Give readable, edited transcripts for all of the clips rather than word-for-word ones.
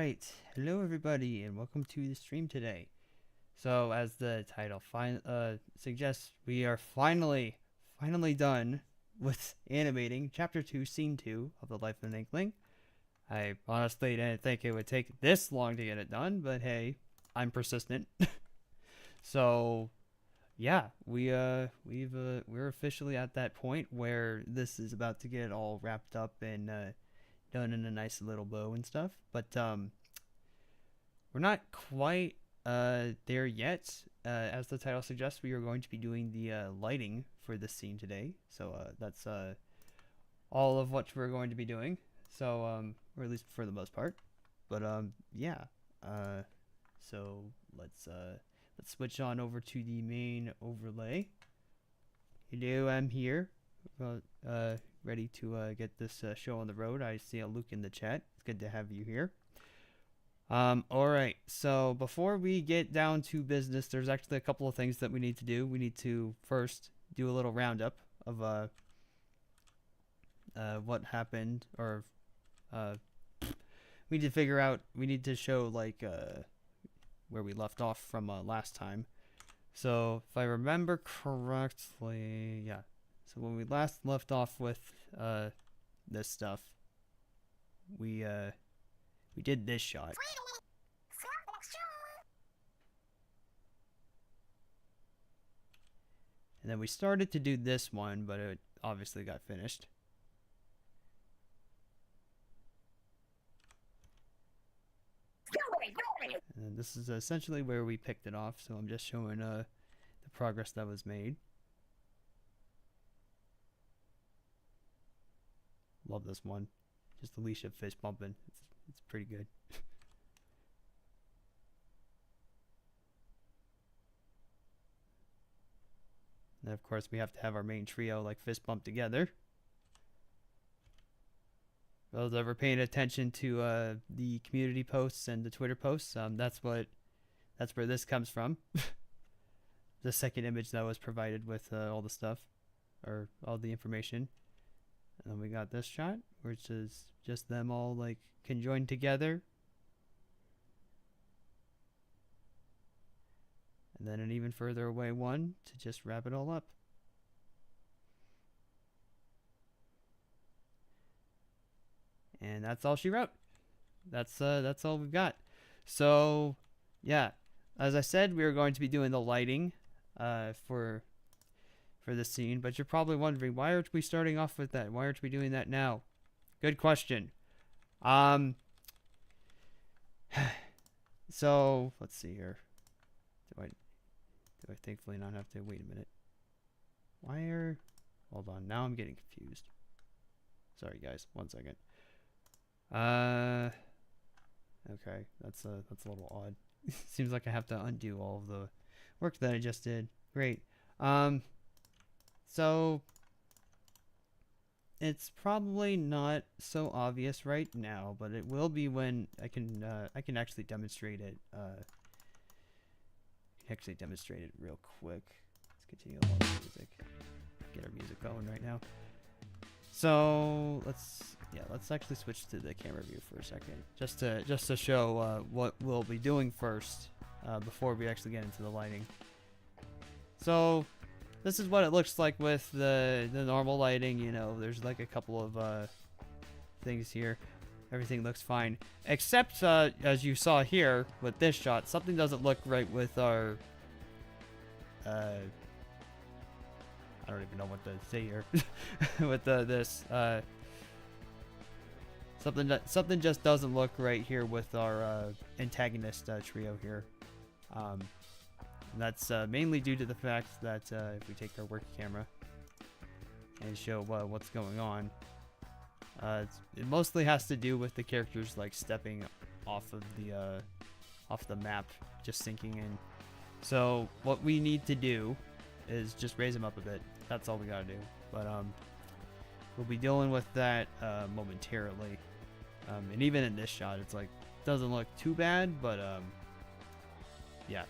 Alright, hello everybody and welcome to the stream today. So as the title suggests, we are finally done with animating Chapter 2, Scene 2 of The Life of an Inkling. I honestly didn't think it would take this long to get it done, but hey, I'm persistent. So yeah, we're officially at that point where this is about to get all wrapped up and done in a nice little bow and stuff, but we're not quite there yet. As the title suggests, we are going to be doing the lighting for this scene today, so that's all of what we're going to be doing, so or at least for the most part. But yeah, so let's switch on over to the main overlay. Hello, I'm here, ready to get this show on the road. I see a Luke in the chat. It's good to have you here. Alright, so before we get down to business, there's actually a couple of things that we need to do. We need to first do a little roundup of what happened, or we need to figure out, we need to show like where we left off from last time. So if I remember correctly, yeah. So when we last left off with this stuff, we did this shot. And then we started to do this one, but it obviously got finished. And this is essentially where we picked it off, so I'm just showing the progress that was made. Love this one. Just Alicia fist bumping. It's pretty good. And of course we have to have our main trio like fist bump together. Those ever paying attention to the community posts and the Twitter posts, that's where this comes from. The second image that was provided with all the stuff, or all the information. And then we got this shot, which is just them all like conjoined together. And then an even further away one to just wrap it all up. And that's all she wrote. That's all we've got. So yeah, as I said, we are going to be doing the lighting for this scene, but you're probably wondering, why aren't we starting off with that? Why aren't we doing that now? Good question. So let's see here. Do I thankfully not have to wait a minute? Hold on, now I'm getting confused. Sorry guys, 1 second. Okay, that's a little odd. Seems like I have to undo all of the work that I just did. Great. So it's probably not so obvious right now, but it will be when I can actually demonstrate it. Demonstrate it real quick. Let's continue along with music. Get our music going right now. So let's actually switch to the camera view for a second, just to show what we'll be doing first before we actually get into the lighting. So this is what it looks like with the normal lighting. You know, there's like a couple of things here. Everything looks fine, except as you saw here with this shot, something doesn't look right with our I don't even know what to say here with this something just doesn't look right here with our antagonist trio here. That's mainly due to the fact that if we take our work camera and show what's going on, it mostly has to do with the characters like stepping off of the map, just sinking in. So what we need to do is just raise them up a bit. That's all we gotta do. But we'll be dealing with that momentarily. And even in this shot, it's like doesn't look too bad, but yeah.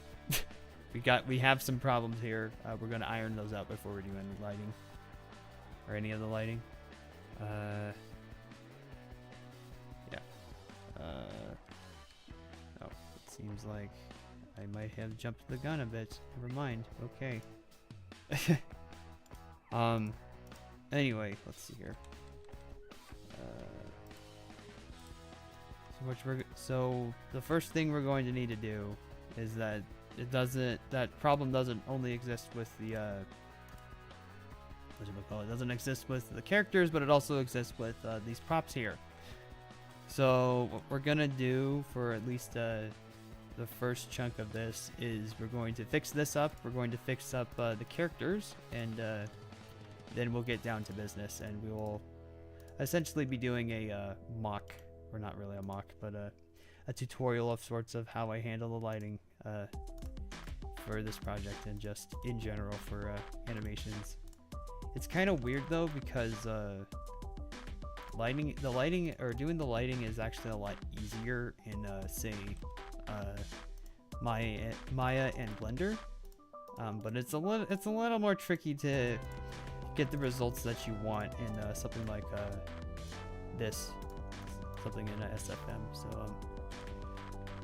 we have some problems here. We're gonna iron those out before we do any lighting or any of the lighting. Yeah. Seems like I might have jumped the gun a bit. Never mind. Okay. Anyway, let's see here. So the first thing we're going to need to do is that that problem doesn't only exist with the it doesn't exist with the characters, but it also exists with these props here. So what we're gonna do for at least the first chunk of this is we're going to fix this up. We're going to fix up the characters, and then we'll get down to business, and we will essentially be doing a mock, or not really a mock, but a tutorial of sorts of how I handle the lighting for this project and just in general for animations. It's kind of weird though, because doing the lighting is actually a lot easier in say Maya and Blender, but it's a little more tricky to get the results that you want in something like something in SFM. So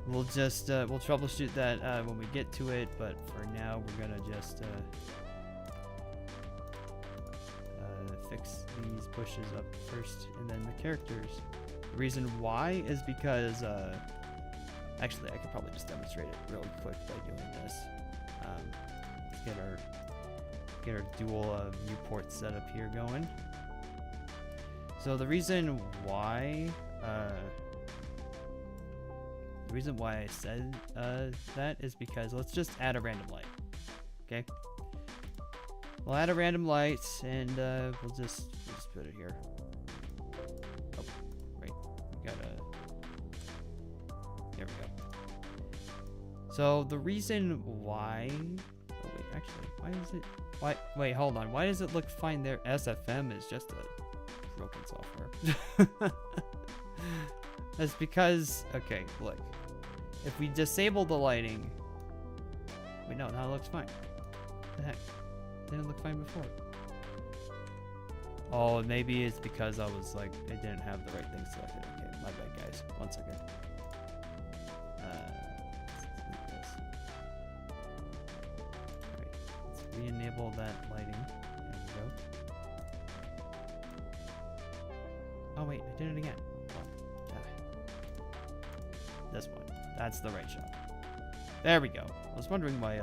we'll just we'll troubleshoot that when we get to it, but for now we're gonna just fix these bushes up first and then the characters. The reason why is because actually I could probably just demonstrate it really quick by doing this. Let's get our dual viewport setup here going. So the reason why I said that is because let's just add a random light. Okay, we'll add a random light, and we'll just put it here. Oh, right, we gotta. There we go. So the reason why. Oh wait, actually, why is it? Why? Wait, hold on. Why does it look fine there? SFM is just a broken software. That's because, okay, look. If we disable the lighting, wait, no, now it looks fine. What the heck? It didn't look fine before. Oh, maybe it's because I was like, it didn't have the right thing selected. Okay, my bad, guys. 1 second. Let's delete this. Alright, let's re-enable that lighting. There we go. Oh wait, I did it again. This one. That's the right shot. There we go. I was wondering why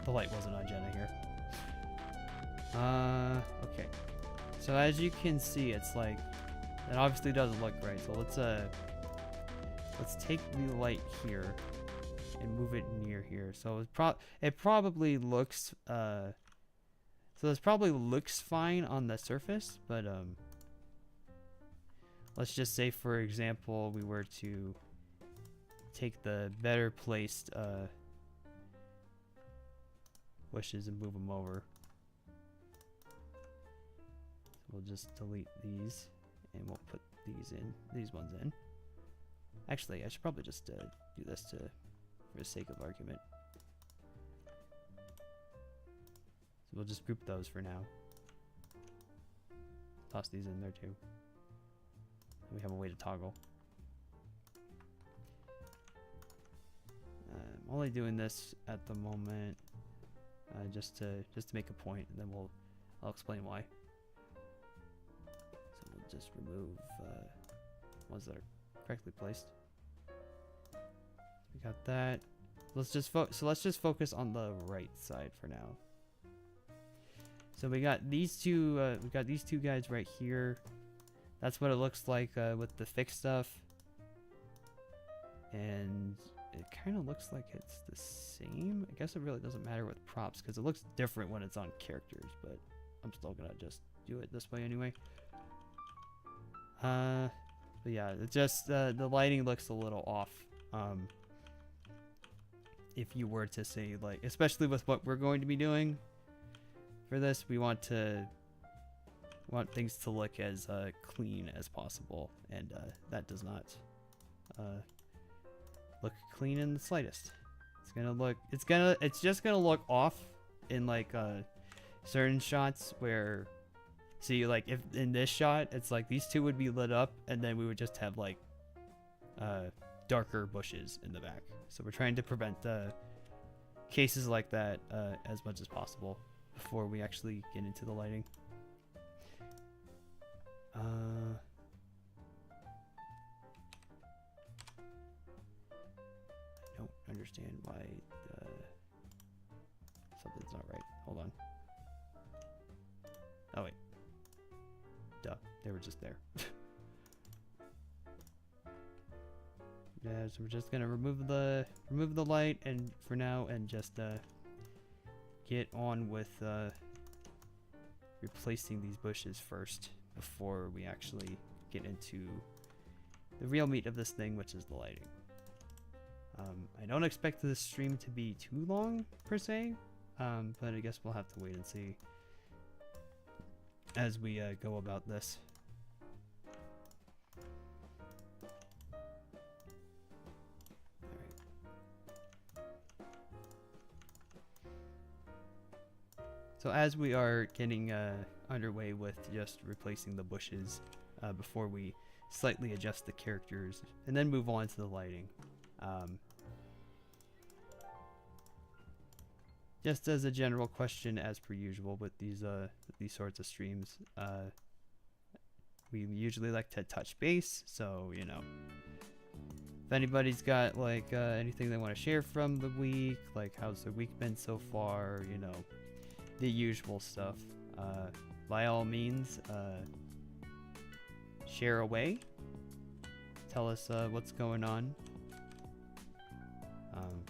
the light wasn't on Jenna here. Okay. So as you can see, it's like it obviously doesn't look right. So let's take the light here and move it near here. So it probably looks so this probably looks fine on the surface, but let's just say, for example, we were to take the better placed bushes and move them over. So we'll just delete these and we'll put these ones in. Actually, I should probably just do this for the sake of argument. So we'll just group those for now. Toss these in there too. We have a way to toggle. I'm only doing this at the moment just to make a point, and then I'll explain why. So we'll just remove ones that are correctly placed. We got that. Let's just focus on the right side for now. So we got these two. We got these two guys right here. That's what it looks like with the fixed stuff, and it kind of looks like it's the same. I guess it really doesn't matter with props because it looks different when it's on characters, but I'm still gonna just do it this way anyway. But yeah, it just the lighting looks a little off. If you were to say, like, especially with what we're going to be doing for this, we want things to look as clean as possible, and that does not look clean in the slightest. It's just gonna look off in like certain shots where, see, like if in this shot it's like these two would be lit up and then we would just have like darker bushes in the back. So we're trying to prevent cases like that as much as possible before we actually get into the lighting. I don't understand why something's not right. Hold on. Oh wait. Duh. They were just there. Yeah, so we're just gonna remove the light and for now and just get on with replacing these bushes first before we actually get into the real meat of this thing, which is the lighting. I don't expect this stream to be too long per se, but I guess we'll have to wait and see as we go about this. So as we are getting underway with just replacing the bushes before we slightly adjust the characters and then move on to the lighting. Just as a general question, as per usual with these sorts of streams, we usually like to touch base. So, you know, if anybody's got like anything they want to share from the week, like how's their week been so far, you know, the usual stuff, by all means, share away. Tell us what's going on.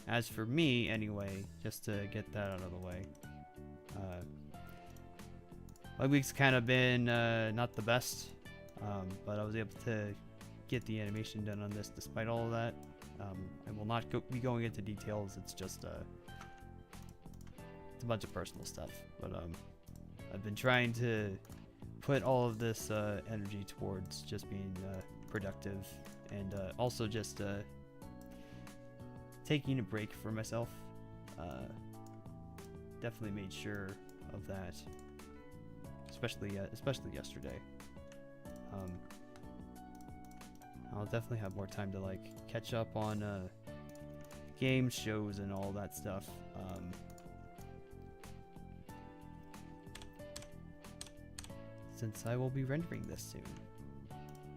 As for me, anyway, just to get that out of the way, my week's kind of been not the best, but I was able to get the animation done on this despite all of that. I will not be going into details. It's just it's a bunch of personal stuff, but I've been trying to put all of this energy towards just being productive and also just taking a break for myself. Definitely made sure of that, especially yesterday. I'll definitely have more time to like catch up on games, shows, and all that stuff. Since I will be rendering this soon.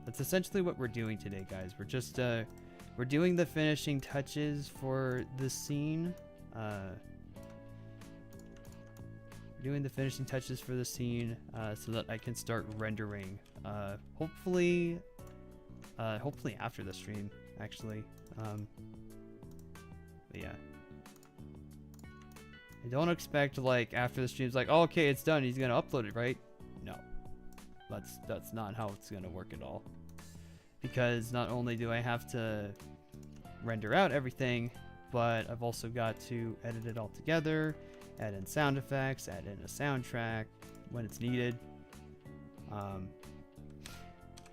That's essentially what we're doing today, guys. We're just we're doing the finishing touches for this scene. Doing the finishing touches for the scene so that I can start rendering. Hopefully after the stream, actually. But yeah. I don't expect like after the stream's like, oh, okay, it's done. He's gonna upload it, right? No. That's not how it's gonna work at all. Because not only do I have to render out everything, but I've also got to edit it all together, add in sound effects, add in a soundtrack when it's needed.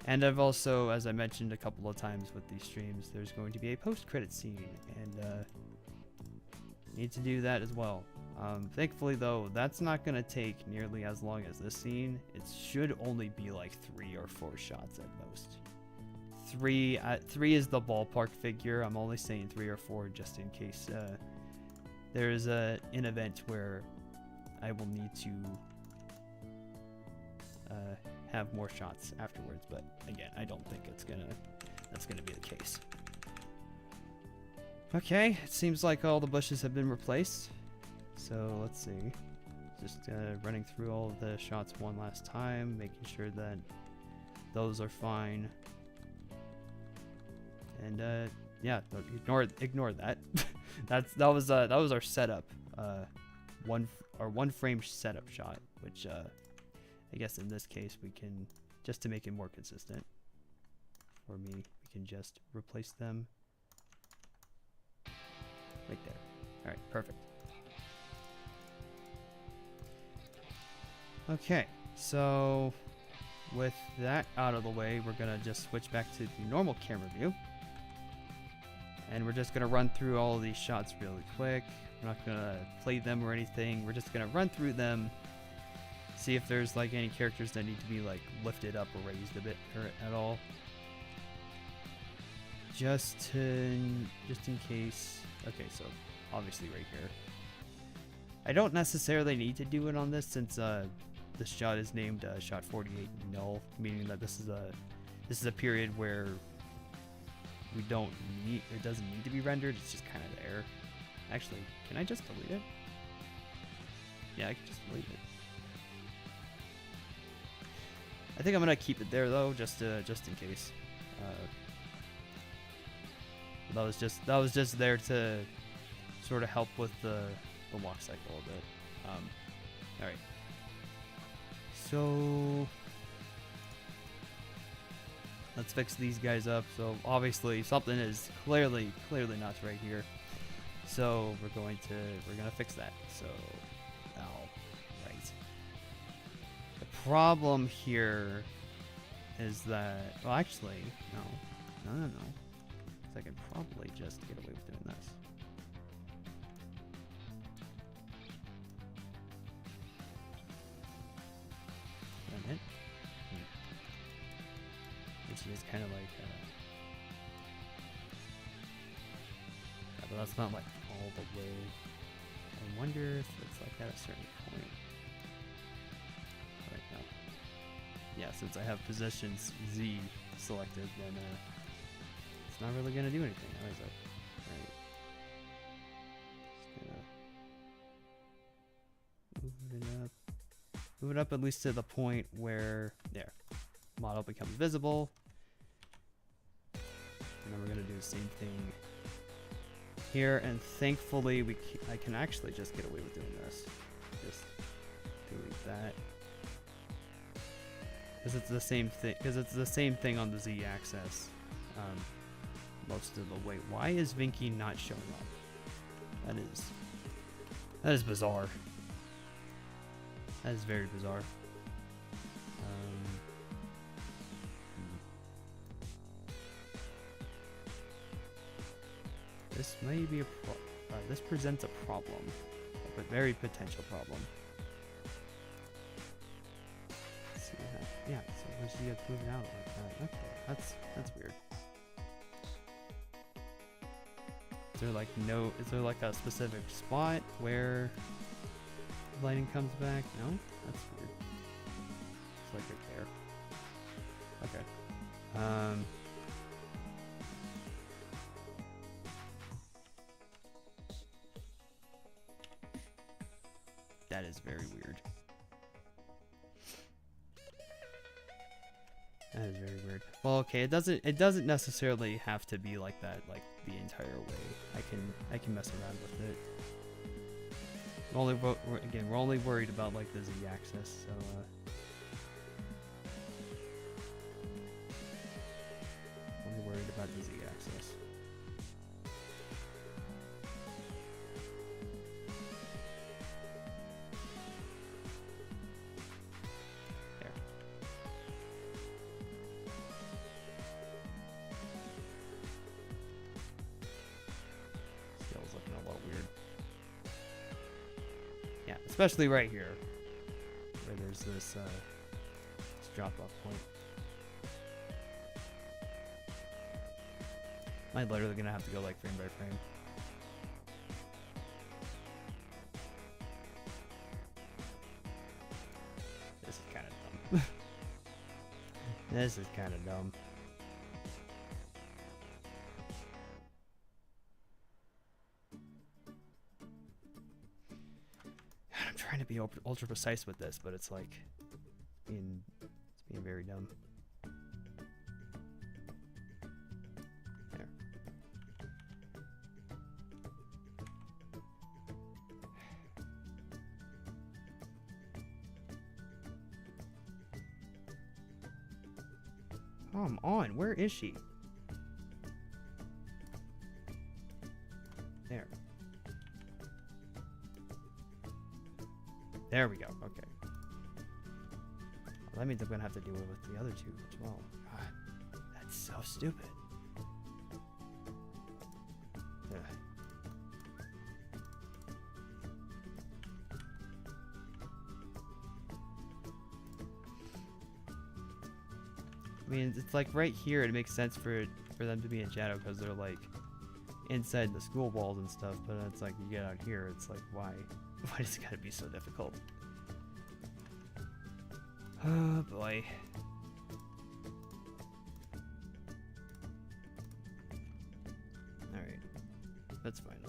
And I've also, as I mentioned a couple of times with these streams, there's going to be a post-credit scene, and need to do that as well. Thankfully though, that's not going to take nearly as long as this scene. It should only be like 3 or 4 shots at most. 3 is the ballpark figure. I'm only saying 3 or 4 just in case there's an event where I will need to have more shots afterwards, but again, I don't think that's gonna be the case. Okay, it seems like all the bushes have been replaced. So let's see. Just running through all of the shots one last time, making sure that those are fine. And yeah, ignore that. that was our setup. One frame setup shot, which I guess in this case we can, just to make it more consistent for me, we can just replace them right there. All right, perfect. Okay, so with that out of the way, we're gonna just switch back to the normal camera view. And we're just gonna run through all of these shots really quick. We're not gonna play them or anything. We're just gonna run through them, see if there's like any characters that need to be like lifted up or raised a bit or at all. just in case. Okay, so obviously right here. I don't necessarily need to do it on this since this shot is named shot 48 null, meaning that this is a period where we don't need, it doesn't need to be rendered. It's just kind of there. Actually, can I just delete it? Yeah, I can just delete it. I think I'm gonna keep it there though, just in case. That was just there to sort of help with the walk cycle a bit. All right. So let's fix these guys up. So obviously something is clearly not right here. So we're gonna fix that. So right. The problem here is that, well, actually no. I can probably just get away with doing this. Run it. Which is kind of like, yeah, but that's not like all the way. I wonder if it's like at a certain point. Right now. Yeah, since I have positions Z selected, then it's not really gonna do anything. How is that? Right. Just gonna move it up at least to the point where there, model becomes visible. And then we're gonna do the same thing here. And thankfully, I can actually just get away with doing this. Just delete that. Because it's the same thing. Because it's the same thing on the Z-axis. Most of the way. Why is Vinky not showing up? That is bizarre. That is very bizarre. This may be a this presents a problem, a very potential problem. Let's see what happens. Yeah, so once you get moving out like that, okay, that's weird. Is there like a specific spot where lighting comes back? No? That's weird. It's like right there. Okay. That is very weird. That is very weird. Well, okay, it doesn't necessarily have to be like that, like the entire way. I can mess around with it. We're only worried about like the Z-axis, so only worried about the Z-axis. Especially right here, where there's this drop-off point. Am I literally gonna have to go like frame by frame? This is kind of dumb. This is kind of dumb. Trying to be ultra precise with this, but it's like being very dumb. There. Come on, where is she? There. There we go. Okay. Well, that means I'm gonna have to deal with the other two as well. God, that's so stupid. Ugh. I mean, it's like right here. It makes sense for for them to be in shadow because they're like inside the school walls and stuff, but it's like you get out here, it's like why does it gotta be so difficult? Oh boy. Alright. That's fine though.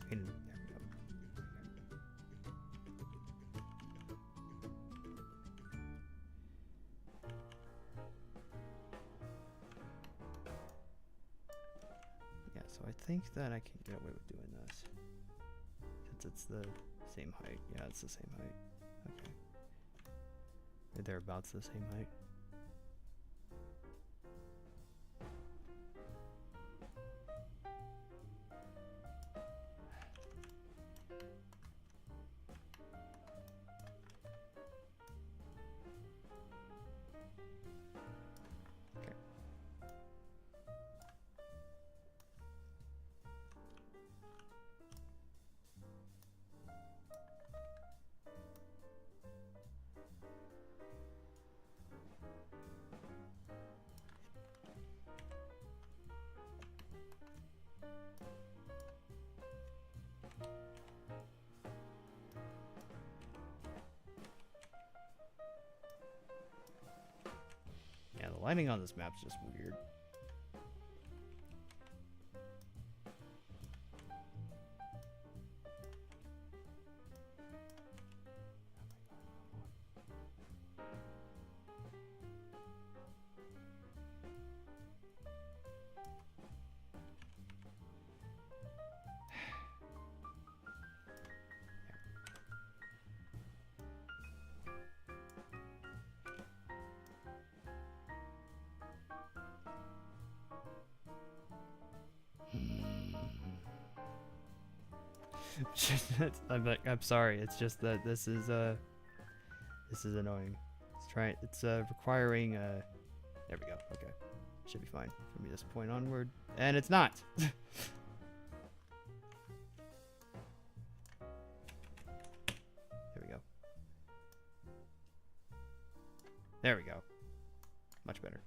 There we go. Yeah, so I think that I can get away with doing this. Since it's the same height. Yeah, it's the same height. Okay. Or thereabouts the same height. Yeah, the lighting on this map's just weird. I'm sorry. It's just that this is annoying. It's requiring there we go. Okay, should be fine from this point onward, and it's not. There we go. There we go. Much better.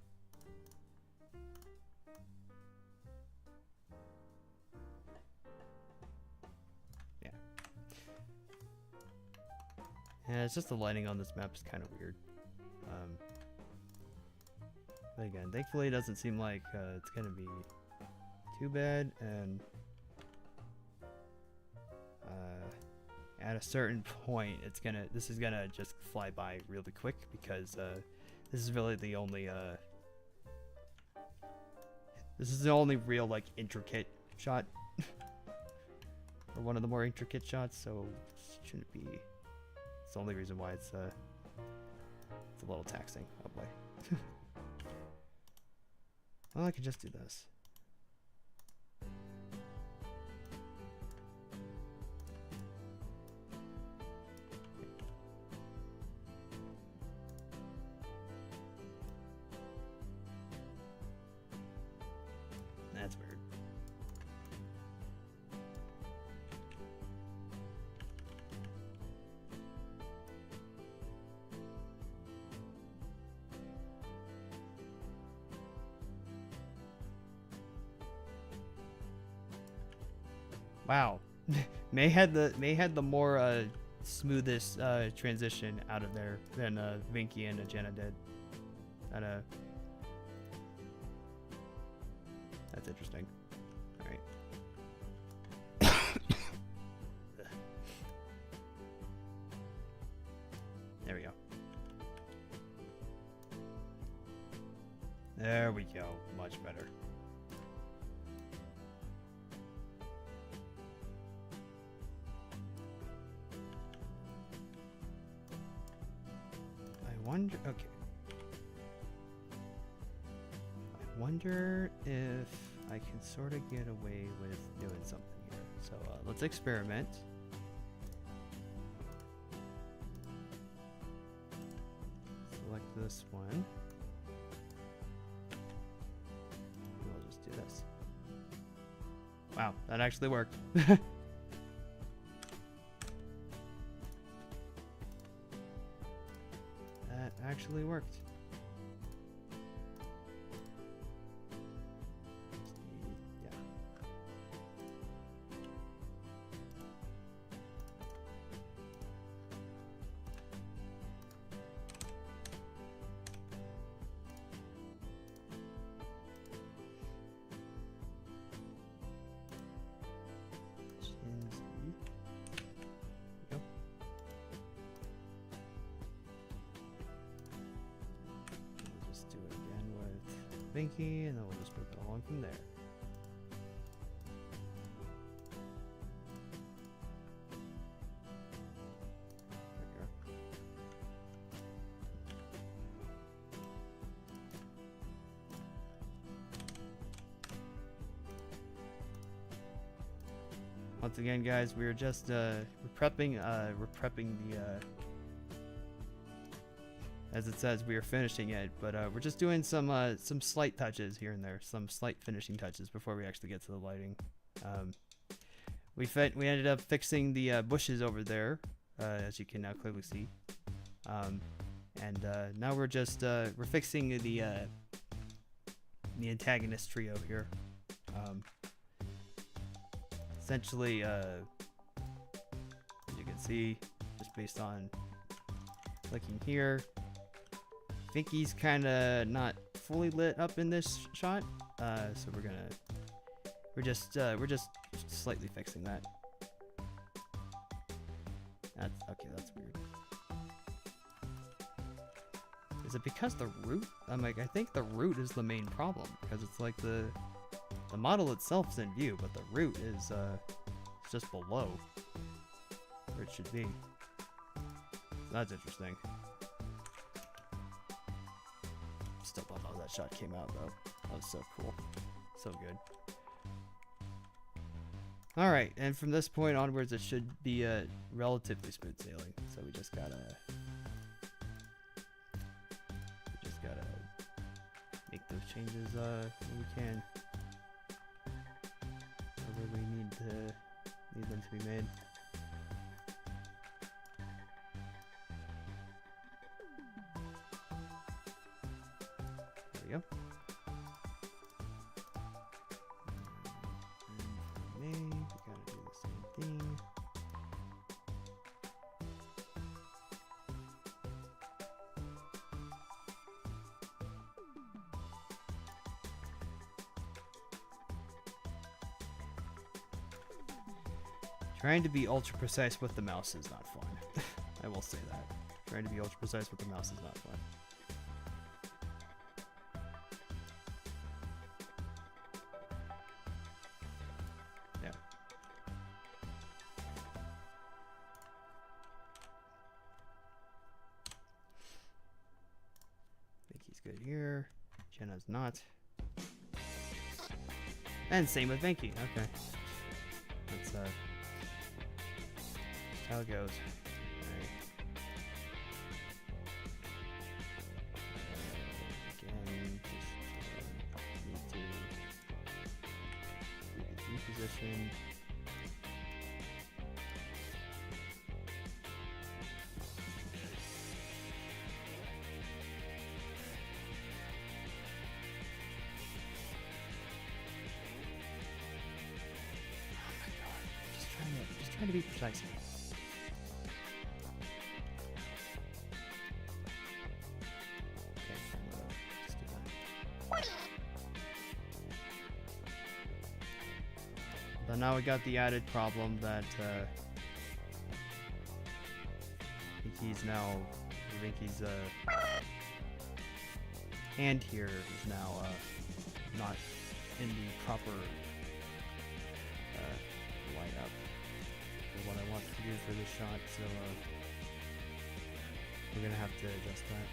Yeah, it's just the lighting on this map is kind of weird. But again, thankfully it doesn't seem like it's gonna be too bad, and at a certain point this is gonna just fly by really quick because this is really the only real like intricate shot or one of the more intricate shots, so it shouldn't be. It's the only reason why it's a little taxing. Oh boy. Well, I could just do this. That's weird. Wow, May had the more smoothest transition out of there than Vinky and Jenna did. That's interesting. All right. There we go. There we go. Much better. Okay. I wonder if I can sort of get away with doing something here. So let's experiment. Select this one. We'll just do this. Wow, that actually worked. actually worked. Yeah. Yep. We'll just do it again with Binky, and then we'll just move it along from there. There we go. Once again, guys, we're just we're prepping the as it says, we are finishing it, but we're just doing some slight touches here and there, some slight finishing touches before we actually get to the lighting. We ended up fixing the bushes over there, as you can now clearly see, and now we're just we're fixing the antagonist trio here. Essentially, as you can see, just based on clicking here, Vinky's kind of not fully lit up in this shot, so we're just slightly fixing that. That's okay. That's weird. Is it because the root? I'm like, I think the root is the main problem, because it's like the model itself's in view, but the root is just below where it should be. That's interesting. Still love how that shot came out though. That was so cool. So good. Alright, and from this point onwards it should be a relatively smooth sailing. So we just gotta make those changes when we can. Wherever we need them to be made. There we go. And for me, we gotta do the same thing. Trying to be ultra precise with the mouse is not fun. I will say that. Trying to be ultra precise with the mouse is not fun. Yeah. I think he's good here. Jenna's not. And same with Vinky. Okay. That's how it goes. Right. Again, just need to do the Z position. Oh my god! Just trying to be precise. But now we got the added problem that Vinky's hand here is now not in the proper lineup for what I want to do for this shot, so we're gonna have to adjust that.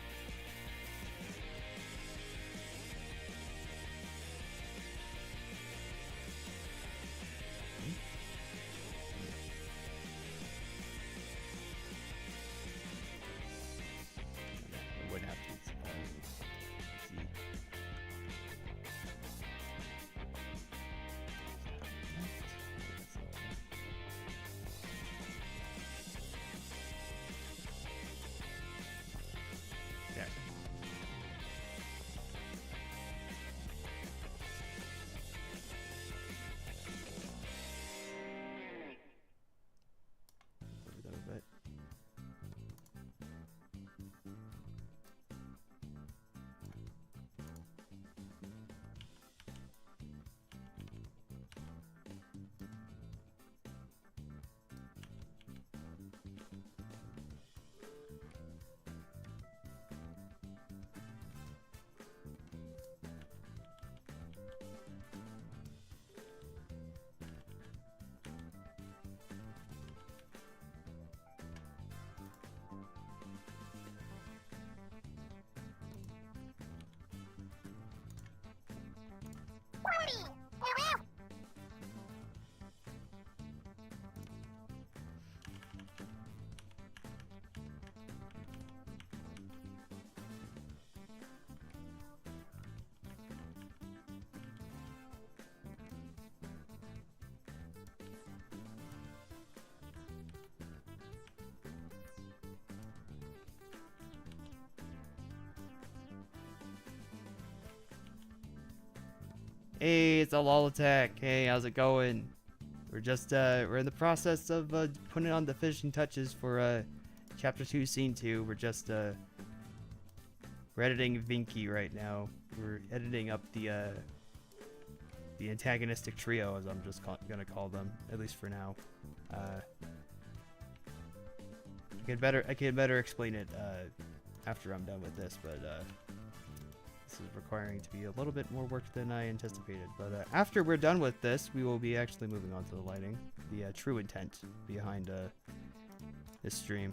Hey, it's a LOL attack. Hey, how's it going? We're just we're in the process of putting on the finishing touches for chapter 2 scene 2. We're just we're editing Vinky right now. We're editing up the antagonistic trio, as I'm just gonna call them, at least for now. I can better explain it after I'm done with this, but this is requiring to be a little bit more work than I anticipated. But after we're done with this, we will be actually moving on to the lighting, the true intent behind this stream.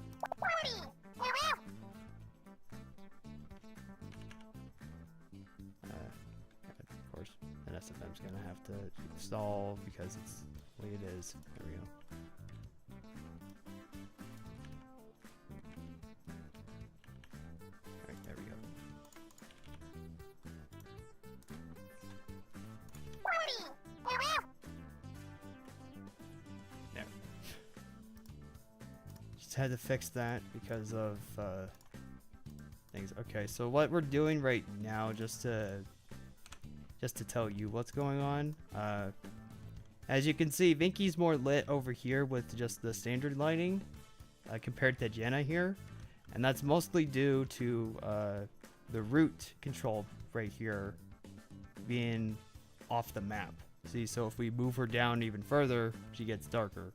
Of course, an SFM's gonna have to stall because it's the way it is. There we go. Alright, there we go. There. Just had to fix that because of things. Okay, so what we're doing right now, just to tell you what's going on. As you can see, Vinky's more lit over here with just the standard lighting compared to Jenna here. And that's mostly due to the root control right here being off the map. See, so if we move her down even further, she gets darker.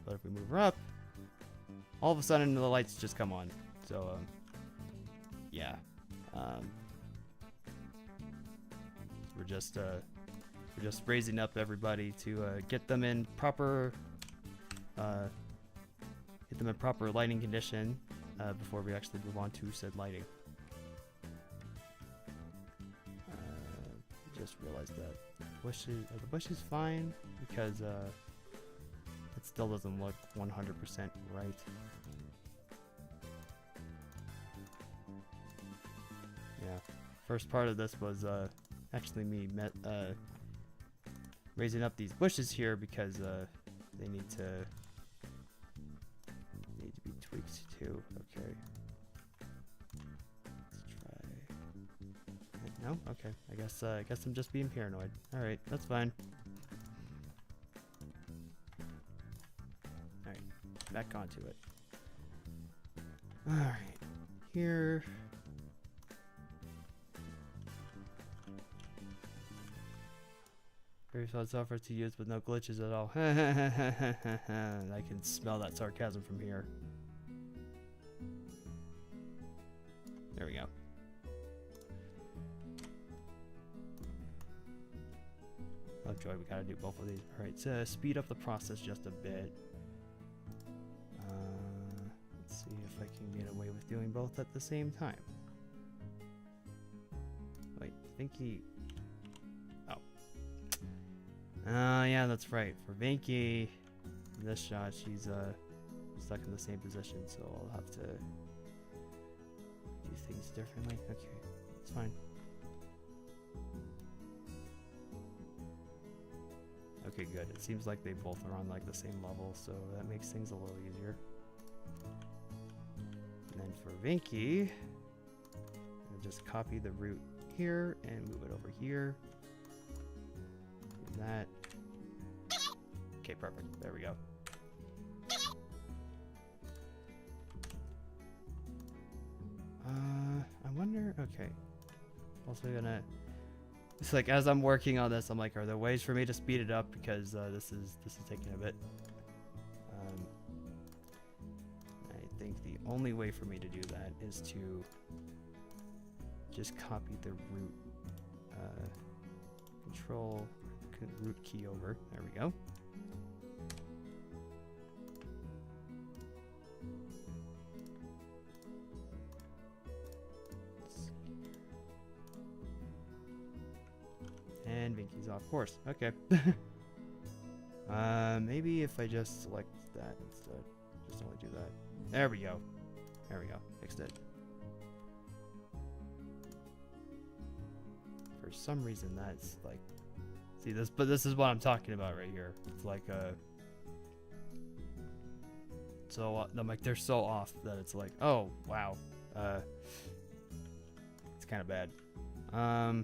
But if we move her up, all of a sudden the lights just come on. So, yeah. We're just raising up everybody to get them in proper lighting condition before we actually move on to said lighting. Just realized that the bush is fine because it still doesn't look 100% right. Yeah, first part of this was actually me raising up these bushes here because they need to be tweaked too. Okay. Let's try. No? Okay. I guess I'm just being paranoid. Alright, that's fine. Alright, back onto it. Alright. Here. Very solid software to use with no glitches at all. I can smell that sarcasm from here. There we go. Oh joy, we gotta do both of these. Alright, so speed up the process just a bit. Let's see if I can get away with doing both at the same time. Wait, Vinky. Yeah, that's right. For Vinky, in this shot, she's stuck in the same position, so I'll have to do things differently. Okay, it's fine. Okay, good. It seems like they both are on like the same level, so that makes things a little easier. And then for Vinky, I'll just copy the root here and move it over here. That. Okay, perfect. There we go. I wonder. Okay. Also gonna. It's like as I'm working on this, I'm like, are there ways for me to speed it up because this is taking a bit. I think the only way for me to do that is to just copy the root control. Root key over. There we go. And Binky's off course. Okay. Maybe if I just select that instead. Just only do that. There we go. There we go. Fixed it. For some reason that's like, see this, but this is what I'm talking about right here. It's like so I'm like, they're so off that it's like, oh wow, it's kind of bad. I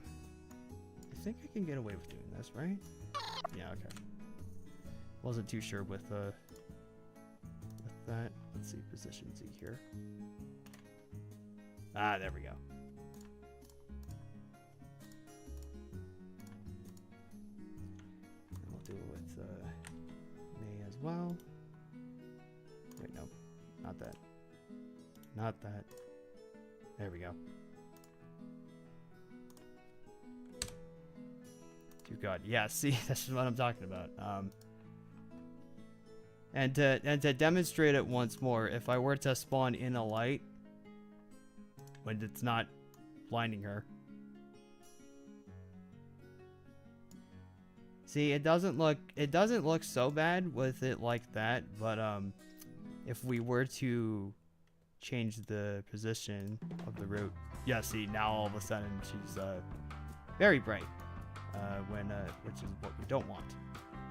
think I can get away with doing this, right? Yeah, okay. Wasn't too sure with that. Let's see, position Z here. Ah, there we go. And we'll do it with May as well. Wait, no, not that. Not that. There we go. Dear God, yeah. See, that's what I'm talking about. And to demonstrate it once more, if I were to spawn in a light when it's not blinding her. See, it doesn't look so bad with it like that, but if we were to change the position of the route, yeah, see, now all of a sudden she's very bright, which is what we don't want.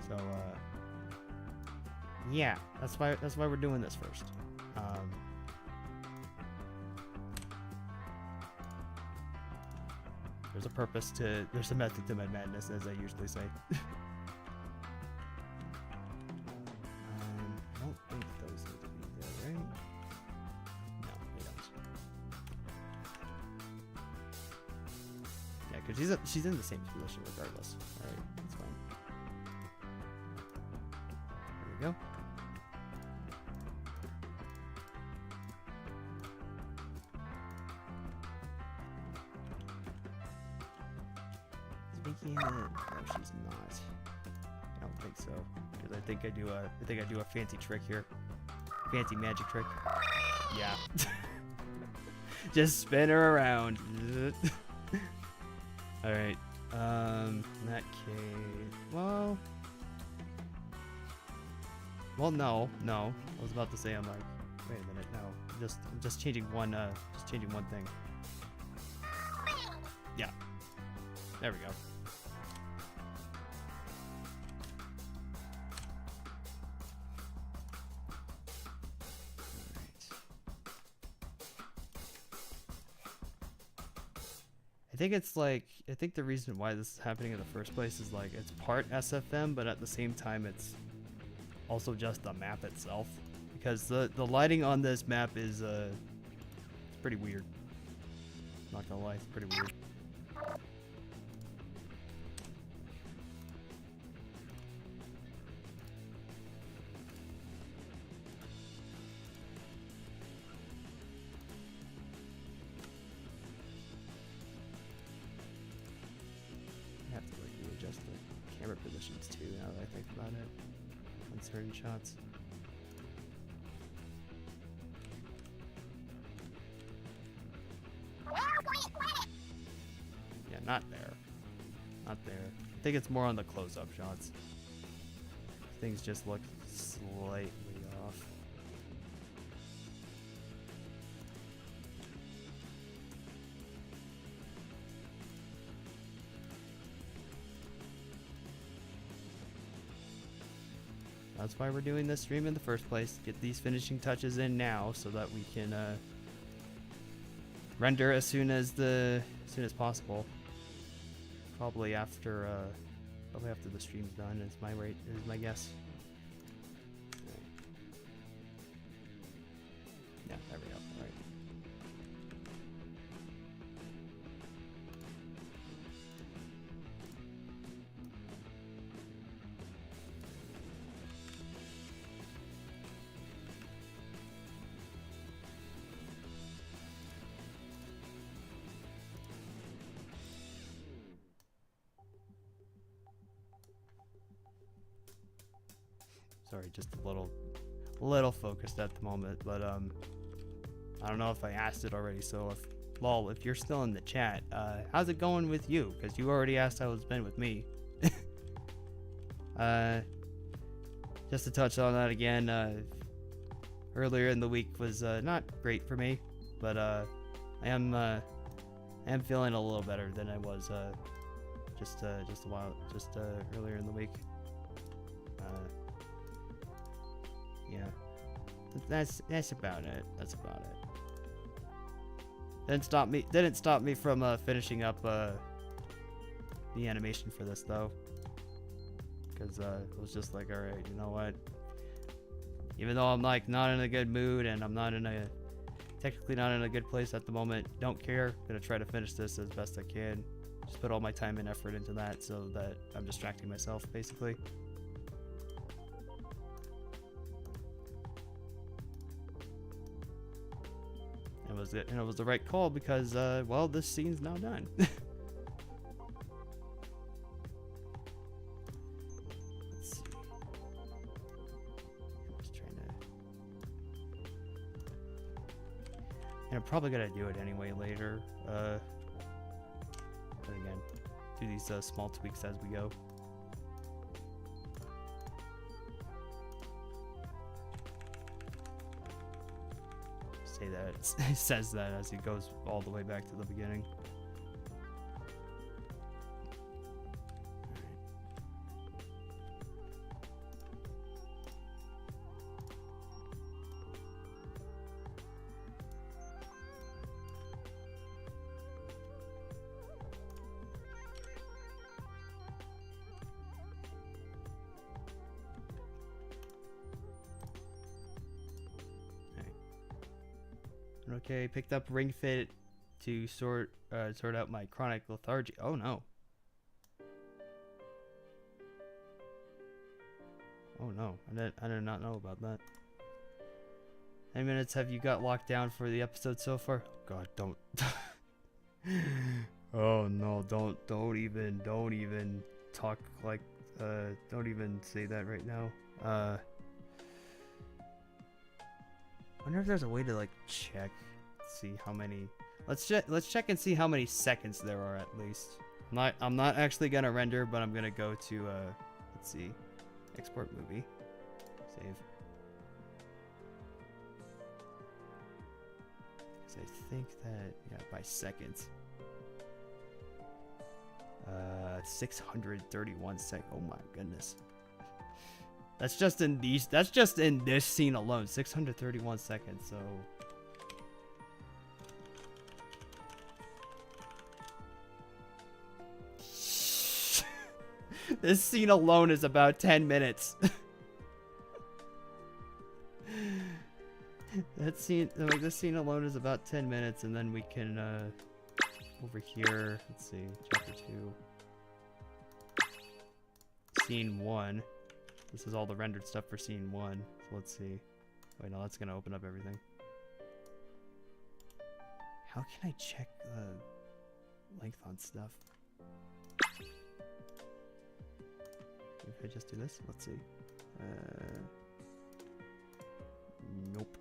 So yeah, that's why we're doing this first. There's a purpose to, there's a method to my madness, as I usually say. I don't think those need to be there, right? No, they don't. Yeah, because she's in the same position regardless. All right, that's fine. There we go. Speaking of, no, she's not. I don't think so, because I think I do a fancy trick here, fancy magic trick. Yeah. Just spin her around. All right. In that case, well, no. I was about to say, I'm like, wait a minute, no. I'm just changing one thing. Yeah. There we go. I think the reason why this is happening in the first place is like it's part SFM, but at the same time it's also just the map itself, because the lighting on this map is it's pretty weird. Not gonna lie, it's pretty weird. Positions too, now that I think about it, on certain shots. Yeah, not there. Not there. I think it's more on the close-up shots. Things just look slightly off. That's why we're doing this stream in the first place. Get these finishing touches in now so that we can render as soon as possible. Probably after the stream's done is my guess. Yeah, there we go. All right. Sorry, just a little focused at the moment, but I don't know if I asked it already, so lol, if you're still in the chat, how's it going with you? Because you already asked how it's been with me. Just to touch on that again, earlier in the week was not great for me, but I am feeling a little better than I was just earlier in the week. Yeah, that's about it. That's about it. Didn't stop me from finishing up the animation for this though, because it was just like, all right, you know what? Even though I'm like not in a good mood and I'm technically not in a good place at the moment, don't care. Gonna try to finish this as best I can. Just put all my time and effort into that so that I'm distracting myself basically. And it was the right call because, well, this scene's now done. Let's see. I'm just trying to... And I'm probably gonna do it anyway later. But again, do these small tweaks as we go. That it says that as it goes all the way back to the beginning. Okay, picked up Ring Fit to sort out my chronic lethargy. Oh no. Oh no, I did not know about that. How many minutes have you got locked down for the episode so far? Oh God, don't. Oh no, don't even talk like, don't even say that right now. Wonder if there's a way to like check, see how many. Let's check and see how many seconds there are at least. I'm not actually gonna render, but I'm gonna go to let's see, export movie, save. So I think that, yeah, by seconds. 631 seconds. Oh my goodness. That's just in this scene alone, 631 seconds, so... This scene alone is about 10 minutes. This scene alone is about 10 minutes, and then we can, over here, let's see, chapter 2. Scene 1. This is all the rendered stuff for scene 1. So let's see. Wait, no, that's gonna open up everything. How can I check the length on stuff? If I just do this, let's see. Nope.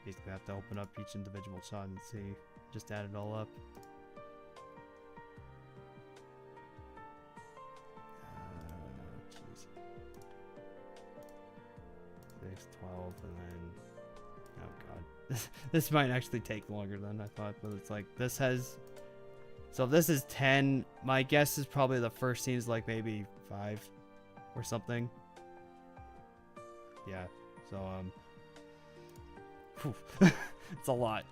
Basically, I have to open up each individual shot and see. Just add it all up. Jeez. 6, 12, and then... Oh god. This might actually take longer than I thought, but it's like, this has... So if this is 10, my guess is probably the first scene is like maybe 5 or something. Yeah, so it's a lot.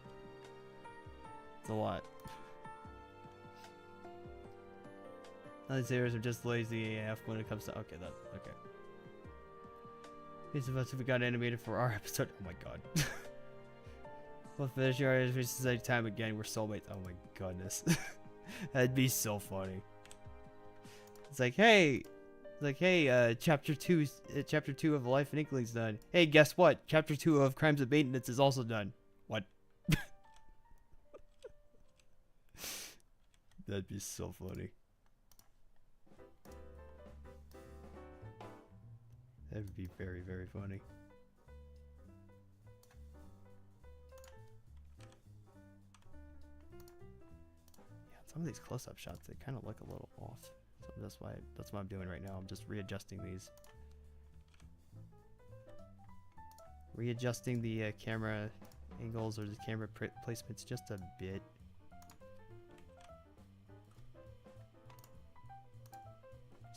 It's a lot. Other series are just lazy AF when it comes to okay. These of us who got animated for our episode. Oh my god. We'll finish your animations anytime again. We're soulmates. Oh my goodness. That'd be so funny. It's like, hey, chapter 2 of Life in Inkling's done. Hey, guess what? Chapter 2 of Crimes of Maintenance is also done. What? That'd be so funny. That would be very, very funny. some of these close-up shots, they kind of look a little off. So that's what I'm doing right now. I'm just readjusting these. Readjusting the camera angles or the camera placements just a bit.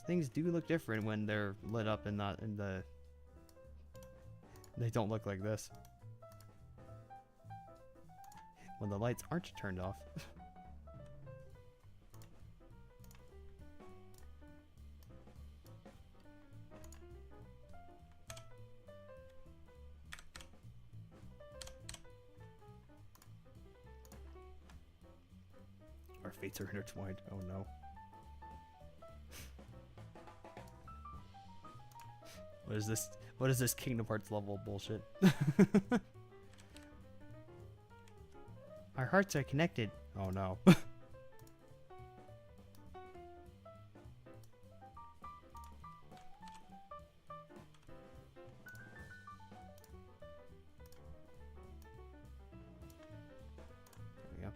Things do look different when they're lit up and not in the... They don't look like this. When the lights aren't turned off. Our fates are intertwined. Oh no. What is this? What is this Kingdom Hearts level bullshit? Our hearts are connected. Oh no. There we go.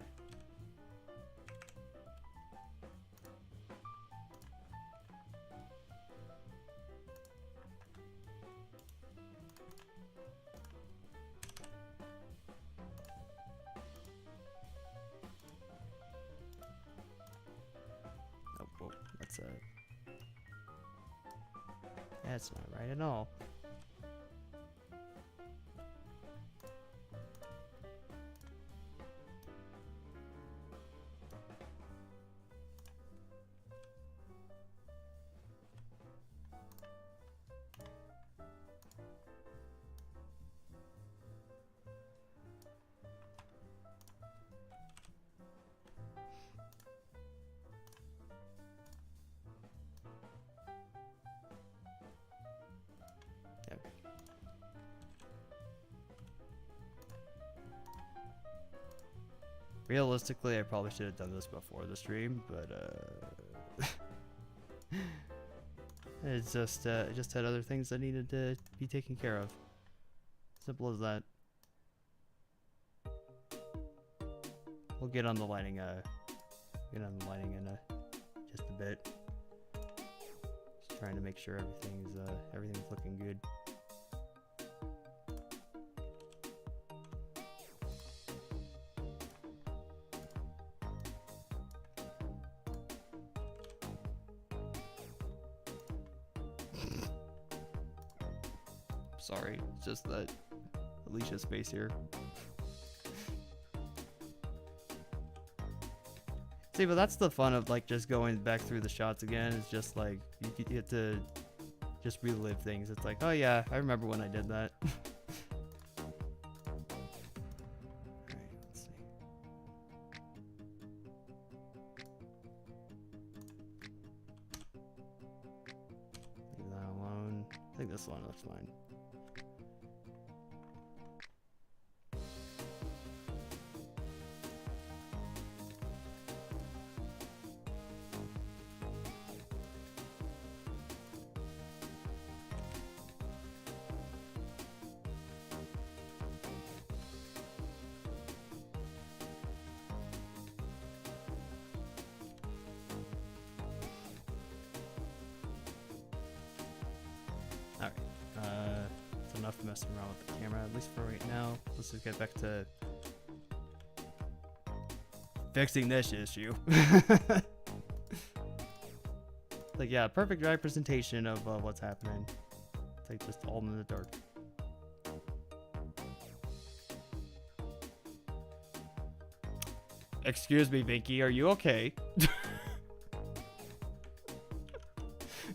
Whoa, that's not right at all. Realistically, I probably should have done this before the stream, but it's just I just had other things that needed to be taken care of. Simple as that. We'll get on the lighting. Get on the lighting in just a bit. Just trying to make sure everything's looking good. Sorry, it's just that Alicia's face here. See, but that's the fun of like just going back through the shots again. It's just like you get to just relive things. It's like, oh yeah, I remember when I did that. Alright, let's see. Leave that alone. I think this one looks fine. It's enough messing around with the camera, at least for right now. Let's just get back to fixing this issue. Like, yeah, perfect representation of what's happening. It's like just all in the dark. Excuse me, Vinky, are you okay?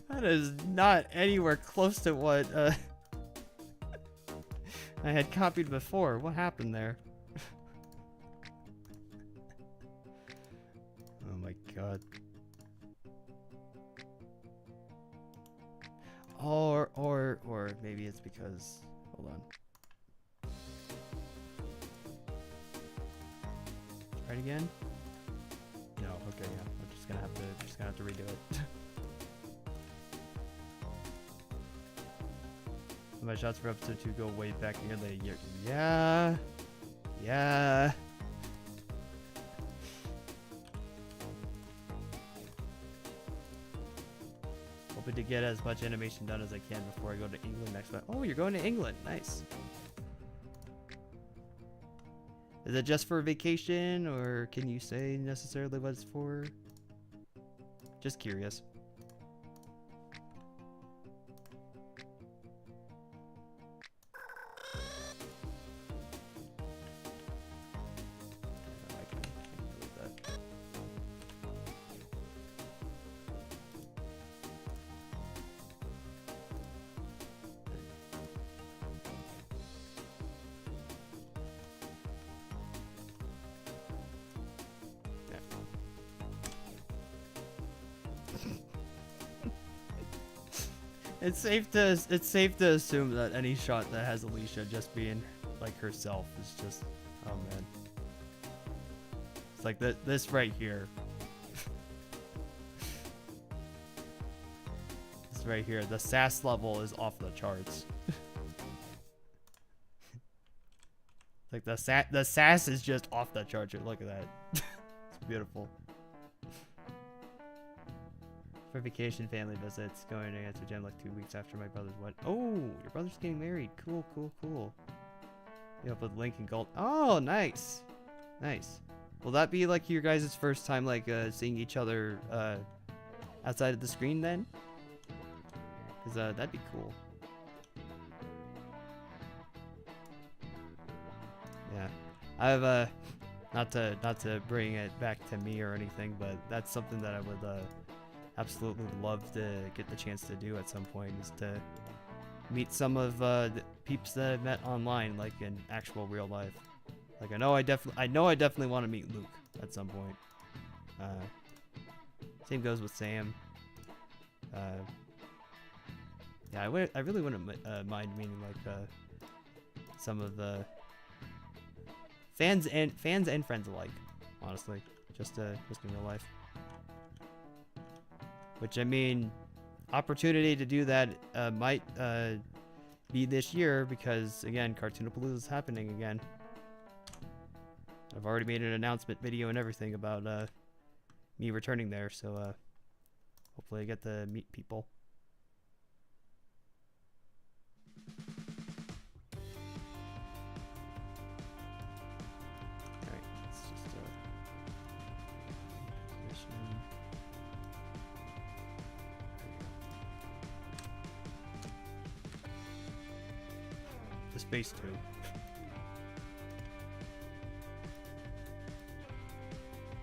That is not anywhere close to what I had copied before. What happened there? Oh my god. Or maybe it's because, hold on. Try it again? No, okay, yeah. I'm just gonna have to redo it. My shots for episode 2 go way back nearly a year. Yeah. Hoping to get as much animation done as I can before I go to England next month. Oh, you're going to England. Nice. Is it just for vacation, or can you say necessarily what it's for? Just curious. It's safe to assume that any shot that has Alicia just being like herself is just, oh man. It's like this right here. This right here, the sass level is off the charts. Like the sass is just off the charts. Look at that. It's beautiful. For vacation, family visits, going to answer gym like 2 weeks after my brother's wedding. Oh, your brother's getting married. Cool, cool, cool. You up with Link and Gold. Oh, nice. Nice. Will that be like your guys' first time like seeing each other outside of the screen then? Cause that'd be cool. Yeah. I have not to bring it back to me or anything, but that's something that I would absolutely love to get the chance to do at some point, is to meet some of the peeps that I've met online, like in actual real life. Like I know I definitely want to meet Luke at some point. Same goes with Sam. Yeah, I really wouldn't mind meeting like some of the fans and friends alike, honestly, just in real life. Which, I mean, opportunity to do that might be this year because, again, Cartoonapalooza is happening again. I've already made an announcement video and everything about me returning there, so hopefully I get to meet people. Alright, let's just the space too.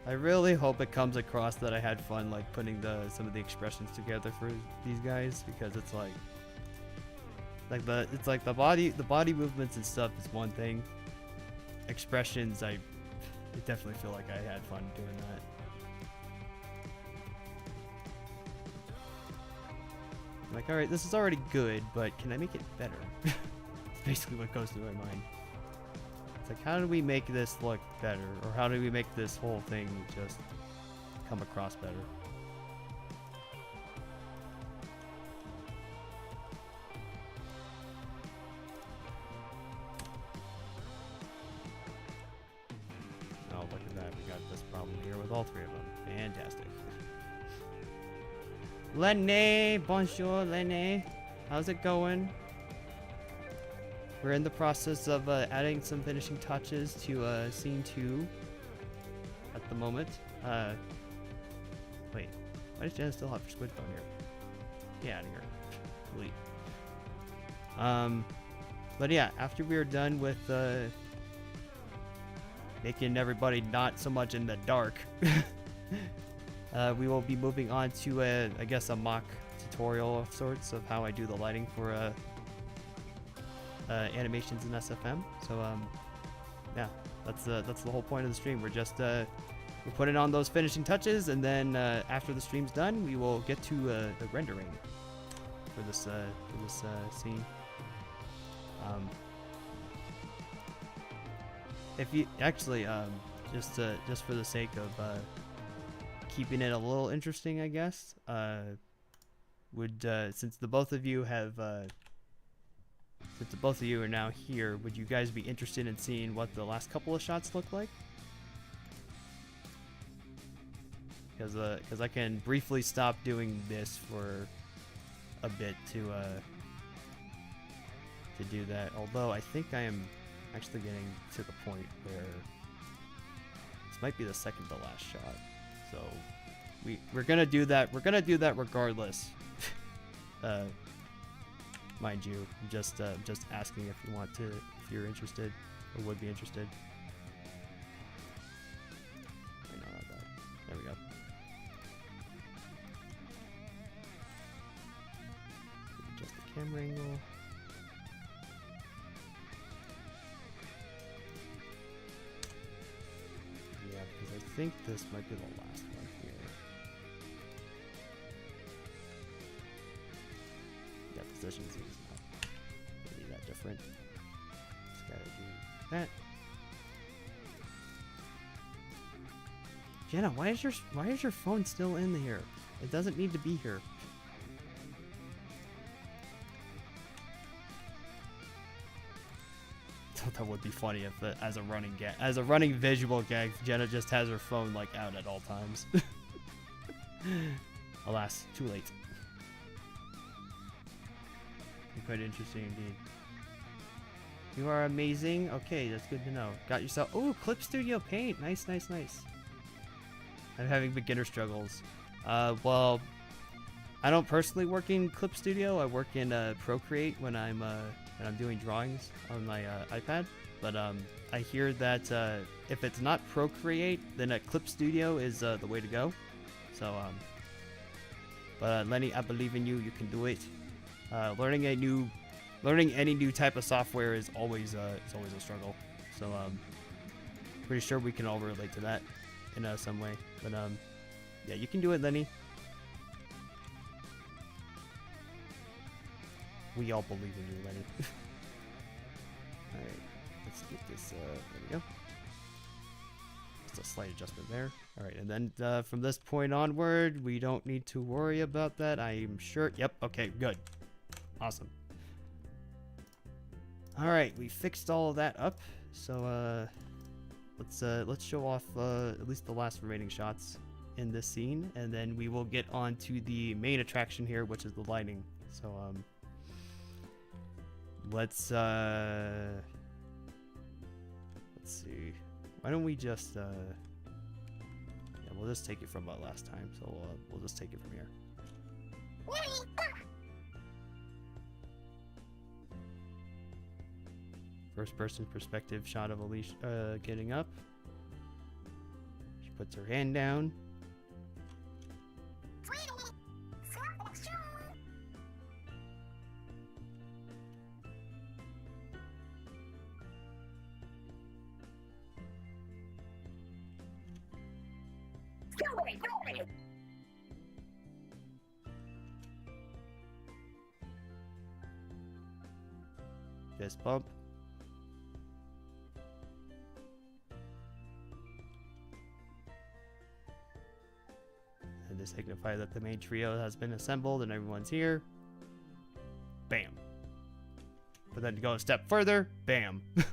I really hope it comes across that I had fun like putting some of the expressions together for these guys, because it's like the body movements and stuff is one thing. Expressions, I definitely feel like I had fun doing that. I'm like, alright, this is already good, but can I make it better? It's basically what goes through my mind. It's like, how do we make this look better? Or how do we make this whole thing just come across better? Oh, look at that. We got this problem here with all three of them. Fantastic. Lenny! Bonjour, Lenny. How's it going? We're in the process of adding some finishing touches to scene 2 at the moment. Wait, why does Jenna still have her squid phone here? Get out of here. Delete. But yeah, after we are done with making everybody not so much in the dark, we will be moving on to I guess a mock tutorial of sorts of how I do the lighting for animations in SFM. So yeah, that's the whole point of the stream. We're just we're putting on those finishing touches, and then after the stream's done, we will get to the rendering for this scene. If you actually just for the sake of keeping it a little interesting, I guess, would since the both of you have since the both of you are now here, would you guys be interested in seeing what the last couple of shots look like? Because I can briefly stop doing this for a bit to do that. Although I think I am actually getting to the point where this might be the second to last shot. So we're gonna do that. We're gonna do that regardless. Mind you, just asking if you want to, if you're interested or would be interested. Wait, no, not that. There we go. Adjust the camera angle. Yeah, because I think this might be the last one here. Yeah, positions is not really that different. Just gotta do that. Jenna, why is your phone still in here? It doesn't need to be here. That would be funny if, as a running visual gag, Jenna just has her phone like out at all times. Alas, too late. Quite interesting indeed. You are amazing. Okay, that's good to know. Got yourself. Oh, Clip Studio Paint. Nice, nice, nice. I'm having beginner struggles. Well, I don't personally work in Clip Studio. I work in Procreate when I'm doing drawings on my iPad. But I hear that if it's not Procreate, then Clip Studio is the way to go. So, but Lenny, I believe in you. You can do it. Learning any new type of software is always a struggle. So pretty sure we can all relate to that in some way. But yeah, you can do it, Lenny. We all believe in you, Lenny. All right, let's get this. There we go. Just a slight adjustment there. All right, and then from this point onward, we don't need to worry about that. I'm sure. Yep. Okay. Good. Awesome. All right, we fixed all of that up. So let's show off at least the last remaining shots in this scene, and then we will get on to the main attraction here, which is the lighting. So let's see. Why don't we just yeah, we'll just take it from last time. So we'll just take it from here. First person perspective shot of Alicia getting up. She puts her hand down. Fist bump. And to signify that the main trio has been assembled and everyone's here. Bam. But then to go a step further, bam. And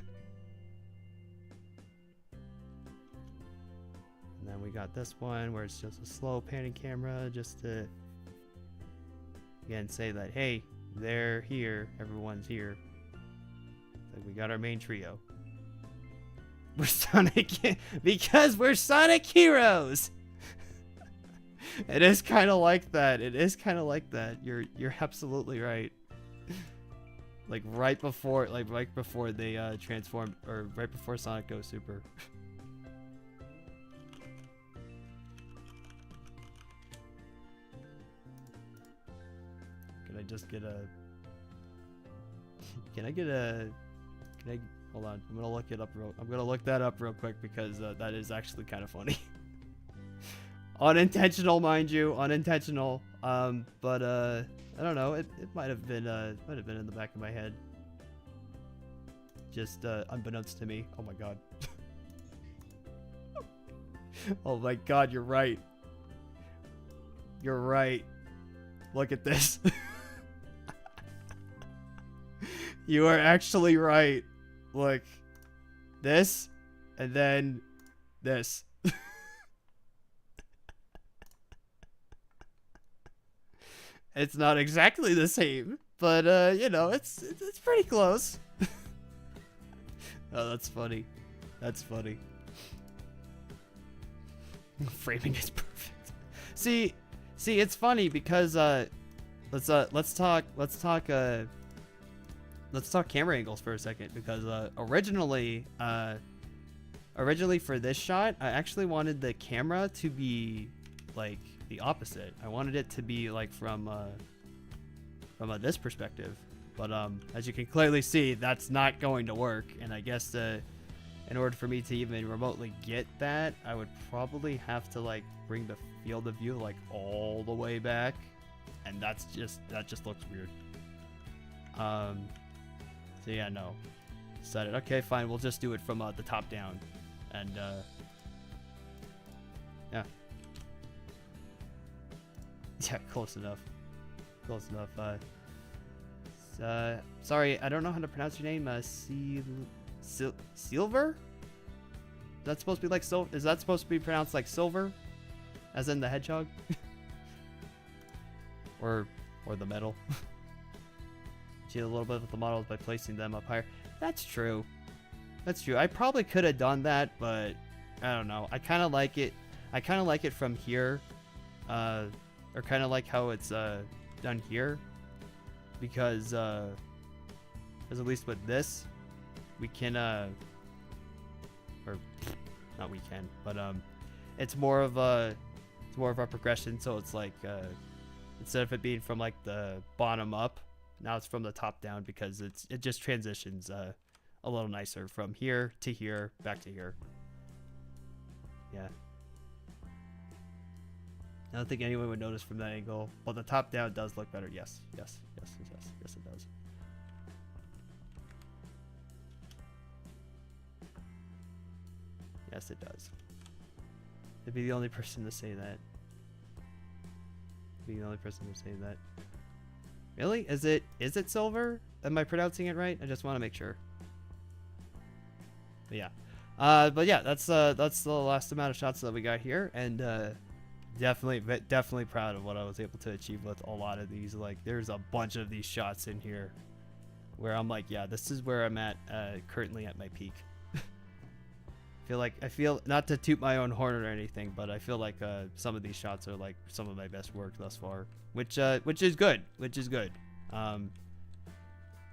then we got this one where it's just a slow panning camera just to again say that, hey, they're here, everyone's here. Like we got our main trio. We're Sonic because we're Sonic heroes. It is kind of like that. It is kind of like that. You're absolutely right. Like right before they transform, or right before Sonic goes super. Can I just get a? Can I hold on? I'm gonna look it up I'm gonna look that up real quick because that is actually kind of funny. Unintentional, mind you, unintentional. But I don't know. It might have been in the back of my head. Just unbeknownst to me. Oh my god. Oh my god, you're right. You're right. Look at this. You are actually right. Look. This. And then this. It's not exactly the same, but you know, it's pretty close. Oh, that's funny. That's funny. Framing is perfect. See, it's funny because let's talk camera angles for a second, because originally for this shot, I actually wanted the camera to be like the opposite. I wanted it to be like from this perspective, but as you can clearly see, that's not going to work. And I guess in order for me to even remotely get that, I would probably have to like bring the field of view like all the way back, and that just looks weird. So yeah, no. Decided, okay, fine, we'll just do it from the top down. And yeah. Yeah, close enough. Close enough. Sorry, I don't know how to pronounce your name. Silver? Is that supposed to be like is that supposed to be pronounced like silver? As in the hedgehog? or the metal? Achieve a little bit with the models by placing them up higher. That's true. That's true. I probably could have done that, but I don't know. I kind of like it. I kind of like it from here, or kind of like how it's done here, because at least with this, we can or not we can, but it's more of a progression. So it's like instead of it being from like the bottom up, now it's from the top down, because it just transitions a little nicer from here to here, back to here. Yeah. I don't think anyone would notice from that angle, but the top down does look better. Yes, it does. Yes, it does. To be the only person to say that. Really? Is it silver? Am I pronouncing it right? I just want to make sure. But yeah. But yeah, that's the last amount of shots that we got here, and definitely proud of what I was able to achieve with a lot of these. Like, there's a bunch of these shots in here where I'm like, yeah, this is where I'm at currently at my peak. I feel not to toot my own horn or anything, but I feel like some of these shots are like some of my best work thus far, which is good.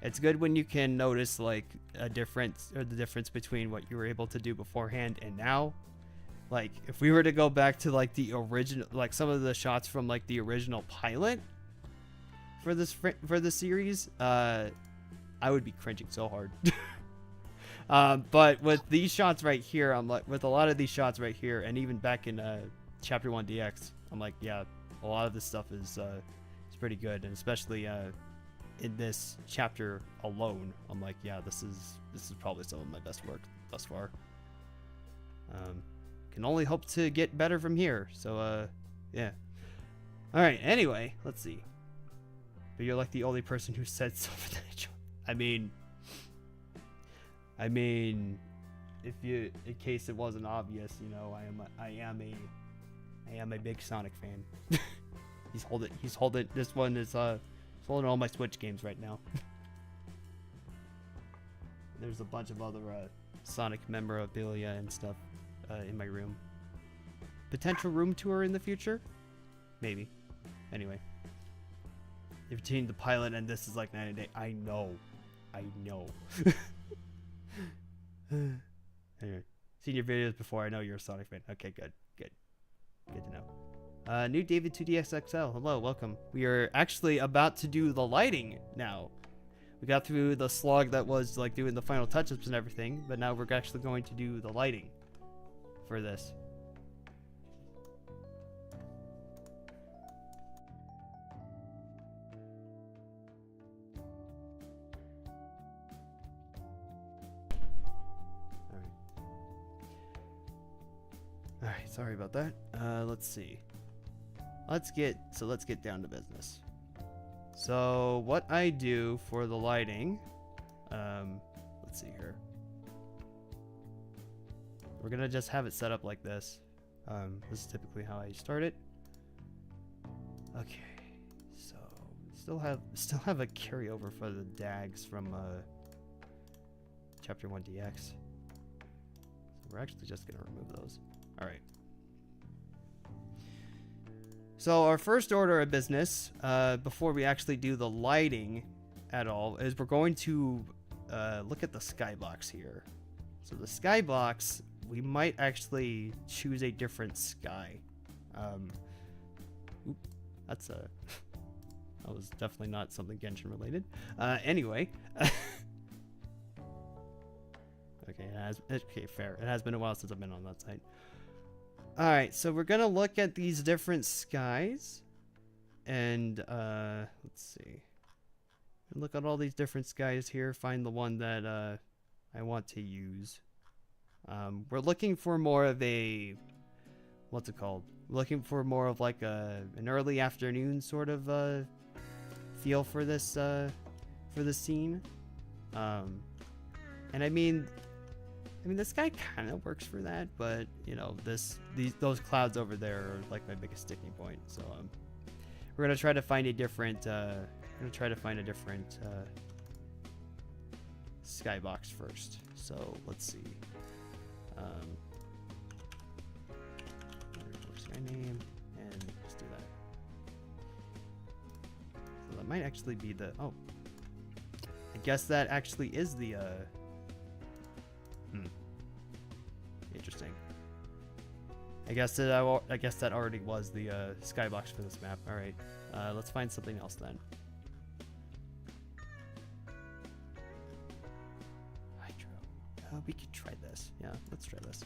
It's good when you can notice like a difference, or the difference between what you were able to do beforehand and now. Like, if we were to go back to like the original, like some of the shots from like the original pilot for this series, I would be cringing so hard. But with these shots right here, I'm like, with a lot of these shots right here, and even back in Chapter 1 DX, I'm like, yeah, a lot of this stuff is pretty good, and especially in this chapter alone, I'm like, yeah, this is probably some of my best work thus far. Can only hope to get better from here. So yeah. All right. Anyway, let's see. But you're like the only person who said something. I mean, in case it wasn't obvious, you know, I am a big Sonic fan. He's holding. This one is holding all my Switch games right now. There's a bunch of other Sonic memorabilia and stuff in my room. Potential room tour in the future? Maybe. Anyway. If you've seen the pilot and this is like 9 a day, I know. Anyway. Seen your videos before, I know you're a Sonic fan. Okay, good to know. New David 2DXXL, hello, welcome. We are actually about to do the lighting now. We got through the slog that was like doing the final touch-ups and everything, but now we're actually going to do the lighting for this. Alright, sorry about that. Let's see. Let's get down to business. So what I do for the lighting, let's see here. We're gonna just have it set up like this. This is typically how I start it. Okay, so Still have a carryover for the dags from Chapter 1 DX. So we're actually just gonna remove those. All right. So our first order of business, before we actually do the lighting at all, is we're going to look at the skybox here. So the skybox, we might actually choose a different sky. That's a... That was definitely not something Genshin related. Anyway. Okay, fair. It has been a while since I've been on that site. Alright, so we're gonna look at these different skies. And, let's see. Look at all these different skies here. Find the one that, I want to use. We're looking for more of a... What's it called? We're looking for more of like an early afternoon sort of, feel for this scene. And I mean this guy kind of works for that, but you know, those clouds over there are like my biggest sticking point. So we're gonna try to find a different skybox first. So let's see. Sky name, and just do that. So that might actually be the... Oh. I guess that actually is the... Interesting. I guess that already was the skybox for this map. Alright. Let's find something else then. Hydro. We could try this. Yeah, let's try this.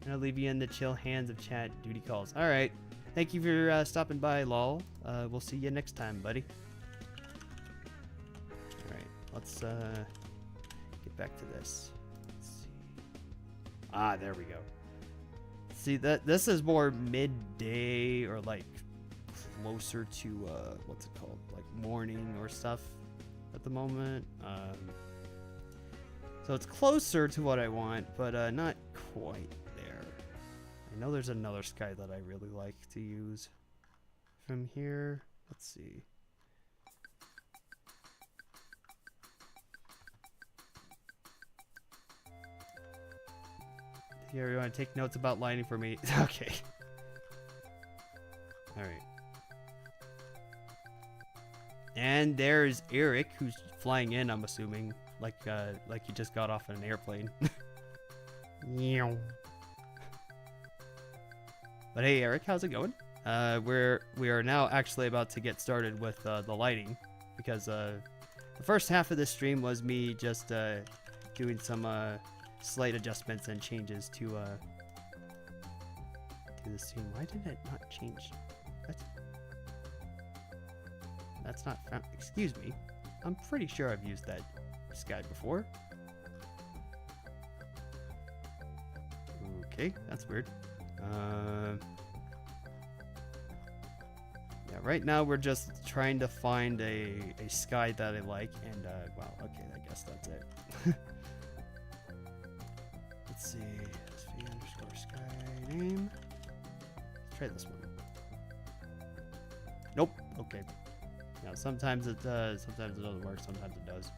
I'm gonna leave you in the chill hands of chat duty calls. Alright. Thank you for stopping by, lol. We'll see you next time, buddy. Alright, let's get back to this. Let's see. Ah, there we go. See, this is more midday or like closer to what's it called? Like morning or stuff at the moment. So it's closer to what I want, but not quite. I know there's another sky that I really like to use from here. Let's see. Here, you want to take notes about lighting for me? Okay. All right. And there's Eric, who's flying in, I'm assuming, like he just got off an airplane. But hey, Eric, how's it going? We are now actually about to get started with the lighting, because the first half of this stream was me just doing some slight adjustments and changes to the scene. Why did it not change? That's not found. Excuse me. I'm pretty sure I've used that sky before. Okay, that's weird. Yeah, right now we're just trying to find a sky that I like, and well, okay, I guess that's it. Let's see, SV_sky name. Let's try this one. Nope. Okay. Now sometimes it does, sometimes it doesn't work, sometimes it does.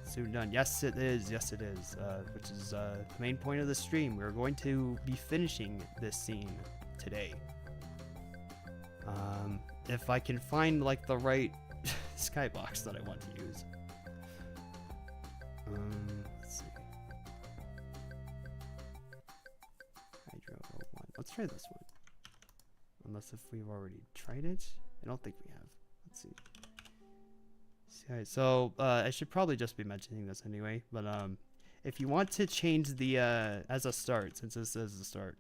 Soon done. Yes, it is. Yes, it is. Which is the main point of the stream. We're going to be finishing this scene today. If I can find like the right skybox that I want to use. Let's see. Hydro 01. Let's try this one. Unless if we've already tried it. I don't think we have. Let's see. Okay, so I should probably just be mentioning this anyway, but if you want to change the as a start, since this is the start,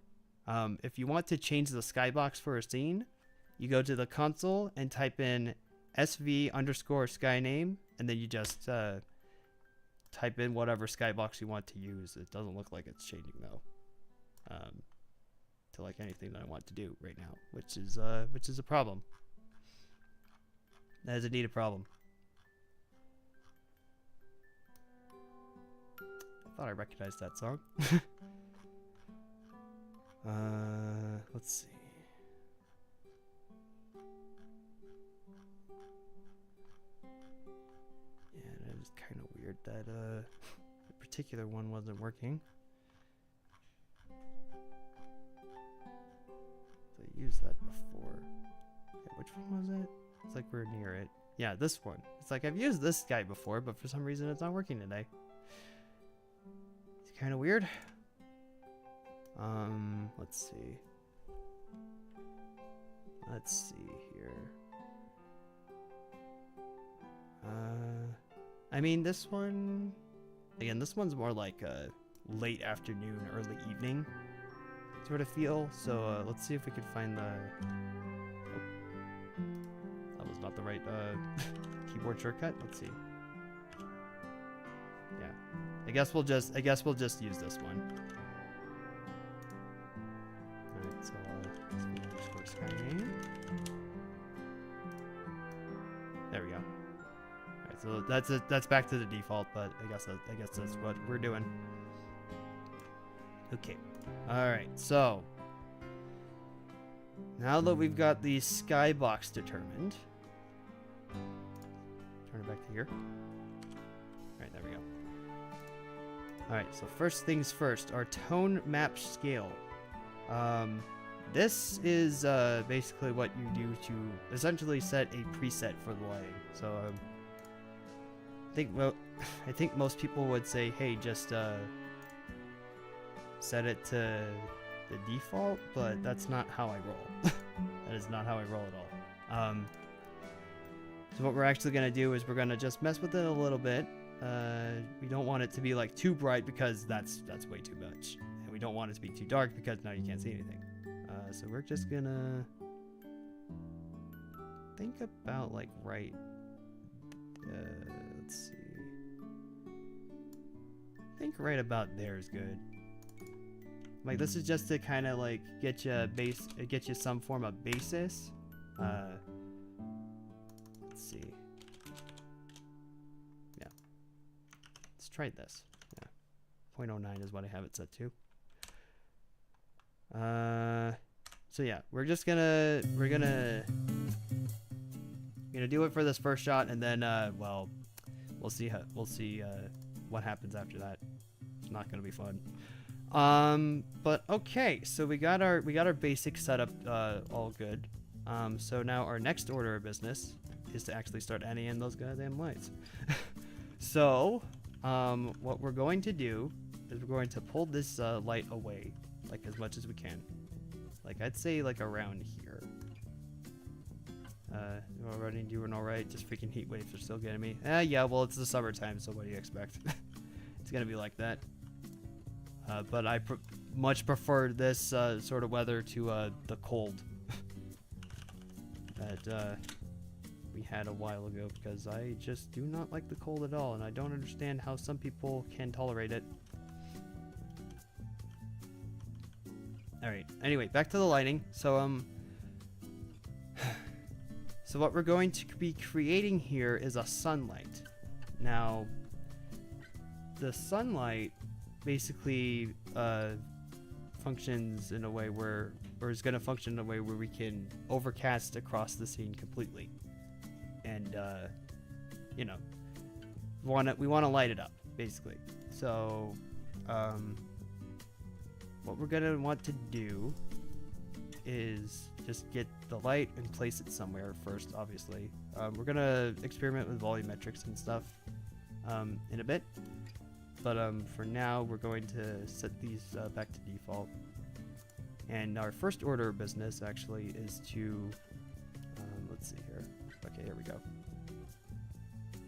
if you want to change the skybox for a scene, you go to the console and type in SV_sky name, and then you just type in whatever skybox you want to use. It doesn't look like it's changing though, to like anything that I want to do right now, which is a problem. That is indeed a problem. thought I recognized that song. Let's see. Yeah, that was kind of weird that the particular one wasn't working. So I used that before. Okay, which one was it? It's like we're near it. Yeah, this one. It's like I've used this guy before, but for some reason it's not working today. It's kind of weird. Let's see. Let's see here. I mean, this one, again, this one's more like a late afternoon, early evening sort of feel. So let's see if we can find the. Oh, that was not the right keyboard shortcut. Let's see. Yeah, I guess we'll just use this one. All right, so underscore Skyname. There we go. Alright, so that's back to the default, but I guess that's what we're doing. Okay. Alright, so now that we've got the skybox determined, turn it back to here. Alright, there we go. Alright, so first things first, our tone map scale. This is basically what you do to essentially set a preset for the lighting. So I think most people would say, hey, just set it to the default, but that's not how I roll. That is not how I roll at all. So what we're actually gonna do is we're gonna just mess with it a little bit. We don't want it to be like too bright because that's way too much, and we don't want it to be too dark because now you can't see anything. So we're just gonna think about like right. Let's see. I think right about there is good. Like this is just to kind of like get you some form of basis. Let's see. Yeah. Let's try this. Yeah. 0.09 is what I have it set to. So yeah, we're gonna do it for this first shot, and then well, we'll see what happens after that. It's not gonna be fun. But okay, so we got our basic setup all good. So now our next order of business is to actually start adding in those goddamn lights. So what we're going to do is we're going to pull this light away like as much as we can. Like I'd say like around here. We're already doing alright, just freaking heat waves are still getting me. Yeah, well it's the summertime, so what do you expect? It's gonna be like that. But I much prefer this sort of weather to the cold that we had a while ago, because I just do not like the cold at all, and I don't understand how some people can tolerate it. Alright, anyway, back to the lighting. So, so what we're going to be creating here is a sunlight. Now, the sunlight basically functions in a way where, or is going to function in a way where we can overcast across the scene completely. And, you know, we want to light it up, basically. So, what we're going to want to do is just get the light and place it somewhere first, obviously. We're going to experiment with volumetrics and stuff in a bit. But for now, we're going to set these back to default. And our first order of business, actually, is to... let's see here. Okay, here we go.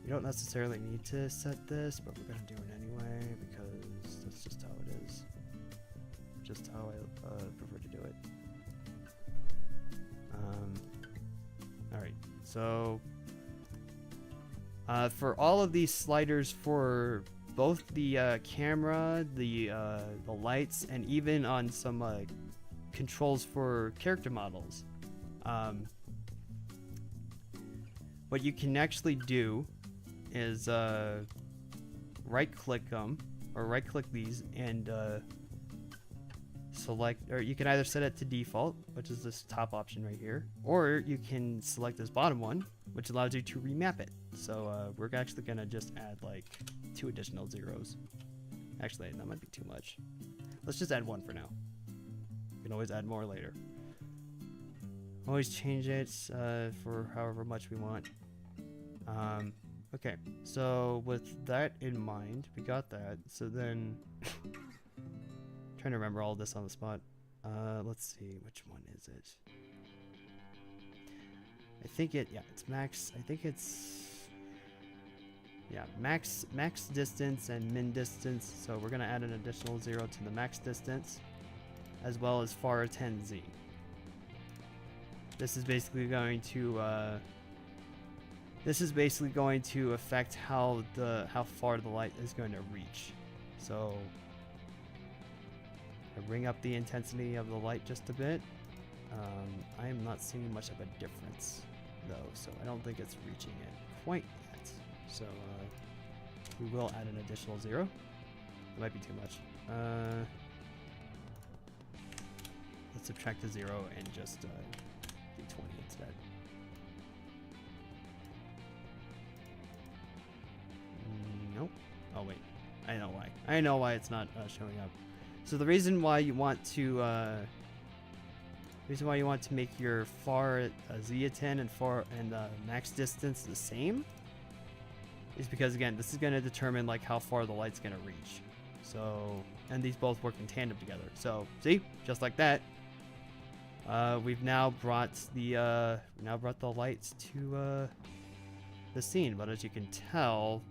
We don't necessarily need to set this, but we're going to do it anyway, because that's just how it is. Just how I prefer to do it. Alright, so... for all of these sliders for both the camera, the lights, and even on some controls for character models, what you can actually do is right click them or right click these and select, or you can either set it to default, which is this top option right here, or you can select this bottom one, which allows you to remap it. So we're actually gonna just add like 2 additional zeros. Actually, that might be too much. Let's just add 1 for now. You can always add more later. Always change it for however much we want. Okay, so with that in mind, we got that. So then, trying to remember all this on the spot. Let's see, which one is it? I think it's max. I think it's max distance and min distance. So we're gonna add an additional 0 to the max distance, as well as far 10z. This is basically going to affect how far the light is going to reach. So I bring up the intensity of the light just a bit. I am not seeing much of a difference though, so I don't think it's reaching it quite yet. So we will add an additional 0. It might be too much. Let's subtract the 0 and just do 20 instead. Nope. Oh wait, I know why. I know why it's not showing up. So the reason why you want to make your far Z10 and max distance the same is because, again, this is going to determine like how far the light's going to reach. So, and these both work in tandem together. So see, just like that, we've now brought the lights to the scene. But as you can tell,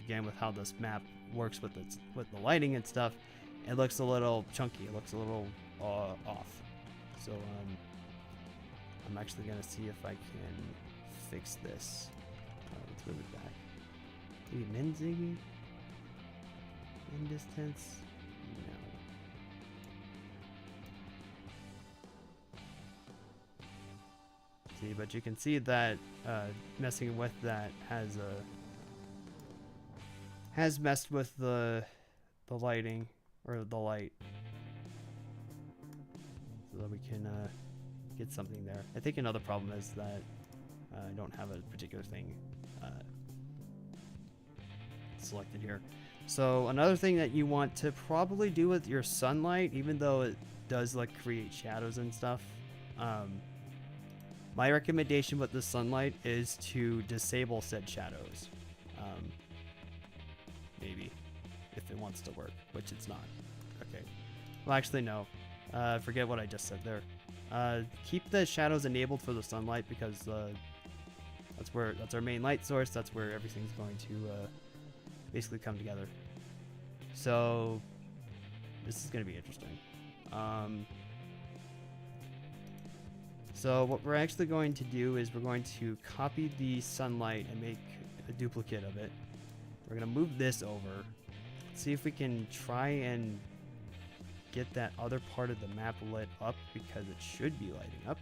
again, with how this map works with the lighting and stuff, it looks a little chunky. It looks a little off. So I'm actually gonna see if I can fix this. Let's move it back. Maybe min ziggy? Min distance? No. See, but you can see that messing with that has messed with the lighting, or the light, so that we can get something there. I think another problem is that I don't have a particular thing selected here. So another thing that you want to probably do with your sunlight, even though it does like create shadows and stuff, my recommendation with the sunlight is to disable said shadows. Maybe, if it wants to work, which it's not. Okay. Well, actually, no. Forget what I just said there. Keep the shadows enabled for the sunlight, because that's our main light source. That's where everything's going to basically come together. So this is going to be interesting. So what we're actually going to do is we're going to copy the sunlight and make a duplicate of it. We're going to move this over. See if we can try and get that other part of the map lit up, because it should be lighting up.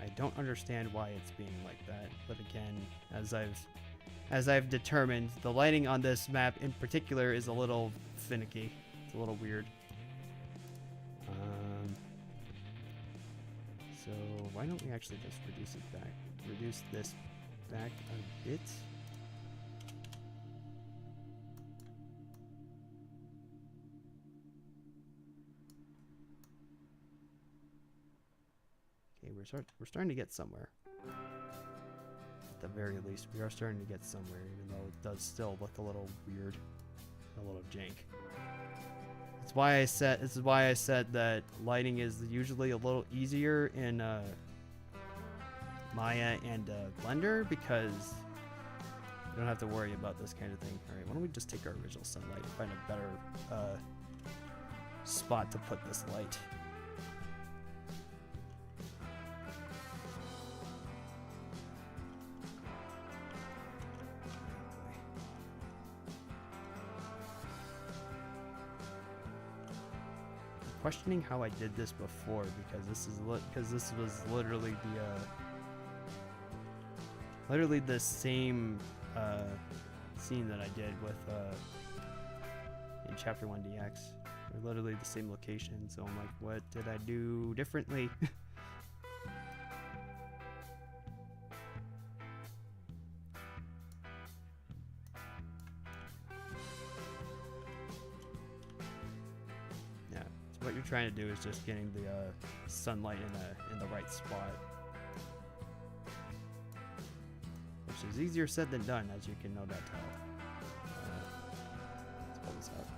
I don't understand why it's being like that, but again, as I've determined, the lighting on this map in particular is a little finicky. It's a little weird. So why don't we actually just reduce it back? Reduce this back a bit. Okay, we're starting to get somewhere. At the very least, we are starting to get somewhere, even though it does still look a little weird, a little jank. This is why I said that lighting is usually a little easier in Maya and Blender, because you don't have to worry about this kind of thing. All right, why don't we just take our original sunlight and find a better spot to put this light. Questioning how I did this before, because this was literally literally the same scene that I did with in Chapter 1 DX. They're literally the same location, so I'm like, what did I do differently? Yeah, so what you're trying to do is just getting the sunlight in the right spot, which is easier said than done, as you can no doubt tell. Let's pull this up.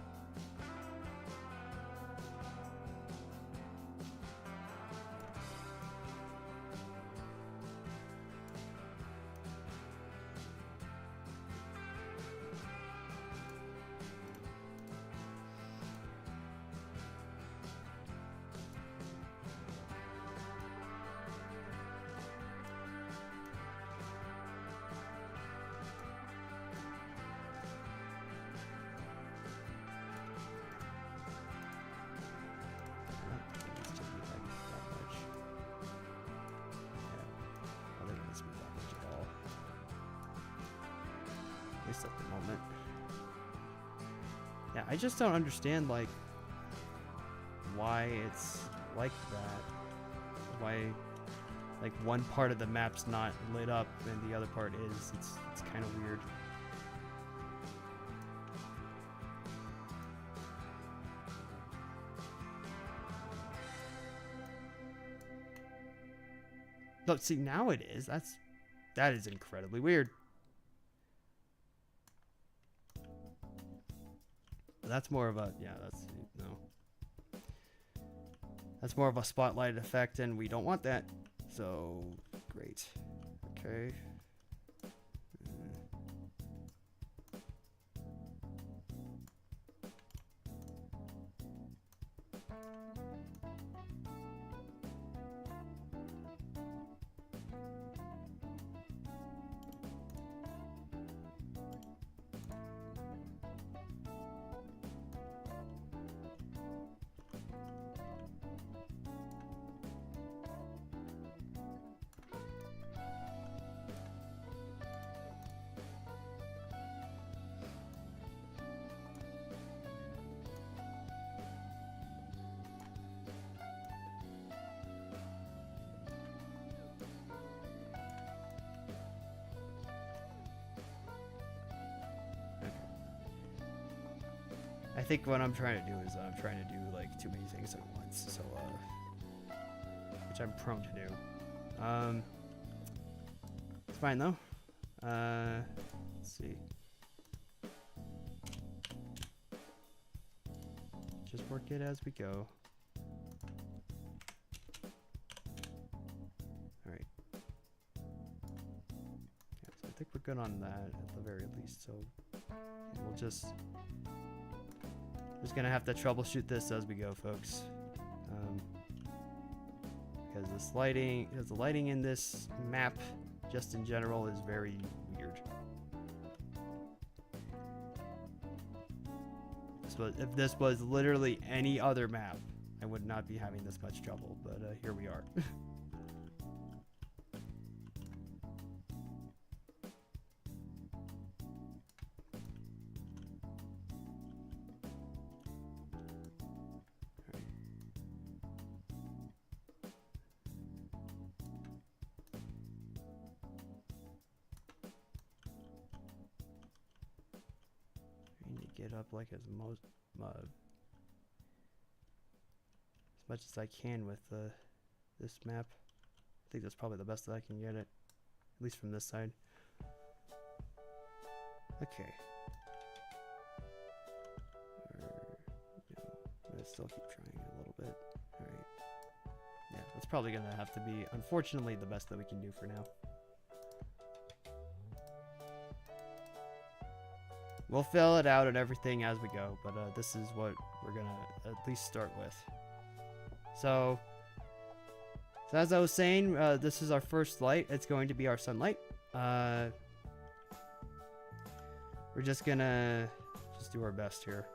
At least at the moment. Yeah, I just don't understand, like, why it's like that. Why, like, one part of the map's not lit up and the other part is. It's kind of weird. Look, see, now it is. That is incredibly weird. That's more of a, yeah, that's more of a spotlight effect, and we don't want that. So, great. Okay. I think what I'm trying to do is I'm trying to do like too many things at once, so which I'm prone to do. It's fine though. Let's see. Just work it as we go. All right. Yeah, so I think we're good on that at the very least. So we'll just gonna have to troubleshoot this as we go, folks, because the lighting in this map, just in general, is very weird. If this was literally any other map, I would not be having this much trouble, but here we are. Get up like as much as I can with this map. I think that's probably the best that I can get it, at least from this side. Okay. I'm gonna still keep trying a little bit. All right. Yeah, that's probably gonna have to be, unfortunately, the best that we can do for now. We'll fill it out and everything as we go, but this is what we're gonna at least start with. So as I was saying, this is our first light. It's going to be our sunlight. We're just gonna do our best here,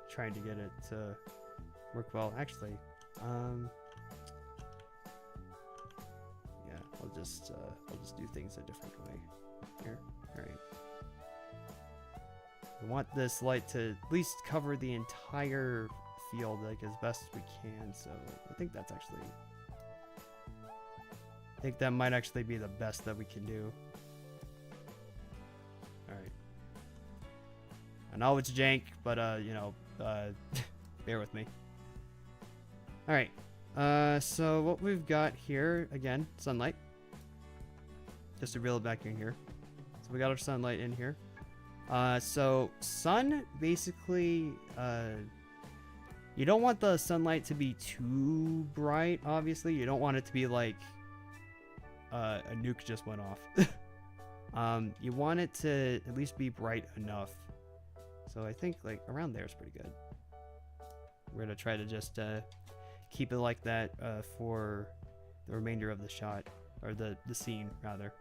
trying to get it to work well. Actually, yeah, I'll just do things a different way. Here. Alright. We want this light to at least cover the entire field like as best as we can, so I think that's actually... I think that might actually be the best that we can do. Alright. I know it's jank, but you know, bear with me. Alright. So what we've got here, again, sunlight. Just to reel it back in here. So we got our sunlight in here. So sun, basically, you don't want the sunlight to be too bright, obviously. You don't want it to be like a nuke just went off. You want it to at least be bright enough. So I think like around there is pretty good. We're gonna try to just keep it like that for the remainder of the shot, or the scene rather.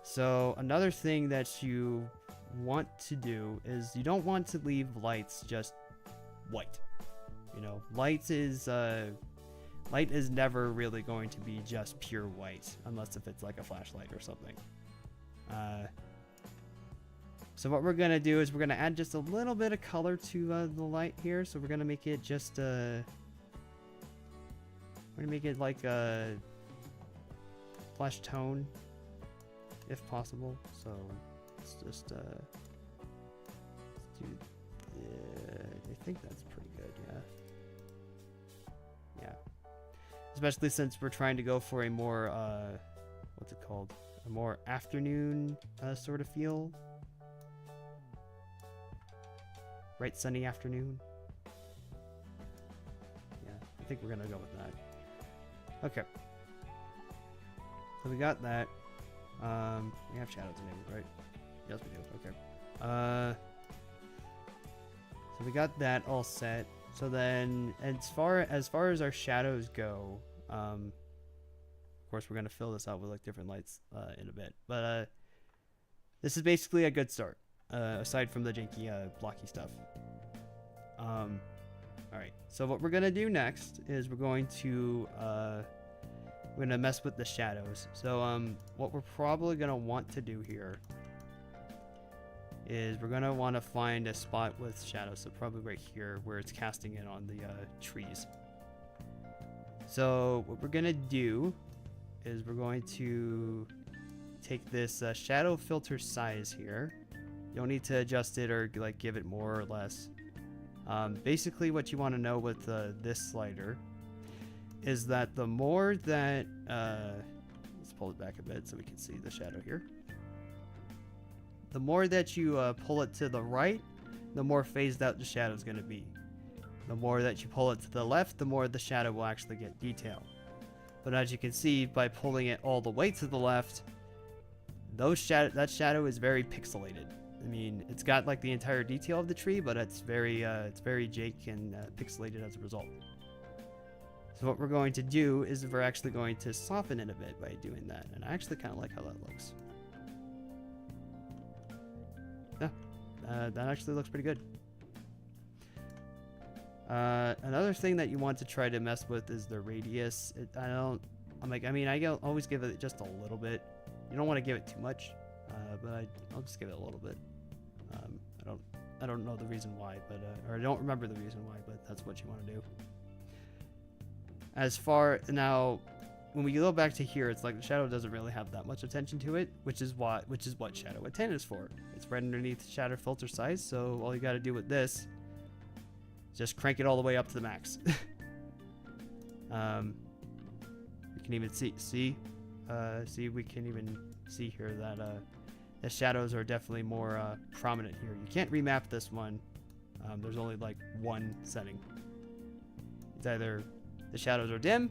So another thing that you want to do is you don't want to leave lights just white. You know, light is never really going to be just pure white unless if it's like a flashlight or something. So what we're gonna do is we're gonna add just a little bit of color to the light here. So we're gonna make it just we're gonna make it like a flesh tone, if possible. So let's just let's do. I think that's pretty good. Yeah. Especially since we're trying to go for a more what's it called? A more afternoon sort of feel. Bright sunny afternoon. Yeah, I think we're gonna go with that. Okay. So we got that. We have shadows enabled, right? Yes, we do. Okay. So we got that all set. So then, as far as our shadows go, of course we're gonna fill this out with like different lights in a bit. But this is basically a good start. Aside from the janky blocky stuff. Alright, so what we're gonna do next is we're gonna mess with the shadows. So what we're probably gonna want to do here is we're gonna want to find a spot with shadows, so probably right here where it's casting in on the trees. So what we're gonna do is we're going to take this shadow filter size here. You don't need to adjust it or like give it more or less. Basically what you want to know with this slider is that the more that let's pull it back a bit so we can see the shadow here. The more that you pull it to the right, the more phased out the shadow is going to be. The more that you pull it to the left, the more the shadow will actually get detail. But as you can see, by pulling it all the way to the left, that shadow is very pixelated. I mean, it's got like the entire detail of the tree, but it's very jank and pixelated as a result. So what we're going to do is we're actually going to soften it a bit by doing that, and I actually kind of like how that looks. Yeah, that actually looks pretty good. Another thing that you want to try to mess with is the radius. I always give it just a little bit. You don't want to give it too much, but I'll just give it a little bit. I don't know the reason why, but or I don't remember the reason why, but that's what you want to do. As far now, when we go back to here, it's like the shadow doesn't really have that much attention to it, which is what shadow attent is for. It's right underneath shadow filter size, so all you got to do with this is just crank it all the way up to the max. You can even see we can even see here that the shadows are definitely more prominent here. You can't remap this one. There's only like one setting. It's either the shadows are dim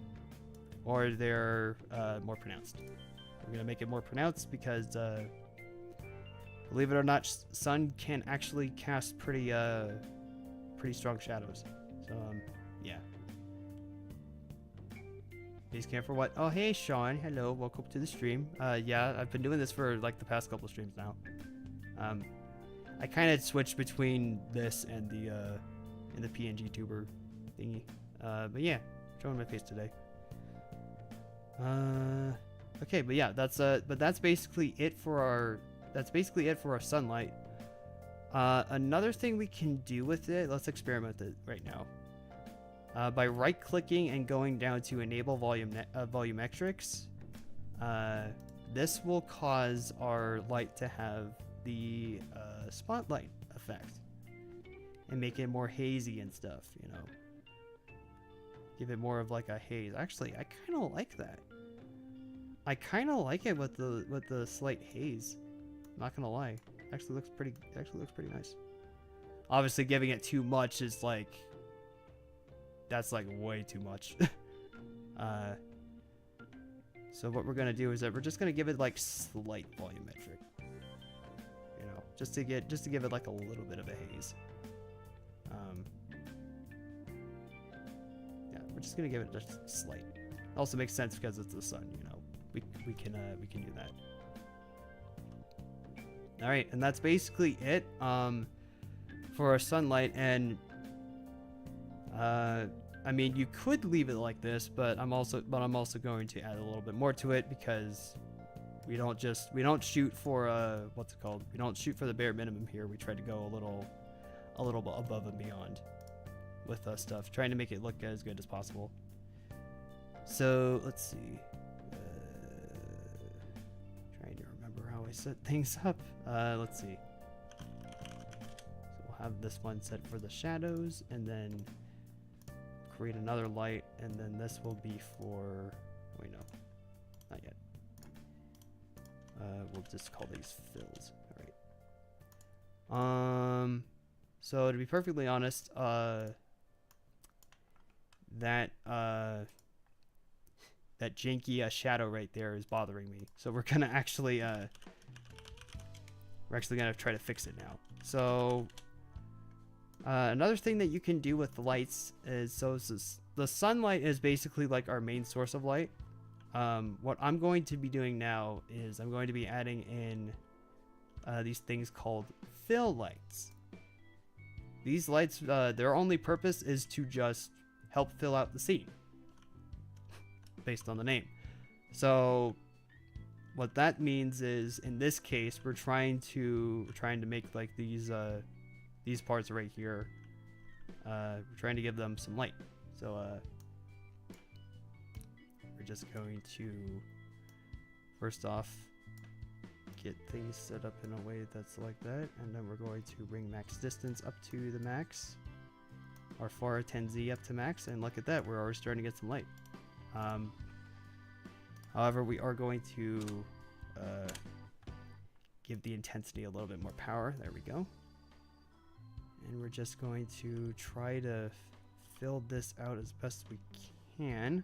or they're more pronounced. We're gonna make it more pronounced because believe it or not, sun can actually cast pretty strong shadows. So yeah. Base camp for what? Oh, hey, Sean. Hello. Welcome to the stream. Yeah, I've been doing this for like the past couple streams now. I kind of switched between this and the PNG tuber thingy. But yeah, showing my face today. Okay, but yeah, that's basically it for our sunlight. Another thing we can do with it, let's experiment with it right now. By right-clicking and going down to enable volumetrics, this will cause our light to have the spotlight effect and make it more hazy and stuff, you know. Give it more of like a haze. Actually, I kind of like that. I kind of like it with the slight haze. I'm not gonna lie. Actually looks pretty nice. Obviously, giving it too much is like, that's like way too much. So what we're gonna do is that we're just gonna give it like slight volumetric, you know, just to give it like a little bit of a haze. Yeah, we're just gonna give it just slight. Also makes sense because it's the sun, you know. We can do that. All right, and that's basically it for our sunlight. And I mean, you could leave it like this, but I'm also going to add a little bit more to it, because we don't shoot for what's it called? We don't shoot for the bare minimum here. We try to go a little bit above and beyond with stuff, trying to make it look as good as possible. So let's see. Trying to remember how I set things up. Let's see. So we'll have this one set for the shadows, and then create another light, and then this will be for, wait, no, not yet. We'll just call these fills. All right. So to be perfectly honest, that janky shadow right there is bothering me. So we're gonna actually gonna try to fix it now. So another thing that you can do with the lights is, the sunlight is basically like our main source of light. What I'm going to be doing now is I'm going to be adding in these things called fill lights. These lights, their only purpose is to just help fill out the scene, based on the name. So what that means is, in this case, we're trying to make like these parts right here. We're trying to give them some light. So we're just going to first off get things set up in a way that's like that, and then we're going to bring max distance up to the max, our FAR 10Z up to max, and look at that, we're already starting to get some light. However, we are going to give the intensity a little bit more power. There we go. And we're just going to try to fill this out as best we can.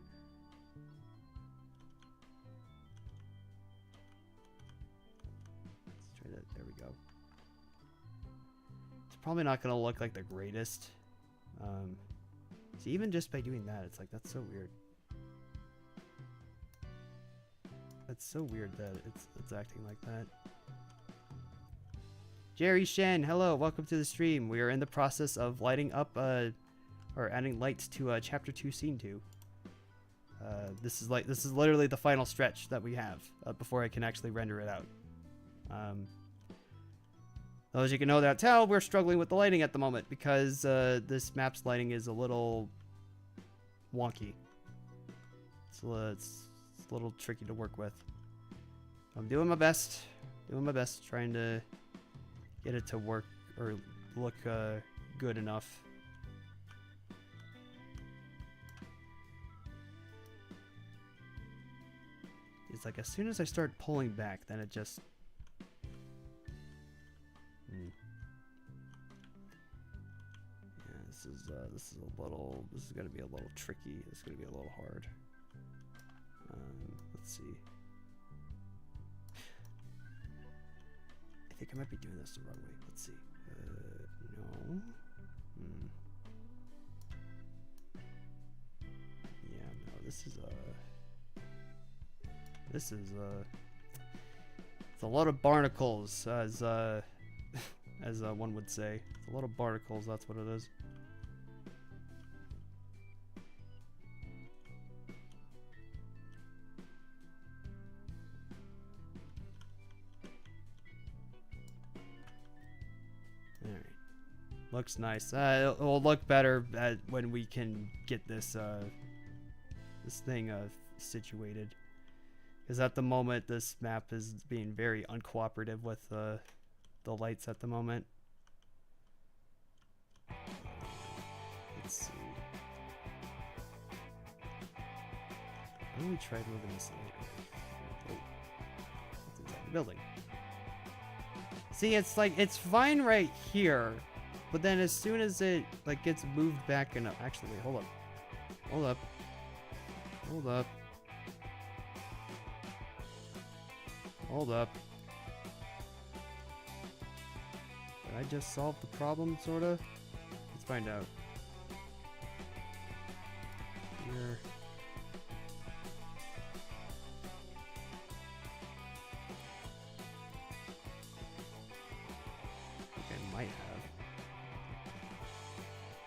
Let's try that. There we go. It's probably not going to look like the greatest. So even just by doing that, it's like, that's so weird. That's so weird that it's acting like that. Jerry Shen, hello, welcome to the stream. We are in the process of lighting up, or adding lights to Chapter 2, Scene 2. This is literally the final stretch that we have before I can actually render it out. As you can no doubt tell, we're struggling with the lighting at the moment because this map's lighting is a little wonky. It's a little tricky to work with. I'm doing my best, trying to get it to work or look good enough. It's like as soon as I start pulling back, then it just... Yeah, this is gonna be a little tricky. This is gonna be a little hard. Let's see. I think I might be doing this the wrong way. Let's see. No. Yeah, no. This is it's a lot of barnacles, as as one would say. It's a lot of barnacles. That's what it is. Looks nice. It will look better when we can get this this thing situated. Because at the moment, this map is being very uncooperative with the lights at the moment. Let's see. Why don't we try moving this later? Oh, it's inside the building. See, it's like, it's fine right here, but then as soon as it like gets moved back and actually, wait, hold up. Hold up. Hold up. Hold up. Did I just solve the problem, sorta? Let's find out. Here. I think I might have.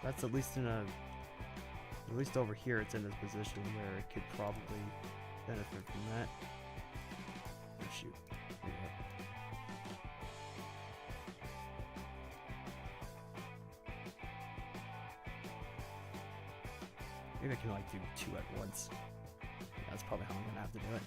That's at least in a... At least over here it's in a position where it could probably benefit from that. Oh shoot. Yeah. Maybe I can like do two at once. Yeah, that's probably how I'm gonna have to do it.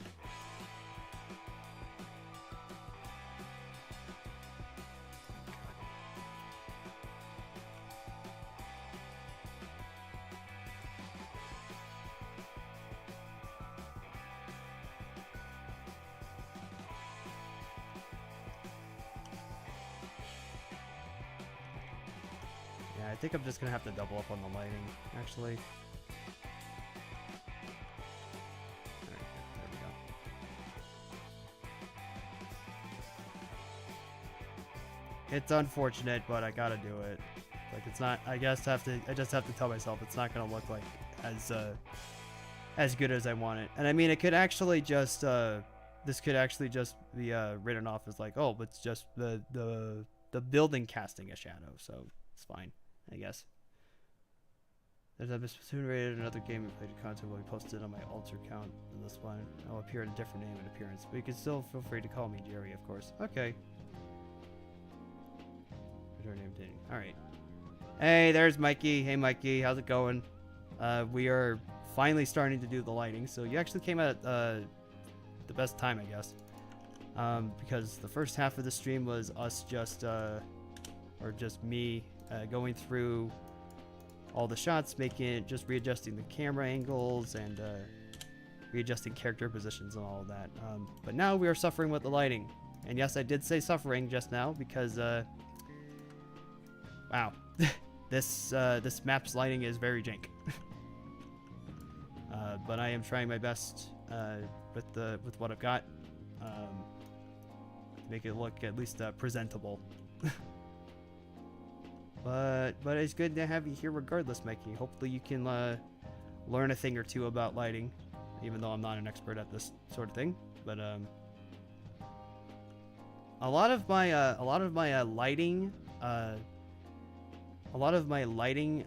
Yeah, I think I'm just gonna have to double up on the lighting, actually. It's unfortunate, but I gotta do it. Like, it's not. I just have to tell myself it's not gonna look like as good as I want it. And I mean, it could actually just this could actually just be written off as like, oh, it's just the building casting a shadow, so it's fine, I guess. There's a Splatoon rated another game we played content will be posted on my alter account in this one. I'll appear in a different name and appearance, but you can still feel free to call me Jerry, of course. Okay. Alright. Hey, there's Mikey. Hey, Mikey. How's it going? We are finally starting to do the lighting. So you actually came at the best time, I guess. Because the first half of the stream was us just, or just me, going through all the shots, just readjusting the camera angles and readjusting character positions and all of that. But now we are suffering with the lighting. And yes, I did say suffering just now because, wow, this map's lighting is very jank. But I am trying my best with what I've got, to make it look at least presentable. but it's good to have you here regardless, Mikey. Hopefully you can learn a thing or two about lighting, even though I'm not an expert at this sort of thing. But a lot of my lighting. A lot of my lighting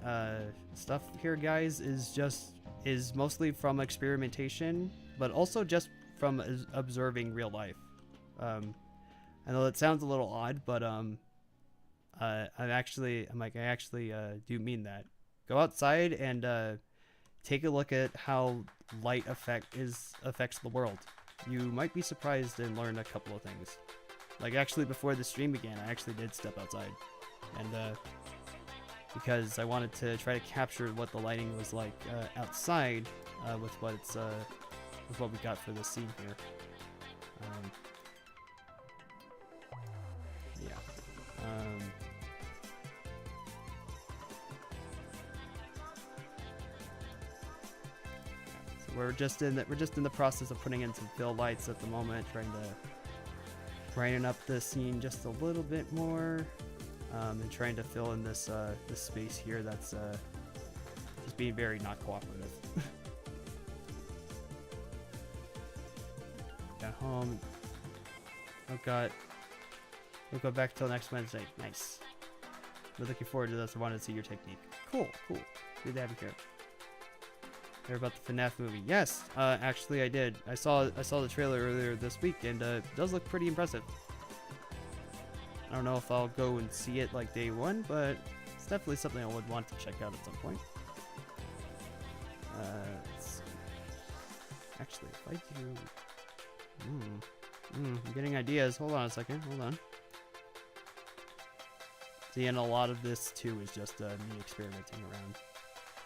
stuff here, guys, is mostly from experimentation, but also just from observing real life. I know that sounds a little odd, but I actually do mean that. Go outside and take a look at how light affects the world. You might be surprised and learn a couple of things. Like, actually, before the stream began, I actually did step outside, and because I wanted to try to capture what the lighting was like outside with what we got for this scene here. Yeah. So we're just in the process of putting in some fill lights at the moment, trying to brighten up the scene just a little bit more. And trying to fill in this space here that's just being very not cooperative. Got home. Oh god. We'll go back till next Wednesday. Nice. We're looking forward to this. I wanted to see your technique. Cool. Good to have you here. Heard about the FNAF movie? Yes, actually I did. I saw the trailer earlier this week, and it does look pretty impressive. I don't know if I'll go and see it like day one, but definitely something I would want to check out at some point. Let's see. Actually, if I do... I'm getting ideas. Hold on a second. Hold on. See, and a lot of this too is just me experimenting around.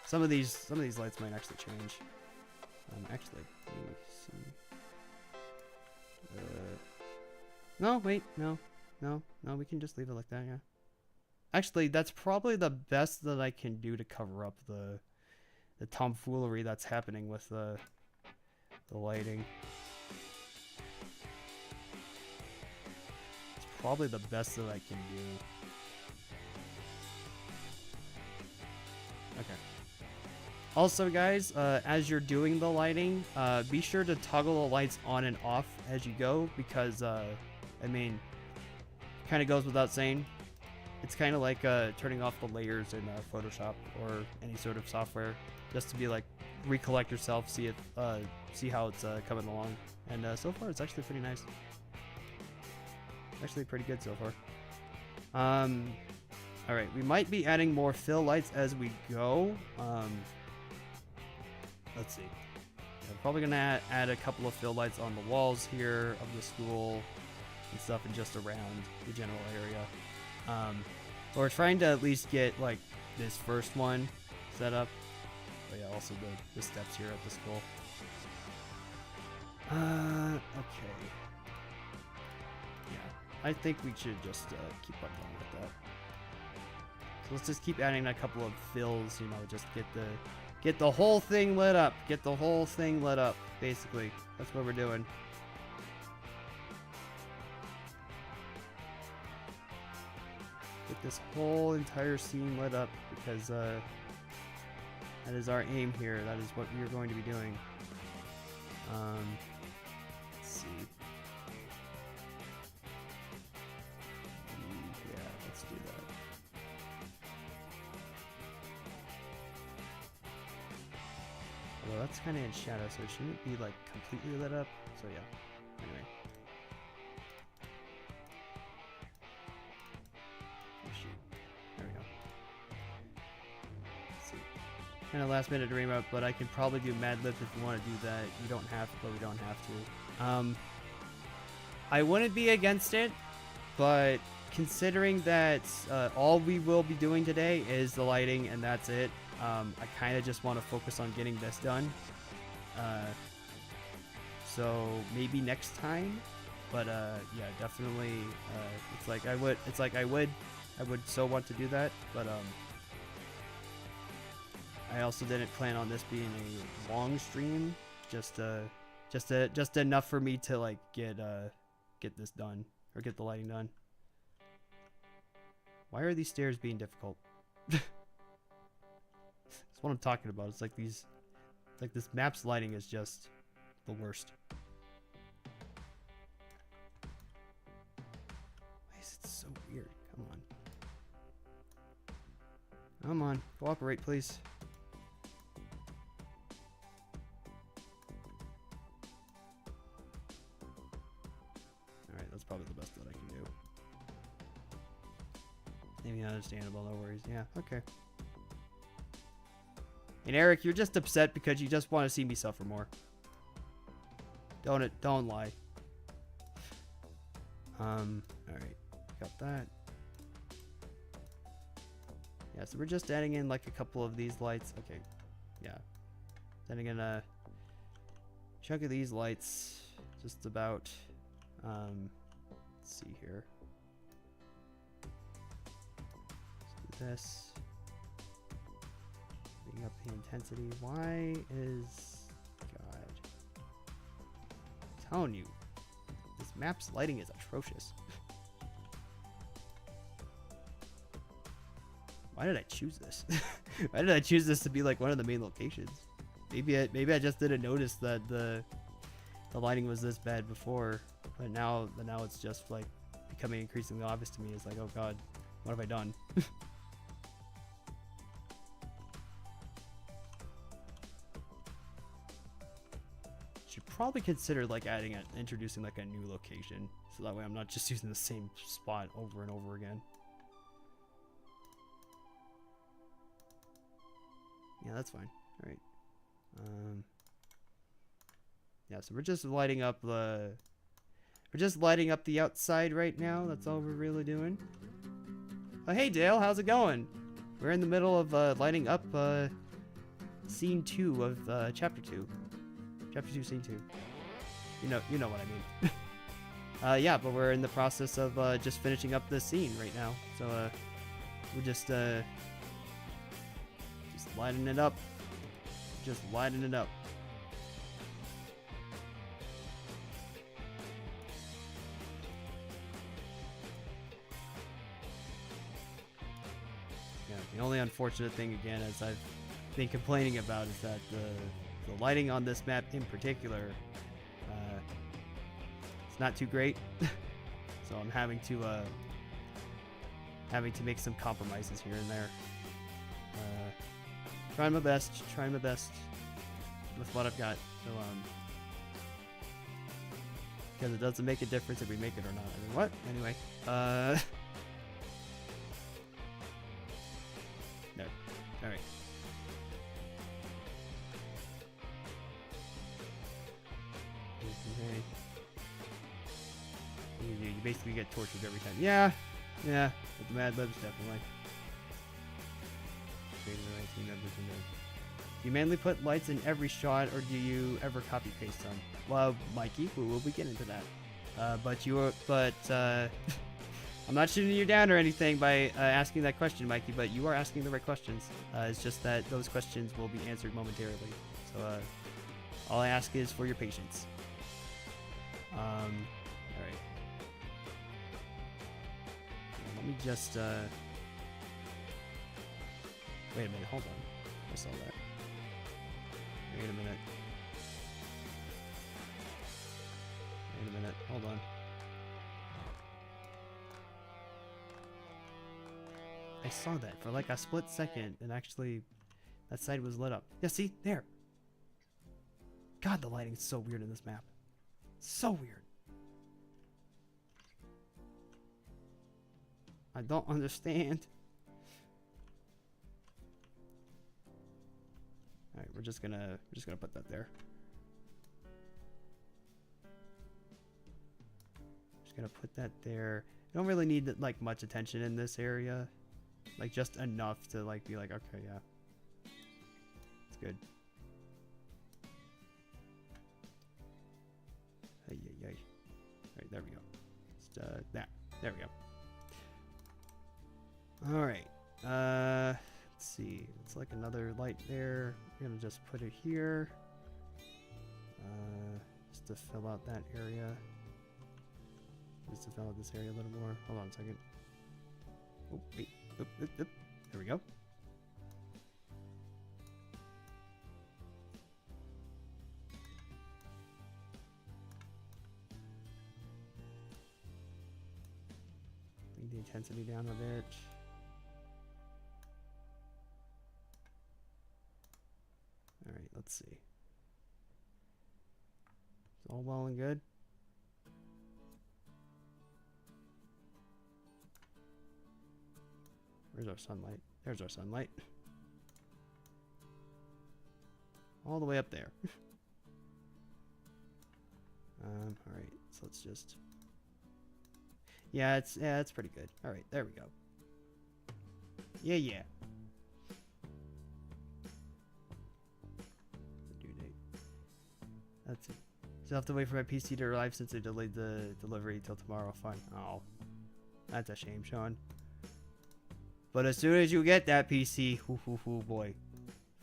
Some of these lights might actually change. Actually, let me see. No, wait, no, we can just leave it like that, yeah. Actually, that's probably the best that I can do to cover up the tomfoolery that's happening with the lighting. It's probably the best that I can do. Okay. Also, guys, as you're doing the lighting, be sure to toggle the lights on and off as you go, because, I mean, kind of goes without saying. It's kind of like turning off the layers in Photoshop or any sort of software, just to be like, recollect yourself, see how it's coming along. And so far, it's actually pretty nice. Actually, pretty good so far. All right, we might be adding more fill lights as we go. Let's see. I'm probably gonna add a couple of fill lights on the walls here of the school and stuff, and just around the general area. But we're trying to at least get like this first one set up. But yeah, also the steps here at the school. Okay. Yeah, I think we should just keep on going with that. So let's just keep adding a couple of fills, you know, just get the whole thing lit up. Get the whole thing lit up, basically. That's what we're doing. Get this whole entire scene lit up, because that is our aim here. That is what we are going to be doing. Let's see. Yeah, let's do that. Although that's kind of in shadow, so it shouldn't be like completely lit up. So yeah. Anyway. Oh shoot. There we go. Let's see. Kind of last minute dream up, but I can probably do Mad Lib if you want to do that. You don't have to, but we don't have to. I wouldn't be against it, but considering that all we will be doing today is the lighting and that's it. I kind of just want to focus on getting this done. So maybe next time, but yeah, definitely. I would so want to do that, but I also didn't plan on this being a long stream. Just enough for me to like get this done, or get the lighting done. Why are these stairs being difficult? That's what I'm talking about. It's like this map's lighting is just the worst. Why is it so weird? Come on. Come on. Cooperate, please. Alright, that's probably the best that I can do. Maybe understandable, no worries. Yeah, okay. And Eric, you're just upset because you just want to see me suffer more. Don't lie. Alright. Got that. Yeah, so we're just adding in like a couple of these lights. Okay. Yeah. Adding in a chunk of these lights. Just about. Let's see here. Let's do this. Up the intensity. Why is God? I'm telling you, this map's lighting is atrocious. Why did I choose this? Why did I choose this to be like one of the main locations? Maybe I just didn't notice that the lighting was this bad before, but now it's just like becoming increasingly obvious to me. It's like, oh God, what have I done? Probably consider like introducing like a new location, so that way I'm not just using the same spot over and over again. Yeah, that's fine. All right. Yeah, so we're just lighting up the outside right now. That's all we're really doing. Oh, hey Dale, how's it going? We're in the middle of lighting up scene 2 of chapter 2. Chapter 2, scene 2. You know what I mean. Yeah, but we're in the process of just finishing up the scene right now. So we're just lighting it up. Just lighting it up. Yeah, the only unfortunate thing again, as I've been complaining about, is that the lighting on this map in particular, it's not too great. So I'm having to make some compromises here and there. Trying my best with what I've got. So because it doesn't make a difference if we make it or not. I mean, what? Anyway, no. All right. Okay. You basically get tortured every time. Yeah, with the Mad Libs, definitely. Team members in there. Do you mainly put lights in every shot, or do you ever copy paste them? Well, Mikey, we will be getting to that. I'm not shooting you down or anything by asking that question, Mikey, but you are asking the right questions. It's just that those questions will be answered momentarily. So all I ask is for your patience. All right. Let me just wait a minute, hold on. I saw that. Wait a minute, hold on. I saw that for like a split second, and actually that side was lit up. Yeah, see? There. God, the lighting's so weird in this map. So weird. I don't understand. Alright, we're just gonna put that there. Just gonna put that there. I don't really need like much attention in this area. Like just enough to like be like, okay, yeah. It's good. Hey, yay, yay. Alright, there we go. Just that. There we go. Alright. Let's see. It's like another light there. I'm gonna just put it here. Just to fill out that area. Just to fill out this area a little more. Hold on a second. Oh, wait. Oop, oop, oop. There we go. Bring the intensity down a bit. Alright, let's see. It's all well and good. Where's our sunlight? There's our sunlight. All the way up there. Alright, so let's just... Yeah, it's pretty good. Alright, there we go. Yeah, yeah. Due date. That's it. Still have to wait for my PC to arrive since they delayed the delivery till tomorrow. Fine. Oh, that's a shame, Sean. But as soon as you get that PC, boy,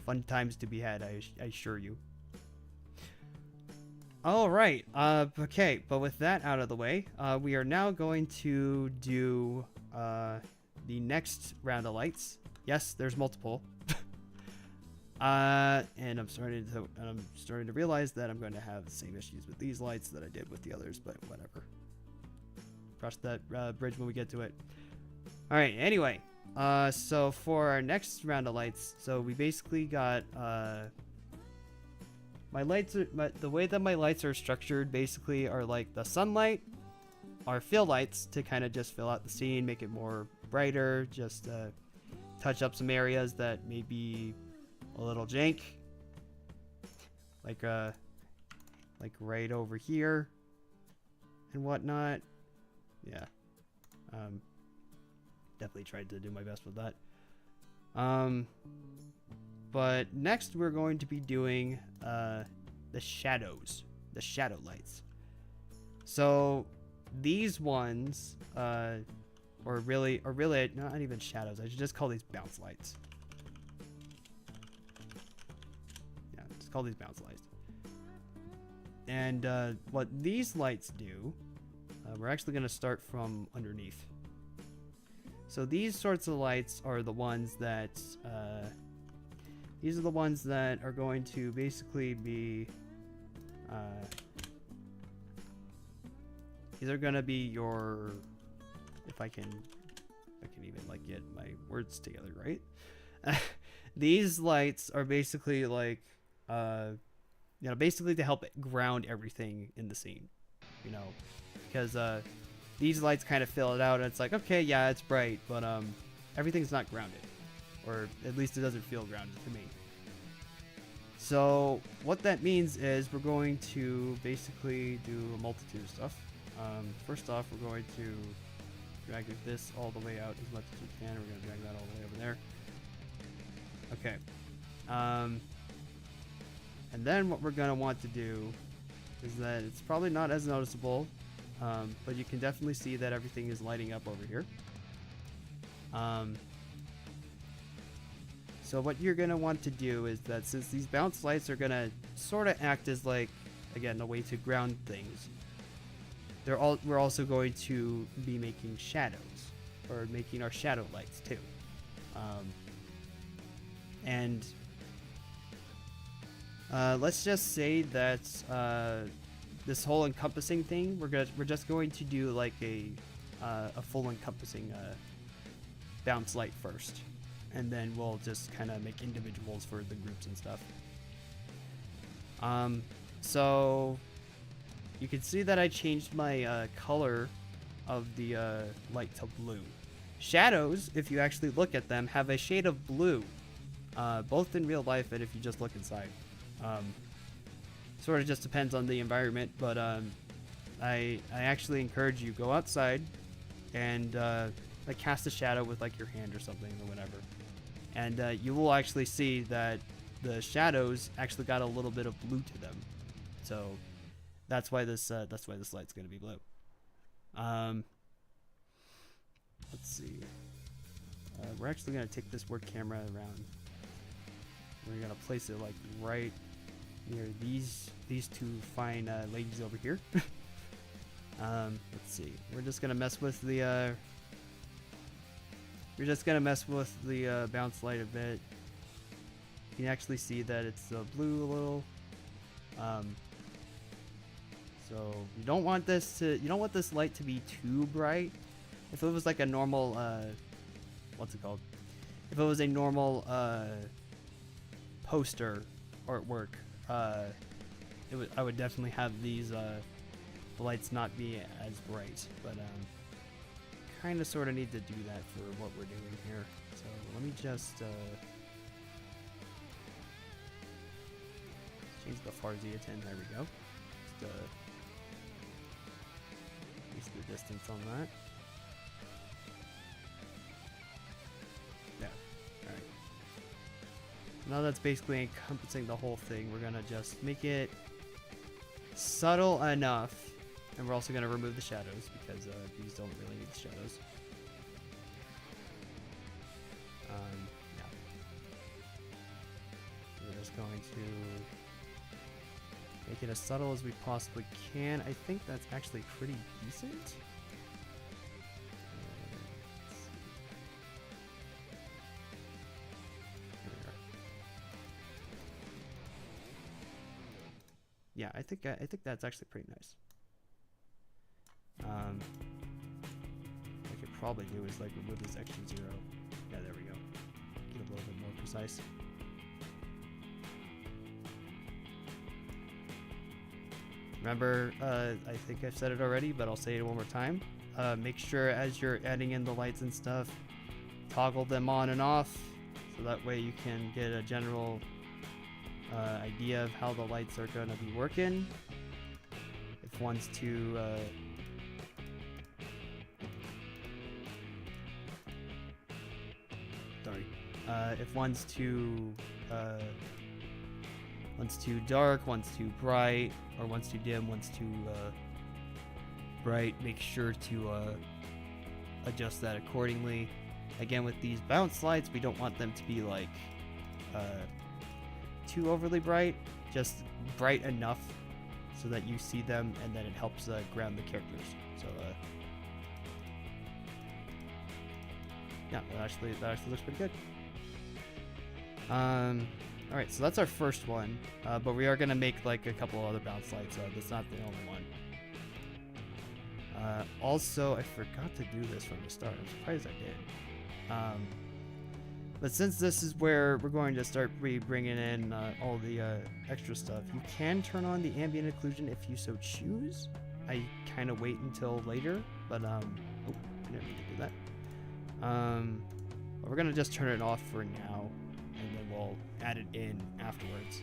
fun times to be had, I assure you. All right, okay, but with that out of the way, we are now going to do the next round of lights. Yes, there's multiple. And I'm starting to realize that I'm going to have the same issues with these lights that I did with the others, but whatever. Cross that bridge when we get to it. All right, anyway. So for our next round of lights, so we basically got my lights are the way that my lights are structured basically are like the sunlight are fill lights to kind of just fill out the scene, make it more brighter, just touch up some areas that maybe a little jank. Like right over here and whatnot. Yeah. Definitely tried to do my best with that. But next we're going to be doing the shadows, the shadow lights. So these ones, or really not even shadows. I should just call these bounce lights. Yeah, just call these bounce lights. And what these lights do, we're actually going to start from underneath. So these sorts of lights are the ones that, these are the ones that are going to basically be, these are going to be your, if I can even like get my words together, right? These lights are basically like, you know, basically to help ground everything in the scene, you know, because these lights kind of fill it out, and it's like, okay, yeah, it's bright, but everything's not grounded, or at least it doesn't feel grounded to me. So what that means is we're going to basically do a multitude of stuff. First off, we're going to drag this all the way out as much as we can. We're going to drag that all the way over there. Okay. And then what we're going to want to do is that it's probably not as noticeable, but you can definitely see that everything is lighting up over here. So what you're going to want to do is that since these bounce lights are going to sort of act as like, again, a way to ground things, we're also going to be making shadows, or making our shadow lights too. Let's just say that this whole encompassing thing, we're just going to do like a full encompassing bounce light first, and then we'll just kind of make individuals for the groups and stuff. So you can see that I changed my color of the light to blue. Shadows, if you actually look at them, have a shade of blue, both in real life and if you just look inside. Sort of just depends on the environment, but I actually encourage you, go outside and like cast a shadow with like your hand or something or whatever, and you will actually see that the shadows actually got a little bit of blue to them. So that's why this light's going to be blue. Let's see. We're actually going to take this work camera around. We're going to place it like right near these two fine ladies over here. Let's see. We're just gonna mess with the bounce light a bit. You can actually see that it's blue a little. So you don't want this light to be too bright. If it was like a normal what's it called? If it was a normal poster artwork, I would definitely have these the lights not be as bright, but kind of sort of need to do that for what we're doing here. So let me just change the Farsia 10. There we go. Just increase the distance on that. Yeah. All right. Now that's basically encompassing the whole thing. We're gonna just make it subtle enough, and we're also gonna remove the shadows because these don't really need the shadows. Yeah. We're just going to make it as subtle as we possibly can. I think that's actually pretty decent. Yeah, I think that's actually pretty nice. What I could probably do is like remove this extra 0. Yeah, there we go. Get a little bit more precise. Remember, I think I've said it already, but I'll say it one more time. Make sure as you're adding in the lights and stuff, toggle them on and off, so that way you can get a general idea of how the lights are going to be working. If one's too if one's too dark, one's too bright, or one's too dim, one's too bright, make sure to adjust that accordingly. Again, with these bounce lights, we don't want them to be like too overly bright, just bright enough so that you see them, and then it helps ground the characters. So yeah, that actually looks pretty good. Alright, so that's our first one, but we are going to make like a couple other bounce lights, that's not the only one. Also, I forgot to do this from the start. I'm surprised I did. But since this is where we're going to start bringing in all the extra stuff, you can turn on the ambient occlusion if you so choose. I kind of wait until later, but oh, I didn't mean to do that. But we're gonna just turn it off for now, and then we'll add it in afterwards.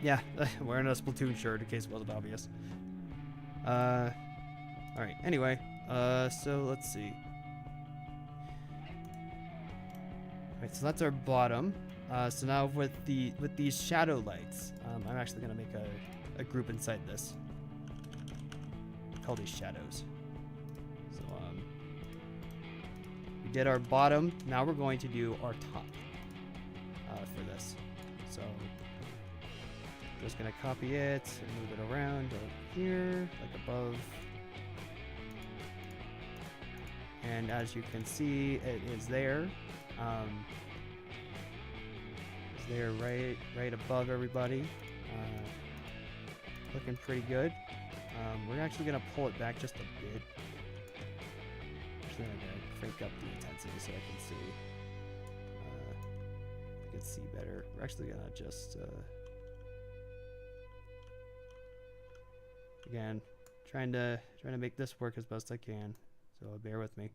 Yeah, wearing a Splatoon shirt in case it wasn't obvious. Alright, anyway, so let's see. Alright, so that's our bottom. So now with these shadow lights, I'm actually gonna make a group inside this. Call these shadows. So we did our bottom. Now we're going to do our top for this. So just gonna copy it and move it around over here, like above. And as you can see, it is there. It's there right above everybody. Looking pretty good. We're actually gonna pull it back just a bit. Actually, I'm gonna crank up the intensity so I can see better. We're actually gonna just again trying to make this work as best I can. So bear with me.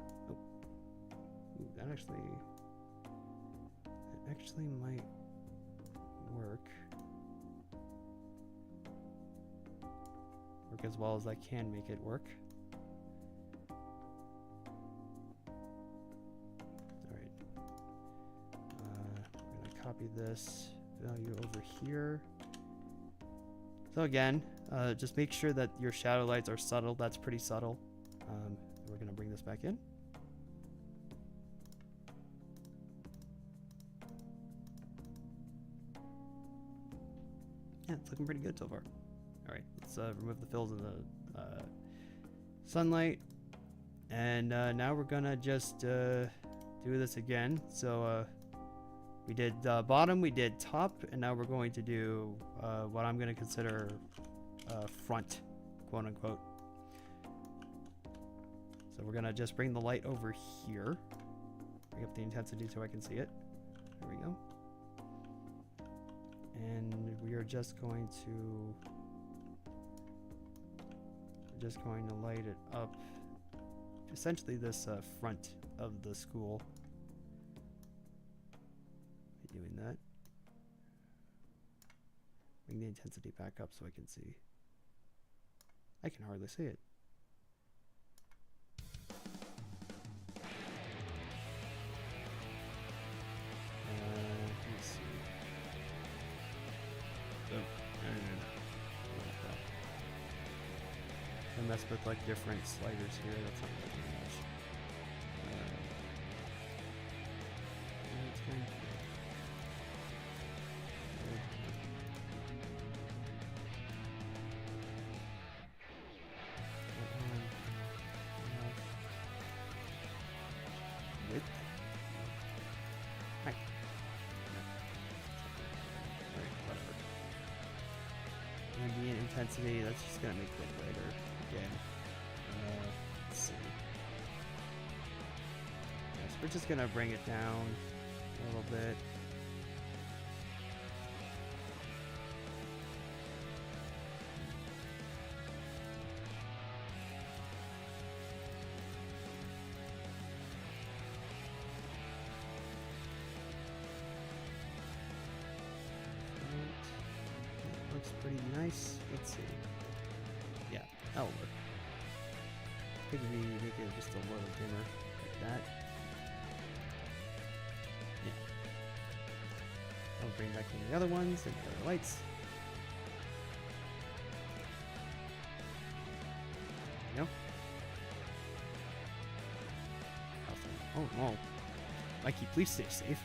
Oh, ooh, that actually might work as well as I can make it work. Alright. I'm gonna copy this value over here. So again, just make sure that your shadow lights are subtle. That's pretty subtle. We're gonna bring this back in. Yeah, it's looking pretty good so far. Alright, let's remove the fills of the sunlight. And now we're gonna just do this again. So we did bottom, we did top, and now we're going to do what I'm going to consider front, quote unquote. So we're going to just bring the light over here. Bring up the intensity so I can see it. There we go. And we are just going to light it up. Essentially this front of the school. Doing that. Bring the intensity back up so I can see. I can hardly see it. Let's see. Oh, no. I mess with like different sliders here. That's not really much. That's fine. Ambient intensity, that's just gonna make it brighter again. Let's see. Yeah, so we're just gonna bring it down a little bit. looks pretty nice. Let's see. Yeah, that'll work. Could we make it just a little dimmer like that? Yeah. I'll bring back in the other ones and the other lights. There we go. Oh no. Mikey, please stay safe.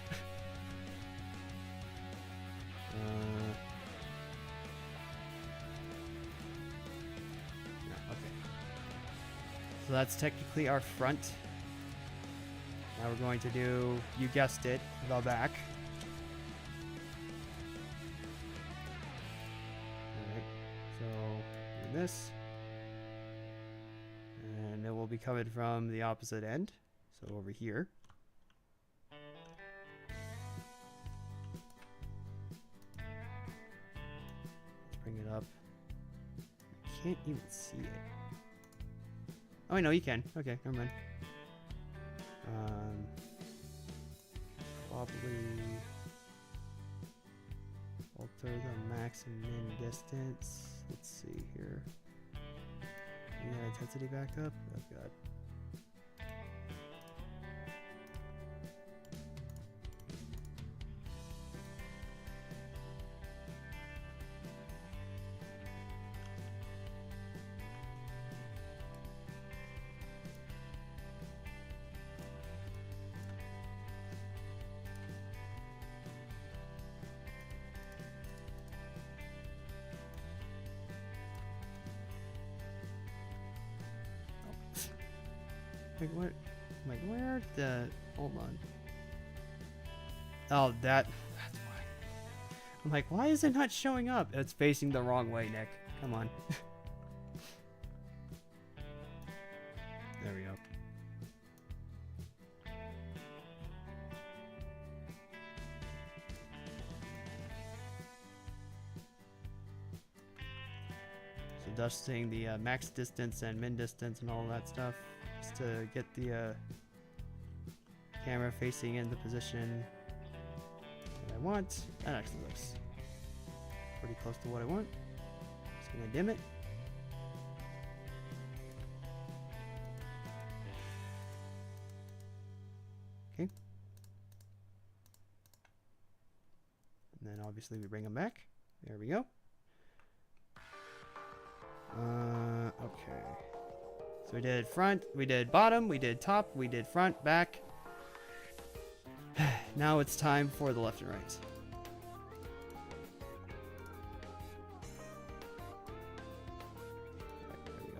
Yeah, okay. So that's technically our front. Now we're going to do, you guessed it, the back. Alright, so do this. And it will be coming from the opposite end. So over here. Let's bring it up. I can't even see it. Oh, I know you can. Okay, never mind. Probably alter the max and min distance. Let's see here. Yeah, intensity back up. Oh god. Like what? Like where the? Hold on. Oh, that's why. I'm like, why is it not showing up? It's facing the wrong way, Nick. Come on. There we go. So adjusting the max distance and min distance and all that stuff. Just to get the camera facing in the position that I want. That actually looks pretty close to what I want. Just gonna dim it. Okay. And then obviously we bring them back. There we go. Okay. So we did front, we did bottom, we did top, we did front, back. Now it's time for the left and right. Right, there we go.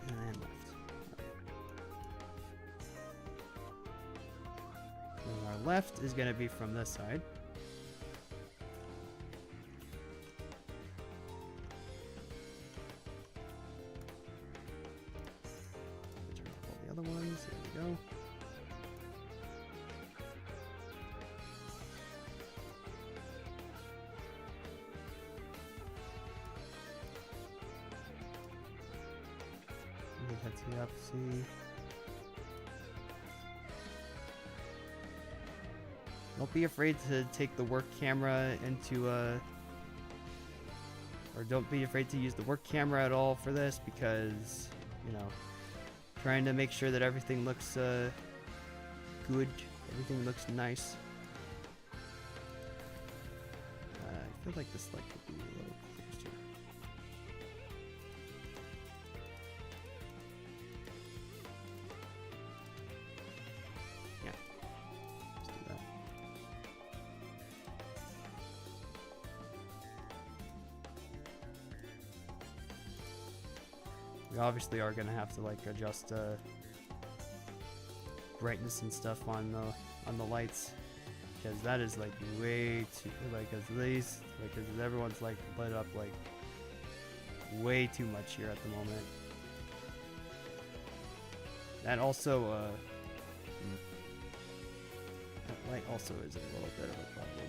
And left. Right. And our left is going to be from this side. Ones. There we go. Let's see up, see. Don't be afraid to take the work camera into or don't be afraid to use the work camera at all for this because, you know, trying to make sure that everything looks good, everything looks nice. I feel like this light could be a little closer. Yeah, let's do that. We obviously are gonna have to like adjust brightness and stuff on the lights because that is like way too like as these like as everyone's like lit up like way too much here at the moment. That also that light also is a little bit of a problem.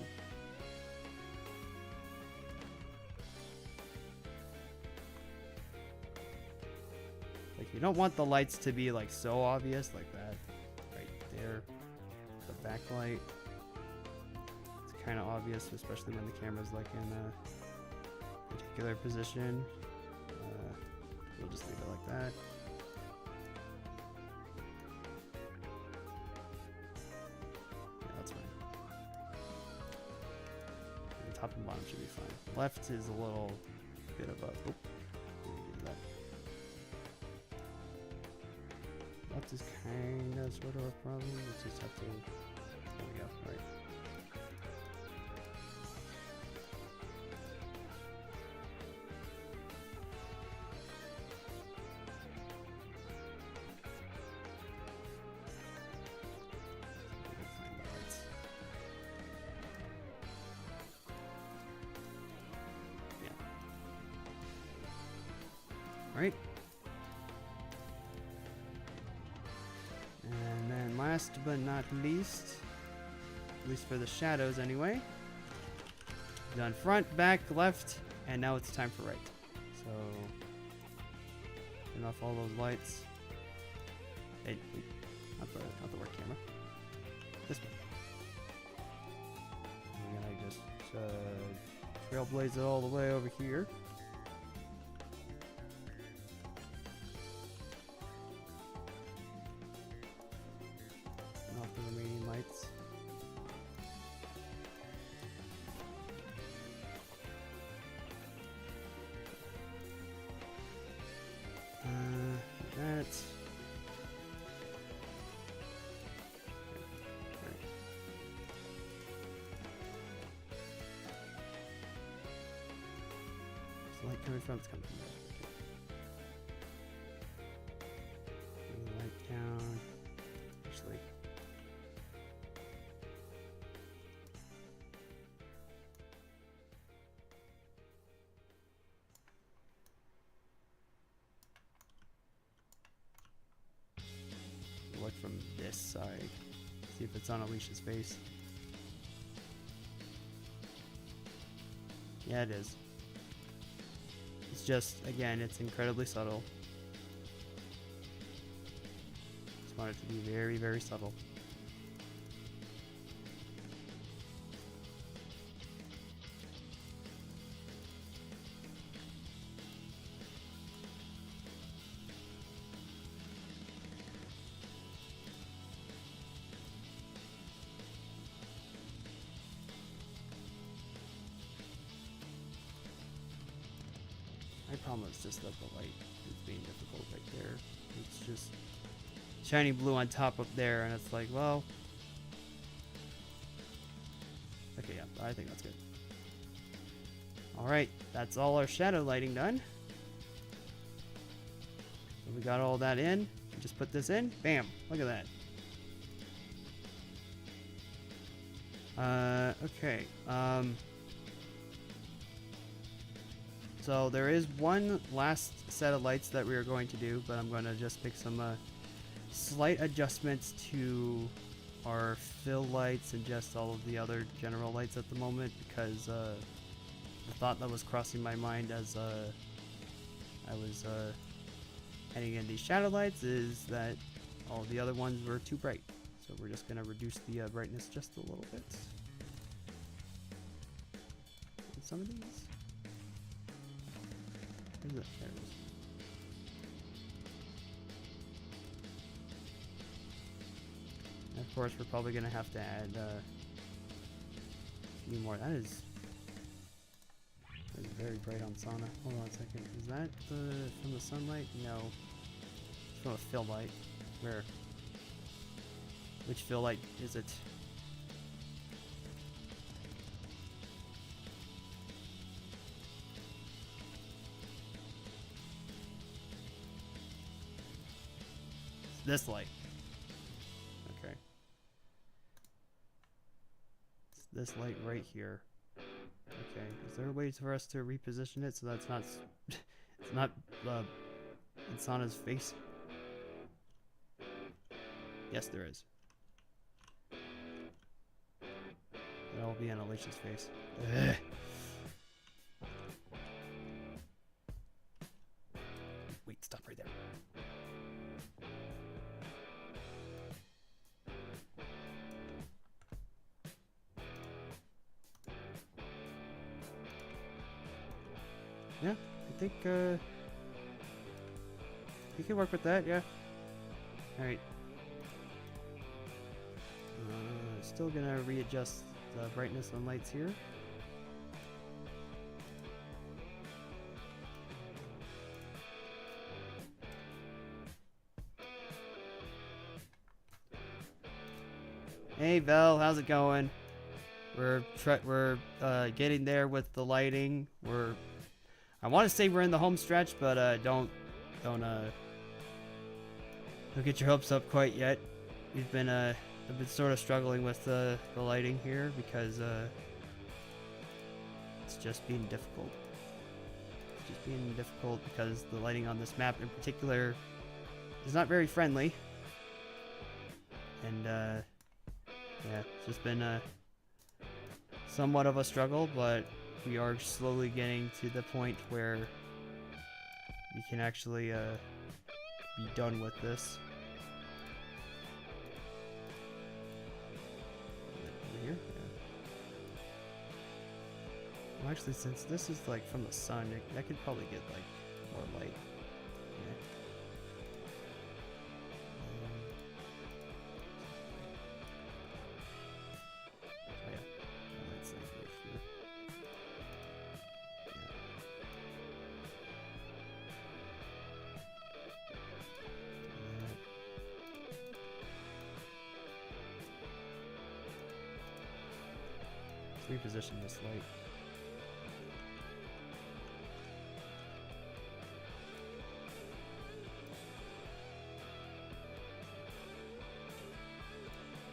Like you don't want the lights to be like so obvious like that right there. The backlight. It's kind of obvious, especially when the camera's like in a particular position. We'll just leave it like that. Yeah, that's fine. And top and bottom should be fine. Left is a little bit of a... Oh, do that. Left is kind of sort of a problem. Let's just have to... There we go. All right. Right. And then last but not least, at least for the shadows anyway, done front, back, left, and now it's time for right. So turn off all those lights. Hey, not the work camera. This one. And then I just trailblaze it all the way over here. Light coming from? It's coming from there. Okay. Light down. Actually. Look from this side. See if it's on Alicia's face. Yeah, it is. It's just, again, it's incredibly subtle. Just want it to be very, very subtle. My problem is just that the light is being difficult right there. It's just shiny blue on top up there, and it's like, well... Okay, yeah, I think that's good. Alright, that's all our shadow lighting done. So we got all that in. Just put this in. Bam! Look at that. Okay. So there is one last set of lights that we are going to do, but I'm going to just make some slight adjustments to our fill lights and just all of the other general lights at the moment, because the thought that was crossing my mind as I was heading in these shadow lights is that all the other ones were too bright. So we're just going to reduce the brightness just a little bit. And some of these. Where's it? There it is. And of course, we're probably going to have to add a few more. That is very bright on sauna. Hold on a second. Is that from the sunlight? No. It's from a fill light. Where? Which fill light is it? It's this light. Okay. It's this light right here. Okay. Is there a way for us to reposition it so that's not it's not in Sana's face? Yes, there is. That'll be on Alicia's face. Ugh. Wait, stop right there. Yeah, I think you can work with that, yeah. Alright. Still gonna readjust the brightness on lights here. Hey Vel, how's it going? We're getting there with the lighting. I want to say we're in the home stretch, but don't get your hopes up quite yet. I've been sort of struggling with the lighting here because it's just being difficult. It's just being difficult because the lighting on this map in particular is not very friendly. And yeah, it's just been somewhat of a struggle, but we are slowly getting to the point where we can actually be done with this. Over here? Yeah. Well, actually, since this is like from the sun, I could probably get like more light. Yeah. Oh yeah, that's like right here. Yeah. Let's reposition this light.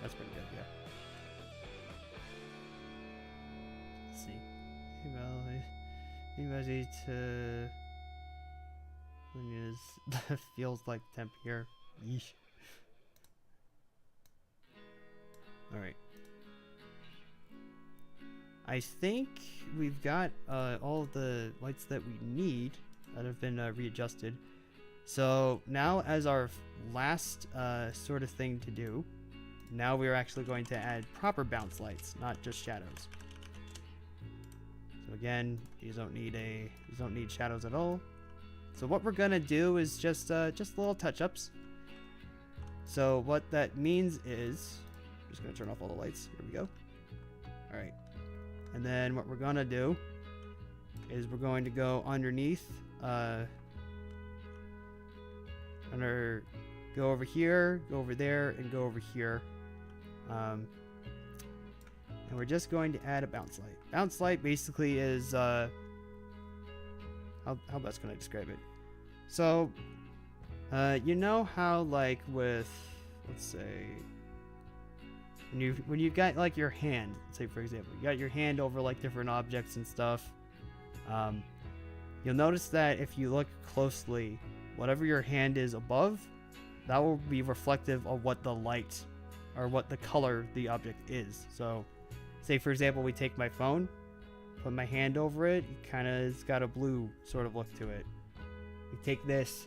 That's pretty good, yeah. Let's see. Hey, well, you guys need to... feels like temp here. Yeesh. Alright. I think we've got all of the lights that we need that have been readjusted. So now as our last sort of thing to do, now we're actually going to add proper bounce lights, not just shadows. So again, these don't need shadows at all. So what we're gonna do is just little touch-ups. So what that means is, I'm just gonna turn off all the lights. Here we go. All right, and then what we're gonna do is we're going to go underneath, go over here, go over there, and go over here. And we're just going to add a bounce light. Bounce light basically is, how best can I describe it? So, you know how like with, let's say, when you got like your hand, say for example, you got your hand over like different objects and stuff, you'll notice that if you look closely, whatever your hand is above, that will be reflective of what the light or what the color the object is. So say for example, we take my phone, put my hand over it, it's got a blue sort of look to it. We take this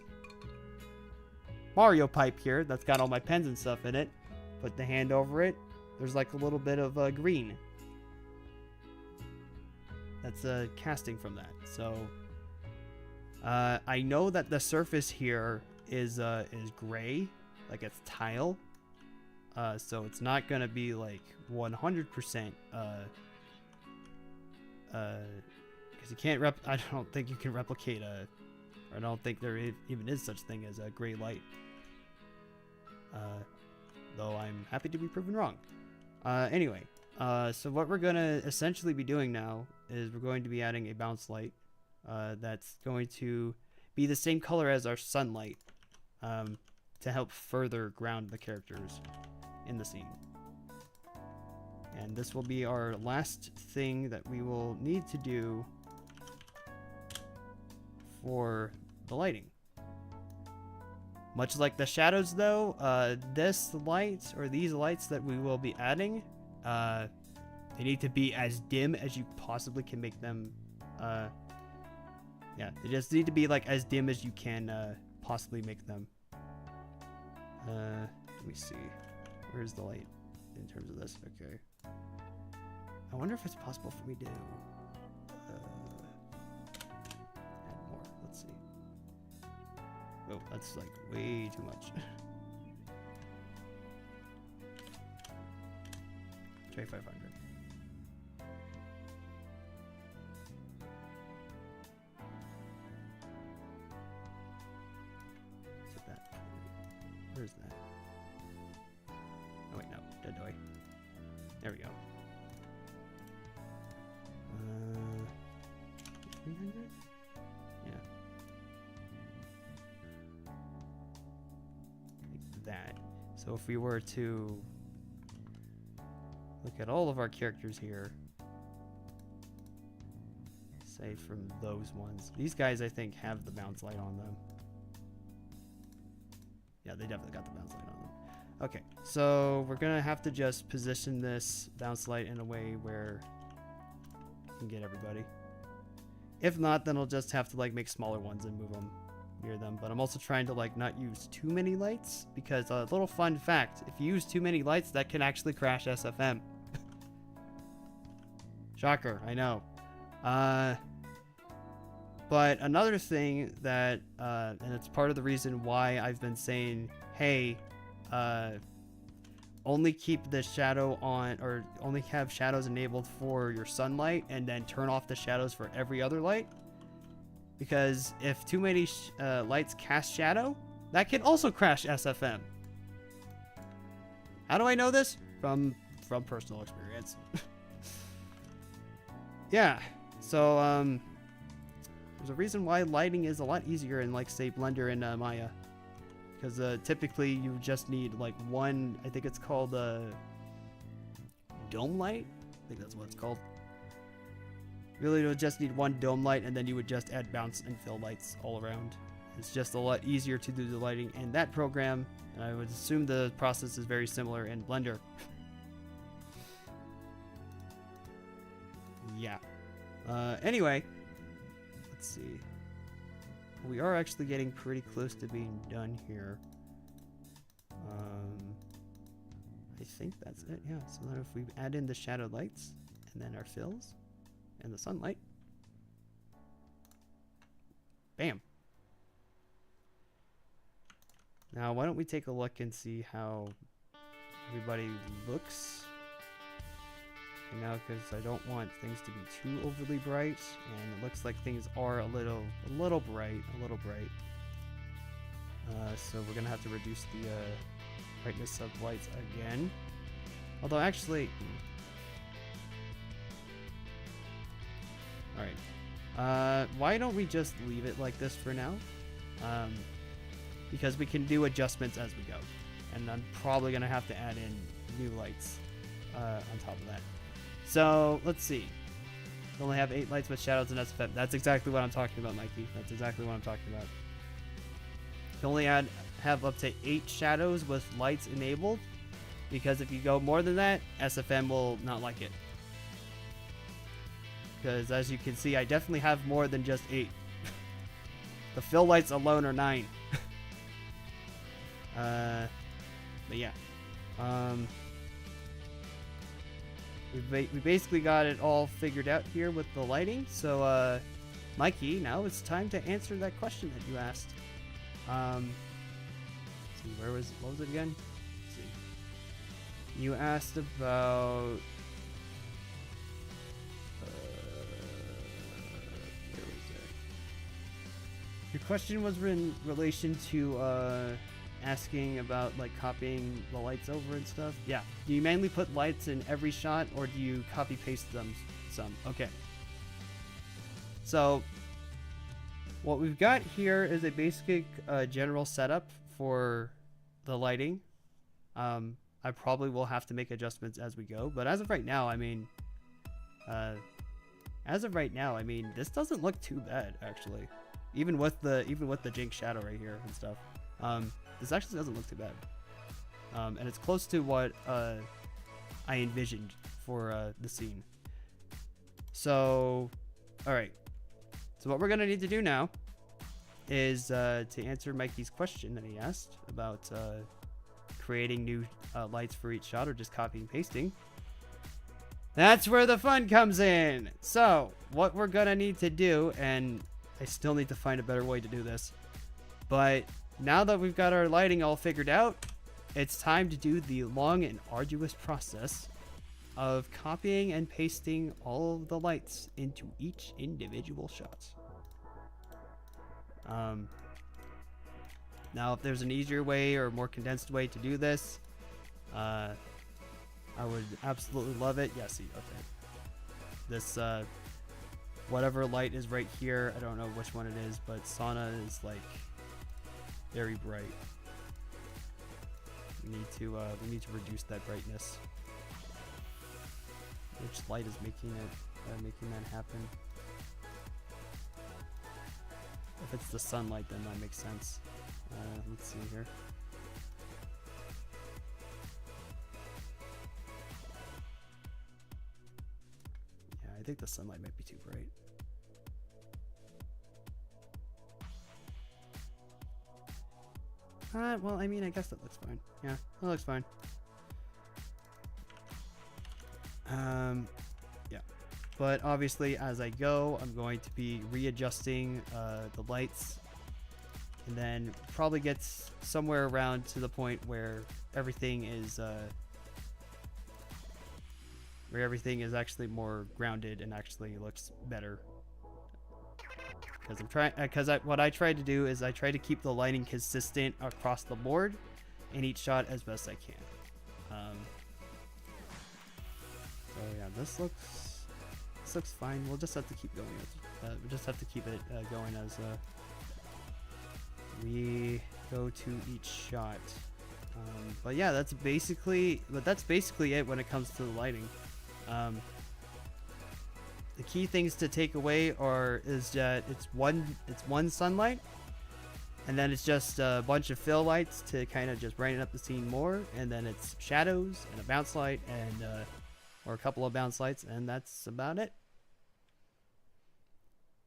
Mario pipe here that's got all my pens and stuff in it, put the hand over it, there's like a little bit of green. That's casting from that. So I know that the surface here is gray, like it's tile. So it's not gonna be like 100%. Because you can't I don't think you can replicate I don't think there even is such thing as a gray light. Though I'm happy to be proven wrong. Anyway, so what we're gonna essentially be doing now is we're going to be adding a bounce light that's going to be the same color as our sunlight, to help further ground the characters in the scene. And this will be our last thing that we will need to do for the lighting. Much like the shadows though, this light or these lights that we will be adding, they need to be as dim as you possibly can make them. Yeah, they just need to be like as dim as you can possibly make them. Let me see. Where's the light in terms of this? Okay. I wonder if it's possible for me to Oh, that's like way too much. Try 500. Is that? Where's that? Oh wait, no, dead doy. There we go. 300? Yeah. Like that. So if we were to look at all of our characters here, say from those ones, these guys I think have the bounce light on them. Yeah, they definitely got the bounce light on them. Okay, so we're gonna have to just position this bounce light in a way where we can get everybody. If not, then I'll just have to like make smaller ones and move them near them. But I'm also trying to like not use too many lights, because a little fun fact, if you use too many lights, that can actually crash SFM. Shocker, I know. But another thing that, and it's part of the reason why I've been saying, hey, only keep the shadow on, or only have shadows enabled for your sunlight, and then turn off the shadows for every other light. Because if too many lights cast shadow, that can also crash SFM. How do I know this? From personal experience. Yeah, so there's a reason why lighting is a lot easier in, like, say, Blender and Maya. Because typically you just need like one, I think it's called dome light. I think that's what it's called. Really, you would just need one dome light, and then you would just add bounce and fill lights all around. It's just a lot easier to do the lighting in that program, and I would assume the process is very similar in Blender. Yeah. Anyway, let's see. We are actually getting pretty close to being done here. I think that's it, yeah. So then if we add in the shadow lights, and then our fills, and the sunlight. Bam. Now, why don't we take a look and see how everybody looks. And now, because I don't want things to be too overly bright, and it looks like things are a little bright. So we're gonna have to reduce the brightness of lights again. Although actually, all right. Why don't we just leave it like this for now? Because we can do adjustments as we go, and I'm probably gonna have to add in new lights on top of that. So let's see. We only have 8 lights with shadows and SFM. That's exactly what I'm talking about, Mikey. That's exactly what I'm talking about. You can only have up to 8 shadows with lights enabled, because if you go more than that, SFM will not like it. Because as you can see, I definitely have more than just 8. The fill lights alone are 9. But yeah. We basically got it all figured out here with the lighting. So, Mikey, now it's time to answer that question that you asked. Let's see, what was it again? Let's see. You asked about... where was it? Your question was in relation to, asking about like copying the lights over and stuff. Yeah. Do you mainly put lights in every shot, or do you copy paste them some? Okay. So what we've got here is a basic general setup for the lighting. I probably will have to make adjustments as we go, but as of right now, I mean, this doesn't look too bad actually. Even with the Jinx shadow right here and stuff. This actually doesn't look too bad. And it's close to what I envisioned for the scene. So, alright. So what we're going to need to do now is to answer Mikey's question that he asked about creating new lights for each shot, or just copying and pasting. That's where the fun comes in! So, what we're going to need to do, and I still need to find a better way to do this, but now that we've got our lighting all figured out, it's time to do the long and arduous process of copying and pasting all of the lights into each individual shot. Now, if there's an easier way or a more condensed way to do this, I would absolutely love it. Yeah, see, okay. This, whatever light is right here, I don't know which one it is, but Sauna is, like, very bright. We need to reduce that brightness. Which light is making that happen? If it's the sunlight, then that makes sense. Let's see here. Yeah, I think the sunlight might be too bright. Well, I mean, I guess that looks fine. Yeah, that looks fine. Yeah. But obviously, as I go, I'm going to be readjusting the lights, and then probably get somewhere around to the point where everything is actually more grounded and actually looks better. Because what I tried to do is I try to keep the lighting consistent across the board in each shot as best I can. So yeah, this looks fine. We'll just have to keep going. We just have to keep it going as we go to each shot. But yeah, that's basically it when it comes to the lighting. The key things to take away is that it's one sunlight, and then it's just a bunch of fill lights to kind of just brighten up the scene more, and then it's shadows and a bounce light and or a couple of bounce lights, and that's about it.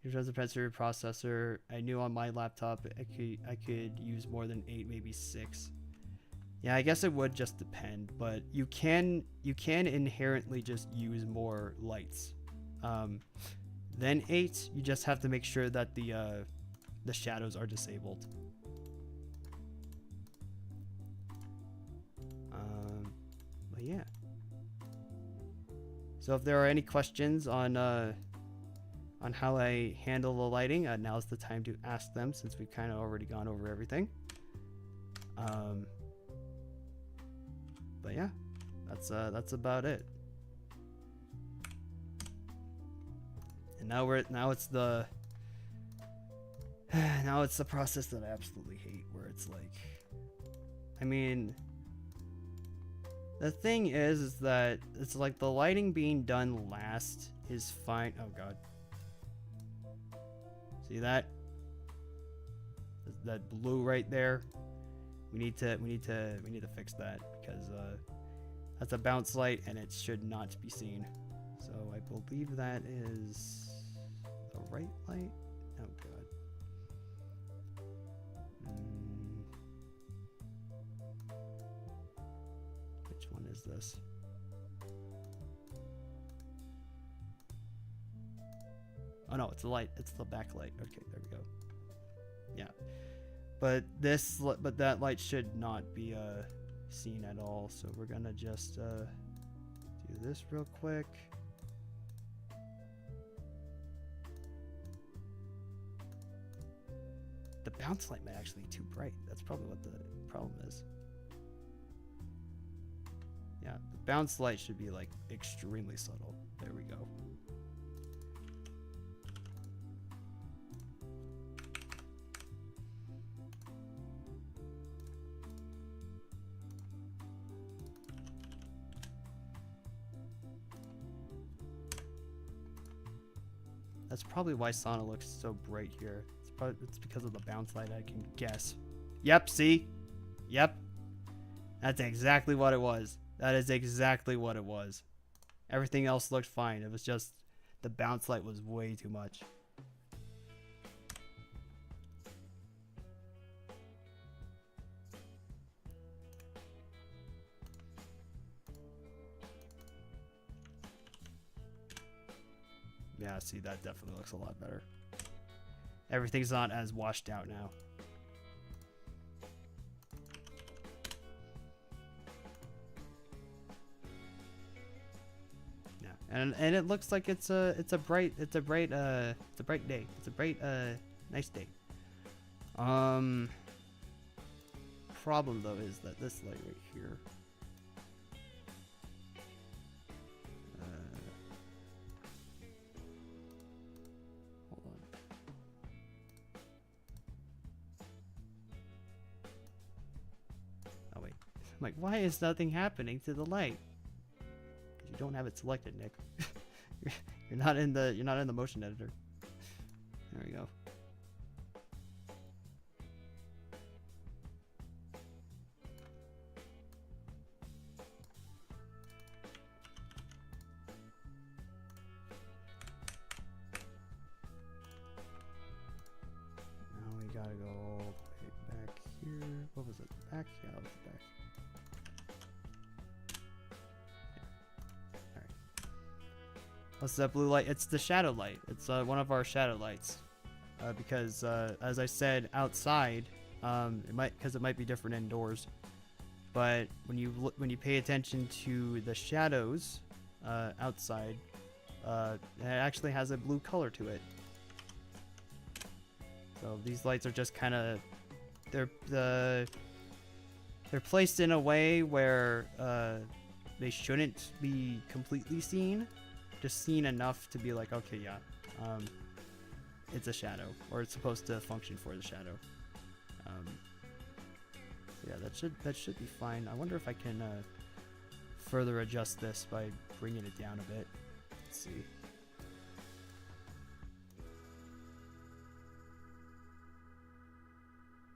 Here's the processor. I knew on my laptop I could use more than 8, maybe 6. Yeah, I guess it would just depend, but you can inherently just use more lights. Then 8, you just have to make sure that the shadows are disabled. But yeah. So if there are any questions on how I handle the lighting, now's the time to ask them, since we've kind of already gone over everything. But yeah, that's about it. And now it's the process that I absolutely hate, where it's like, I mean, the thing is that it's like the lighting being done last is fine. Oh god. See that? That blue right there? We need to fix that, because that's a bounce light and it should not be seen. So I believe that is the right light. Oh god. Which one is this? Oh no, it's the light. It's the backlight. Okay, there we go. Yeah, but that light should not be seen at all. So we're gonna just do this real quick. The bounce light might actually be too bright. That's probably what the problem is. Yeah, the bounce light should be like extremely subtle. There we go. That's probably why Sauna looks so bright here. It's because of the bounce light, I can guess. Yep, see? Yep. That's exactly what it was. That is exactly what it was. Everything else looked fine. It was just the bounce light was way too much. Yeah, see, that definitely looks a lot better. Everything's not as washed out now. and it looks like it's a bright day. It's a bright nice day. Problem though is that this light right here. Hold on. Oh wait. I'm like, why is nothing happening to the light? You don't have it selected, Nick. you're not in the motion editor. There we go. Now we gotta go all the way back here. What was it? Back? Yeah, it was back. What's that blue light? It's the shadow light. It's one of our shadow lights. Because as I said, outside, it might be different indoors. But when you pay attention to the shadows outside, it actually has a blue color to it. So these lights are just kind of they're placed in a way where they shouldn't be completely seen. Just seen enough to be like, okay, yeah, it's a shadow, or it's supposed to function for the shadow. Yeah, that should be fine. I wonder if I can further adjust this by bringing it down a bit. Let's see.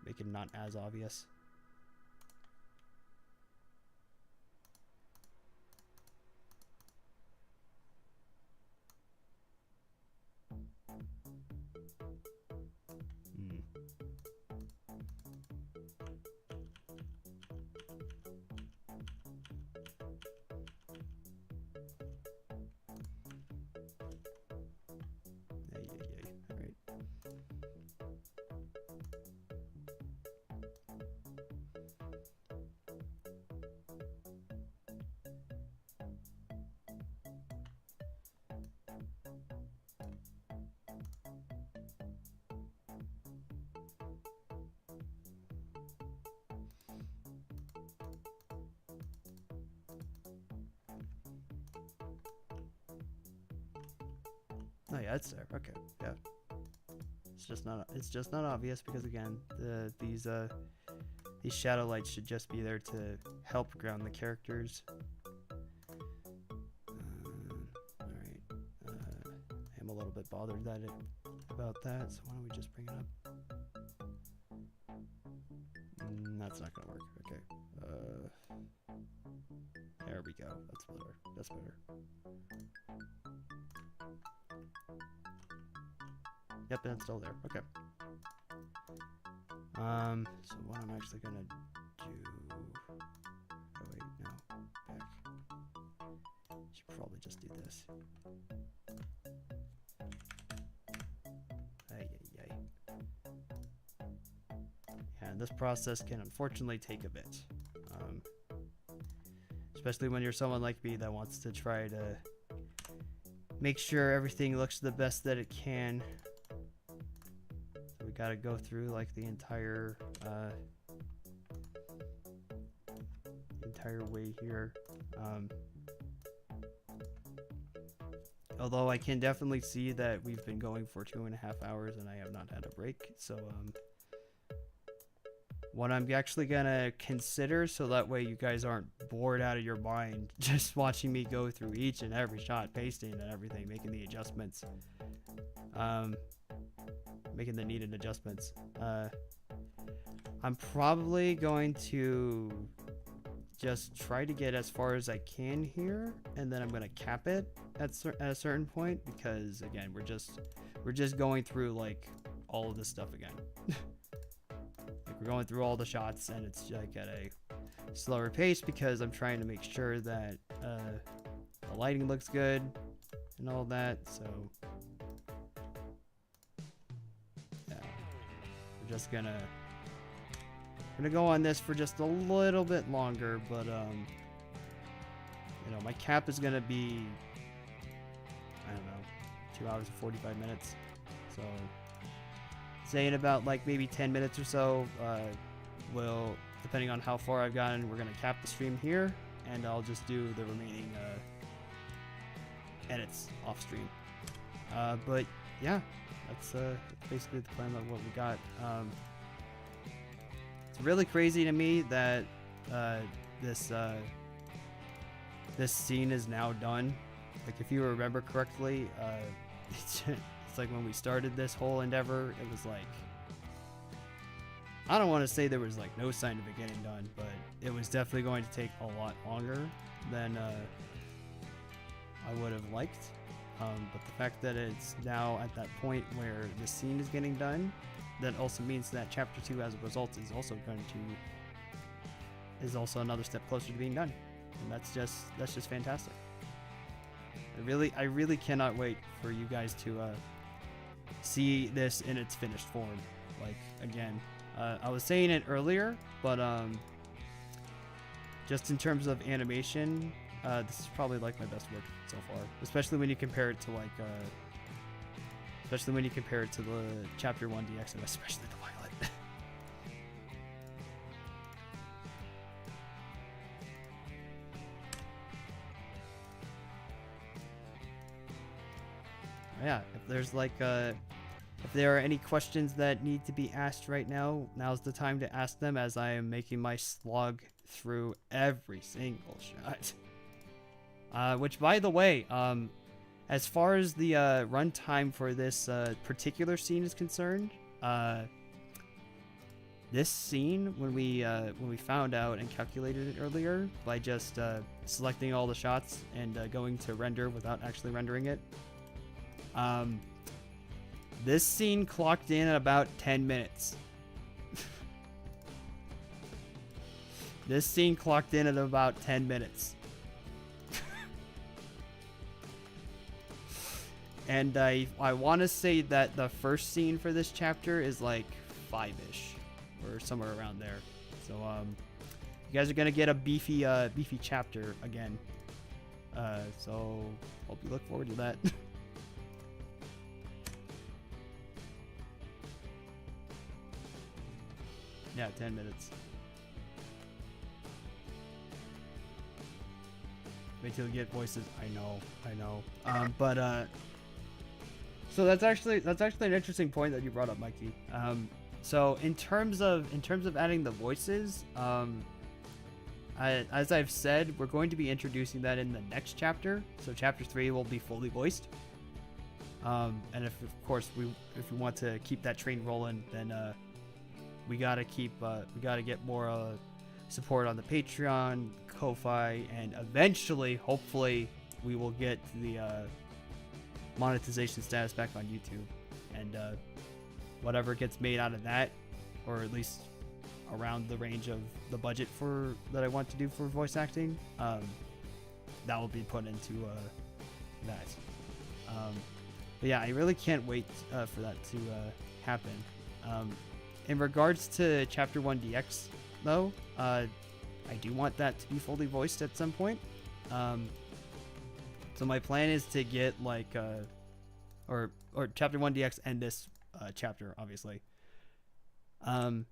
Make it not as obvious. Oh yeah, it's there. Okay, yeah. It's just not obvious because again, these shadow lights should just be there to help ground the characters. All right. I'm a little bit bothered about that, so why don't we just bring it up? That's not gonna work. Okay. There we go. That's better. That's better. Yep, and it's still there. Okay. So what I'm actually gonna do... Oh wait, no. Back. Should probably just do this. And this process can unfortunately take a bit. Especially when you're someone like me that wants to try to make sure everything looks the best that it can. So we gotta go through like the entire way here. Although I can definitely see that we've been going for 2.5 hours and I have not had a break. So what I'm actually gonna consider, so that way you guys aren't bored out of your mind just watching me go through each and every shot, pasting and everything, making the adjustments, making the needed adjustments. I'm probably going to just try to get as far as I can here, and then I'm gonna cap it at a certain point, because again, we're just going through like all of this stuff again. Like we're going through all the shots, and it's like at a slower pace because I'm trying to make sure that the lighting looks good and all that. So yeah, we're just gonna go on this for just a little bit longer, but you know, my cap is gonna be 2 hours and 45 minutes. So say in about like maybe 10 minutes or so, we'll, depending on how far I've gotten, we're gonna cap the stream here, and I'll just do the remaining edits off stream. But yeah, that's basically the plan of what we got. It's really crazy to me that this scene is now done. Like, if you remember correctly, it's like when we started this whole endeavor, it was like, I don't want to say there was like no sign of it getting done, but it was definitely going to take a lot longer than I would have liked. But the fact that it's now at that point where the scene is getting done, that also means that chapter 2 as a result is also another step closer to being done. And that's just fantastic. I really cannot wait for you guys to see this in its finished form. Like, again, I was saying it earlier, but just in terms of animation, this is probably like my best work so far, especially when you compare it to like the chapter 1 DX, and especially the Violet. Yeah, if there's like if there are any questions that need to be asked right now, now's the time to ask them, as I am making my slog through every single shot. Which, by the way, as far as the runtime for this particular scene is concerned, this scene, when we found out and calculated it earlier by just selecting all the shots and going to render without actually rendering it, this scene clocked in at about 10 minutes. This scene clocked in at about 10 minutes. And I want to say that the first scene for this chapter is like 5-ish or somewhere around there. So you guys are gonna get a beefy chapter again. So hope you look forward to that. Yeah, 10 minutes. Wait till you get voices. I know. So that's actually an interesting point that you brought up, Mikey. So in terms of adding the voices, as I've said, we're going to be introducing that in the next chapter. So chapter 3 will be fully voiced. And if we want to keep that train rolling, then we gotta get more support on the Patreon, Ko-Fi, and eventually, hopefully, we will get the monetization status back on YouTube, and whatever gets made out of that, or at least around the range of the budget that I want to do for voice acting, that will be put into that. But yeah, I really can't wait for that to happen. In regards to Chapter 1 DX, though, I do want that to be fully voiced at some point. So my plan is to get like, or Chapter 1 DX and this chapter, obviously. So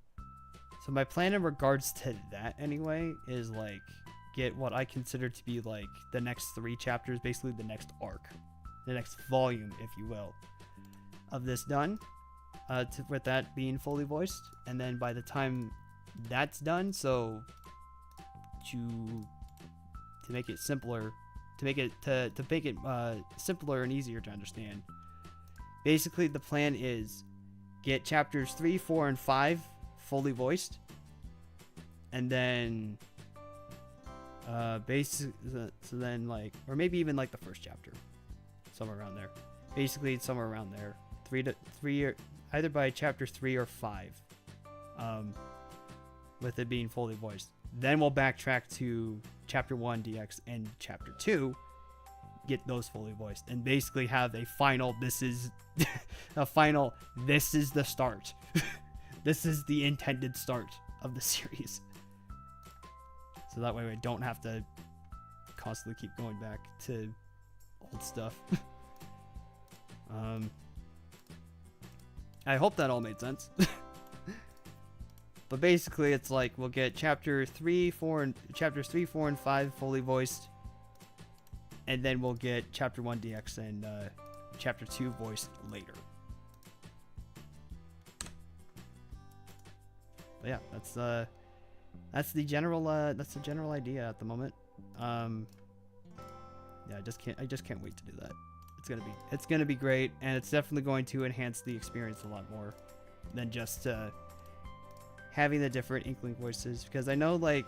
my plan in regards to that, anyway, is like get what I consider to be like the next 3 chapters, basically the next arc, the next volume, if you will, of this done. With that being fully voiced, and then by the time that's done, so to make it simpler, simpler and easier to understand, basically the plan is get chapters 3, 4, and 5 fully voiced, and then so then like, or maybe even like the first chapter, somewhere around there, basically somewhere around there, 3 either by chapter 3 or 5, with it being fully voiced. Then we'll backtrack to chapter 1 DX and chapter 2, get those fully voiced, and basically have a final, this is the start. This is the intended start of the series. So that way I don't have to constantly keep going back to old stuff. I hope that all made sense. But basically, it's like we'll get chapters 3, 4, and 5 fully voiced, and then we'll get chapter 1 DX and chapter 2 voiced later. But yeah, that's the general idea at the moment. Yeah, I just can't wait to do that. It's gonna be great, and it's definitely going to enhance the experience a lot more than just having the different Inkling voices, because I know I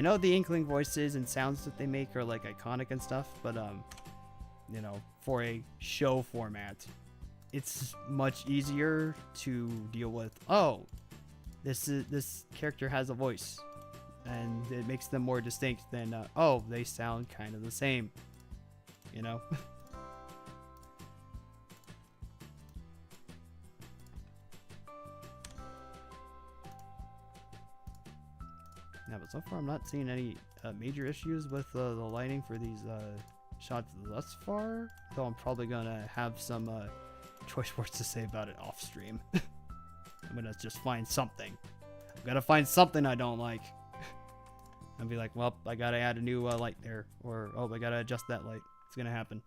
know the Inkling voices and sounds that they make are like iconic and stuff, but you know, for a show format, it's much easier to deal with. Oh, this character has a voice, and it makes them more distinct than oh, they sound kind of the same, you know. Yeah, but so far I'm not seeing any major issues with the lighting for these shots thus far, though I'm probably gonna have some choice words to say about it off stream. I'm gonna just find something. I'm gonna find something I don't like and be like, well, I gotta add a new light there, or oh, I gotta adjust that light. It's gonna happen.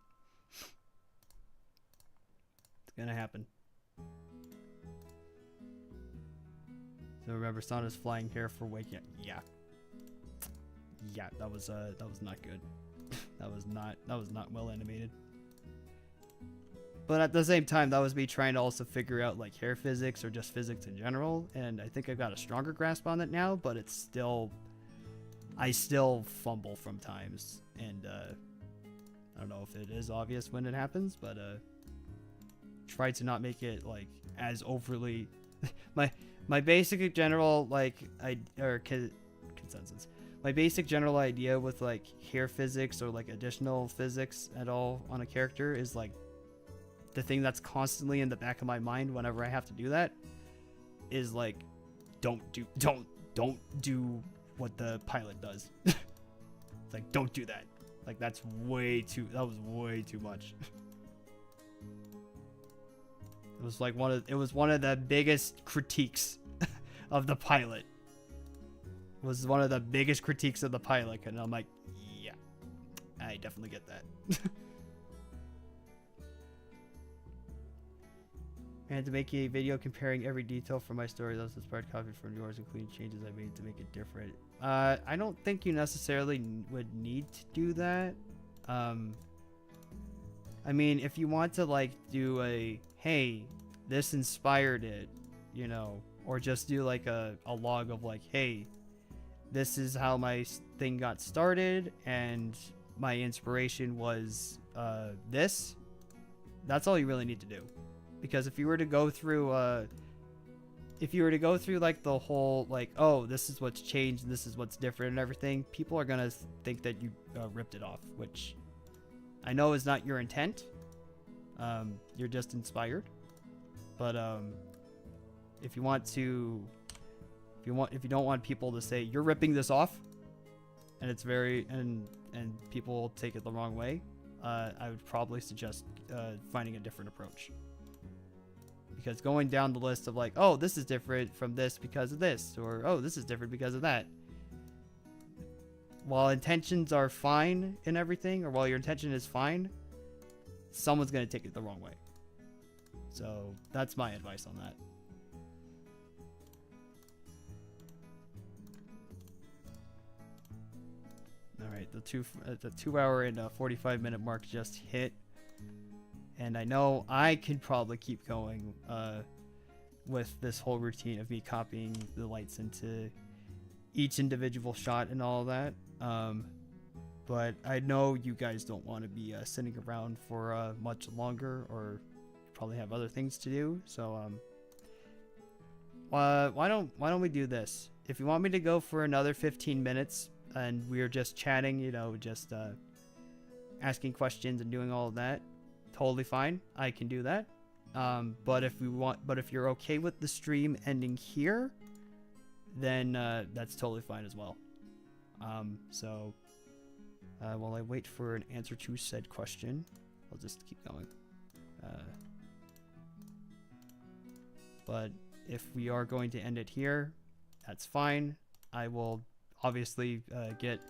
It's gonna happen. So remember, Sana's flying hair for waking. Yeah. Yeah, that was not good. that was not well animated. But at the same time, that was me trying to also figure out like hair physics or just physics in general, and I think I've got a stronger grasp on it now, but it's still, I still fumble from times, and I don't know if it is obvious when it happens, but try to not make it like as overly my basic general consensus. My basic general idea with like hair physics or like additional physics at all on a character is like the thing that's constantly in the back of my mind whenever I have to do that is like, don't do what the pilot does. It's like, don't do that. Like that was way too much. It was one of the biggest critiques of the pilot. It was one of the biggest critiques of the pilot, and I'm like, yeah, I definitely get that. And to make a video comparing every detail from my story that was inspired copied from yours, including changes I made to make it different. I don't think you necessarily would need to do that. I mean, if you want to like do a, hey, this inspired it, you know, or just do like a log of like, hey, this is how my thing got started and my inspiration was this. That's all you really need to do. Because if you were to go through like the whole like, oh, this is what's changed and this is what's different and everything, people are gonna think that you ripped it off, which I know is not your intent. You're just inspired. But if you don't want people to say you're ripping this off, and it's and people will take it the wrong way, I would probably suggest finding a different approach. Because going down the list of like, oh, this is different from this because of this, or oh, this is different because of that. While intentions are fine in everything, or while your intention is fine, someone's going to take it the wrong way. So that's my advice on that. All right, the 2 hour and 45-minute mark just hit. And I know I could probably keep going with this whole routine of me copying the lights into each individual shot and all of that. But I know you guys don't want to be sitting around for much longer, or probably have other things to do. So why don't we do this? If you want me to go for another 15 minutes and we're just chatting, you know, just asking questions and doing all of that, totally fine. I can do that. But if you're okay with the stream ending here, then that's totally fine as well. So while I wait for an answer to said question, I'll just keep going. But if we are going to end it here, that's fine. I will obviously get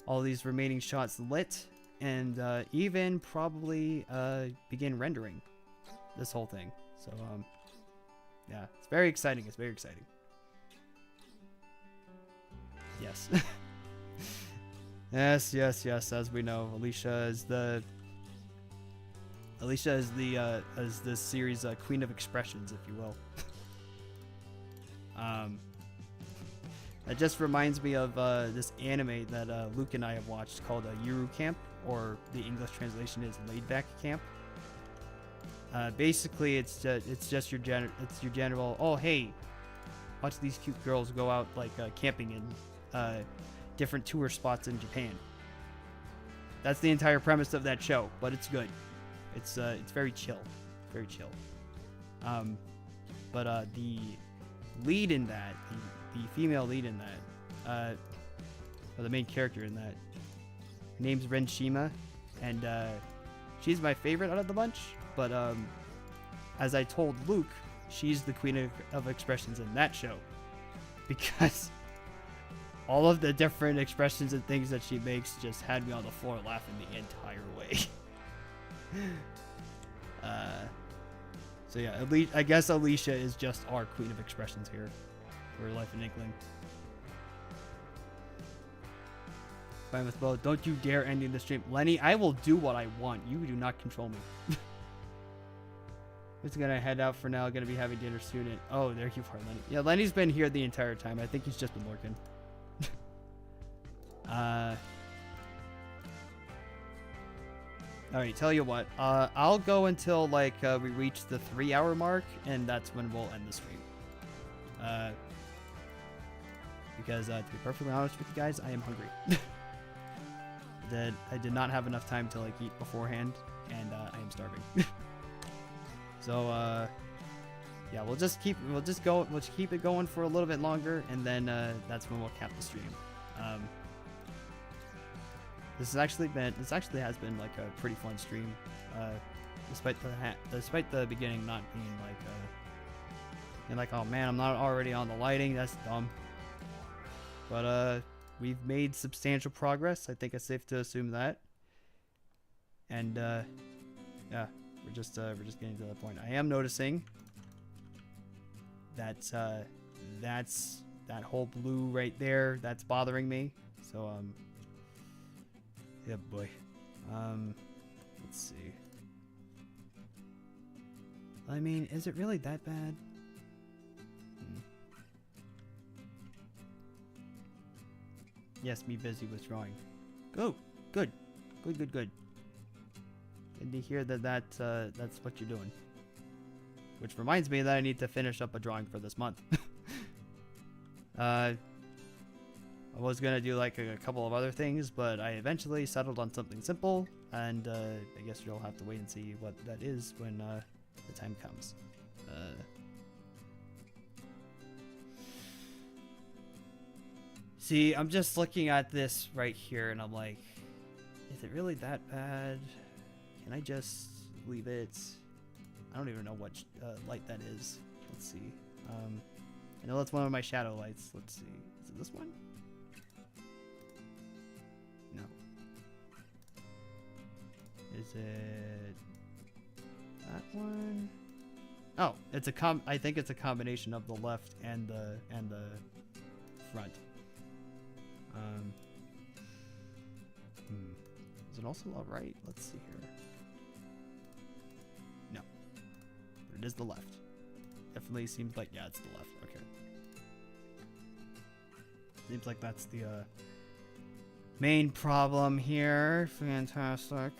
all these remaining shots lit, and even probably begin rendering this whole thing. So yeah, it's very exciting. It's very exciting. Yes. yes. As we know, Alicia is the as this series queen of expressions, if you will. That just reminds me of this anime that Luke and I have watched called Yuru Camp, or the English translation is Laid Back Camp. Basically, it's just your general. Oh, hey, watch these cute girls go out like camping in different tour spots in Japan. That's the entire premise of that show, but it's good. It's very chill, very chill. But the lead in that, the female lead in that, or the main character in that, her name's Renshima, and she's my favorite out of the bunch. But as I told Luke, she's the queen of expressions in that show, because all of the different expressions and things that she makes just had me on the floor laughing the entire way. So yeah, I guess Alicia is just our queen of expressions here for Life in Inkling. Fine with both. Don't you dare ending the stream. Lenny, I will do what I want. You do not control me. Just gonna head out for now. Gonna be having dinner soon. Oh, there you are, Lenny. Yeah, Lenny's been here the entire time. I think he's just been lurking. Alright, tell you what. I'll go until like we reach the 3-hour mark, and that's when we'll end the stream. Because to be perfectly honest with you guys, I am hungry. I did not have enough time to like eat beforehand, and I am starving. So yeah, we'll just keep it going for a little bit longer, and then that's when we'll cap the stream. This actually has been like a pretty fun stream, despite the beginning not being like you're like, oh man, I'm not already on the lighting, that's dumb. But we've made substantial progress. I think it's safe to assume that. And yeah, we're just getting to that point. I am noticing that that whole blue right there, that's bothering me. So yeah, boy. Let's see. I mean, is it really that bad? Yes, me busy withdrawing. Oh, good. Good. Good to hear that's what you're doing. Which reminds me that I need to finish up a drawing for this month. I was gonna do like a couple of other things, but I eventually settled on something simple, and I guess you'll have to wait and see what that is when the time comes. See, I'm just looking at this right here, and I'm like, is it really that bad? Can I just leave it? I don't even know what light that is. Let's see. I know that's one of my shadow lights. Let's see. Is it this one? No. Is it that one? Oh, it's I think it's a combination of the left and the front. Is it also all right? Let's see here. No, but it is the left. Definitely seems like, yeah, it's the left. Okay. Seems like that's the main problem here. Fantastic.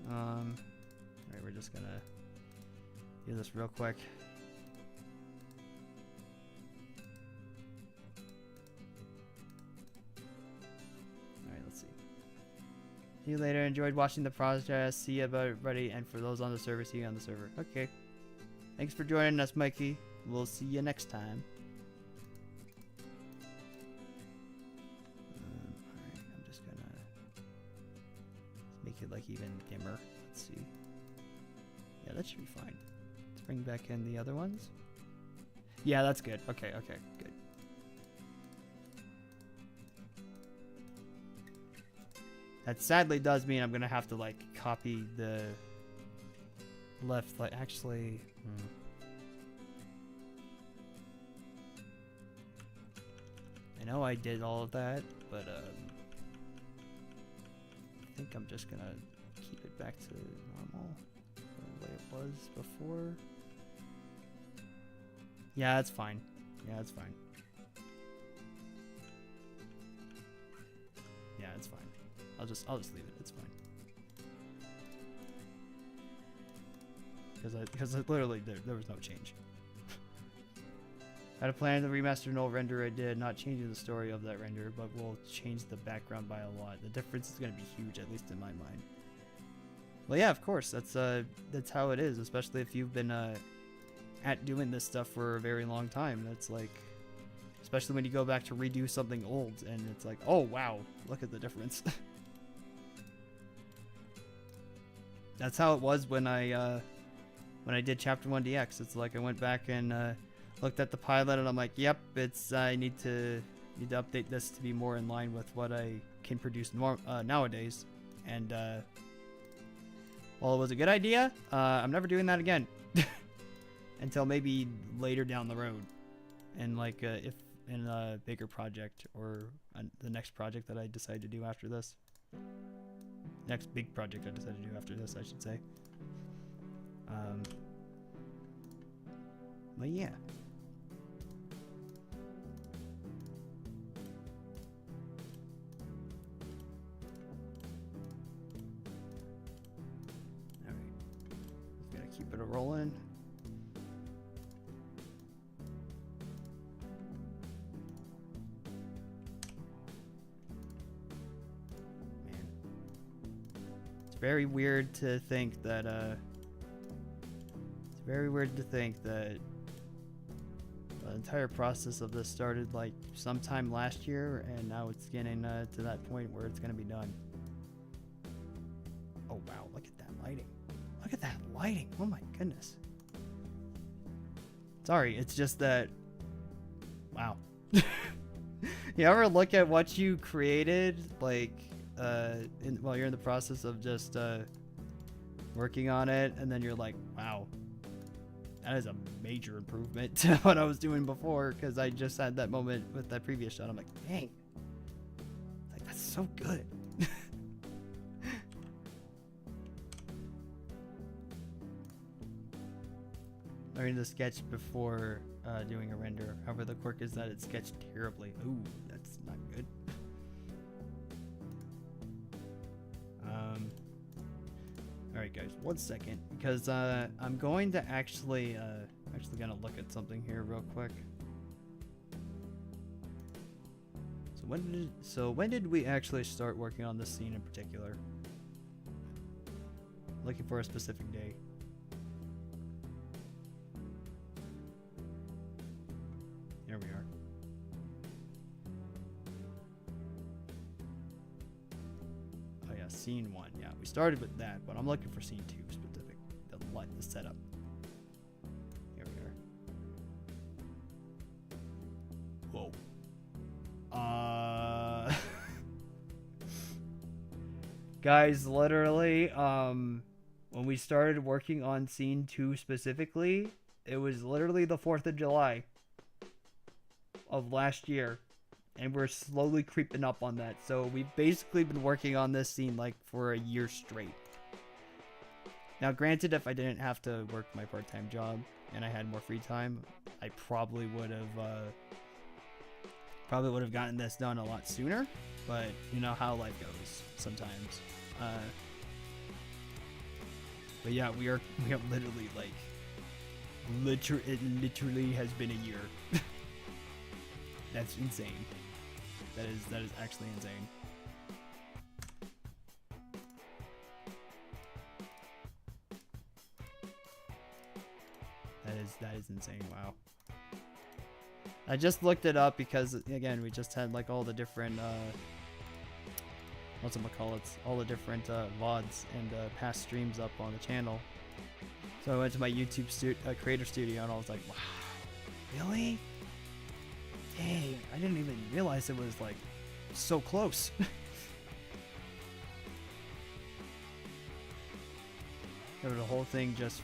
Alright, we're just gonna do this real quick. Alright, let's see. See you later. Enjoyed watching the process. See you, everybody. And for those on the server, see you on the server. Okay. Thanks for joining us, Mikey. We'll see you next time. Alright, I'm just gonna make it like even dimmer. Let's see. Yeah, that should be fine. Let's bring back in the other ones. Yeah, that's good. Okay, okay, good. That sadly does mean I'm gonna have to like copy the left, like actually. I know I did all of that, but I think I'm just gonna keep it back to normal, the way it was before. Yeah, that's fine. Yeah, that's fine. Yeah, it's fine. I'll just leave it. It's fine. Because literally there was no change. I had a plan to remaster an old render I did, not changing the story of that render, but will change the background by a lot. The difference is going to be huge, at least in my mind. Well, yeah, of course. That's how it is, especially if you've been at doing this stuff for a very long time. That's like, especially when you go back to redo something old, and it's like, oh wow, look at the difference. That's how it was when I did Chapter 1 DX. It's like I went back and looked at the pilot, and I'm like, yep, it's I need to update this to be more in line with what I can produce nowadays. And while it was a good idea, I'm never doing that again until maybe later down the road, and like if in a bigger project or the next project that I decide to do after this. Next big project I decided to do after this, I should say. But yeah. Alright. Just gotta keep it a rolling. Man. It's very weird to think that the entire process of this started like sometime last year, and now it's getting to that point where it's gonna be done. Oh wow, look at that lighting. Look at that lighting. Oh my goodness. Sorry, it's just that, wow. You ever look at what you created like while you're in the process of just working on it, and then you're like, wow, that is a major improvement to what I was doing before, because I just had that moment with that previous shot. I'm like, dang, like that's so good. Learning to sketch before doing a render. However, the quirk is that it sketched terribly. Ooh, that's not good. Alright guys, 1 second, because I'm going to actually gonna look at something here real quick. So when did we actually start working on this scene in particular? Looking for a specific day. Here we are. Oh yeah, scene 1. Yeah, we started with that, but I'm looking for scene 2 specific. The setup. Here we are. Whoa. Guys, literally, when we started working on scene 2 specifically, it was literally the 4th of July of last year. And we're slowly creeping up on that. So we've basically been working on this scene like for a year straight. Now, granted, if I didn't have to work my part-time job and I had more free time, I probably would have gotten this done a lot sooner. But you know how life goes sometimes. But yeah, we are literally like, it literally has been a year. That's insane. That is actually insane. That is insane. Wow. I just looked it up because again we just had like all the different whatchamacallits, all the different VODs and past streams up on the channel. So I went to my YouTube creator studio and I was like, wow, really? Dang, I didn't even realize it was like so close. The whole thing just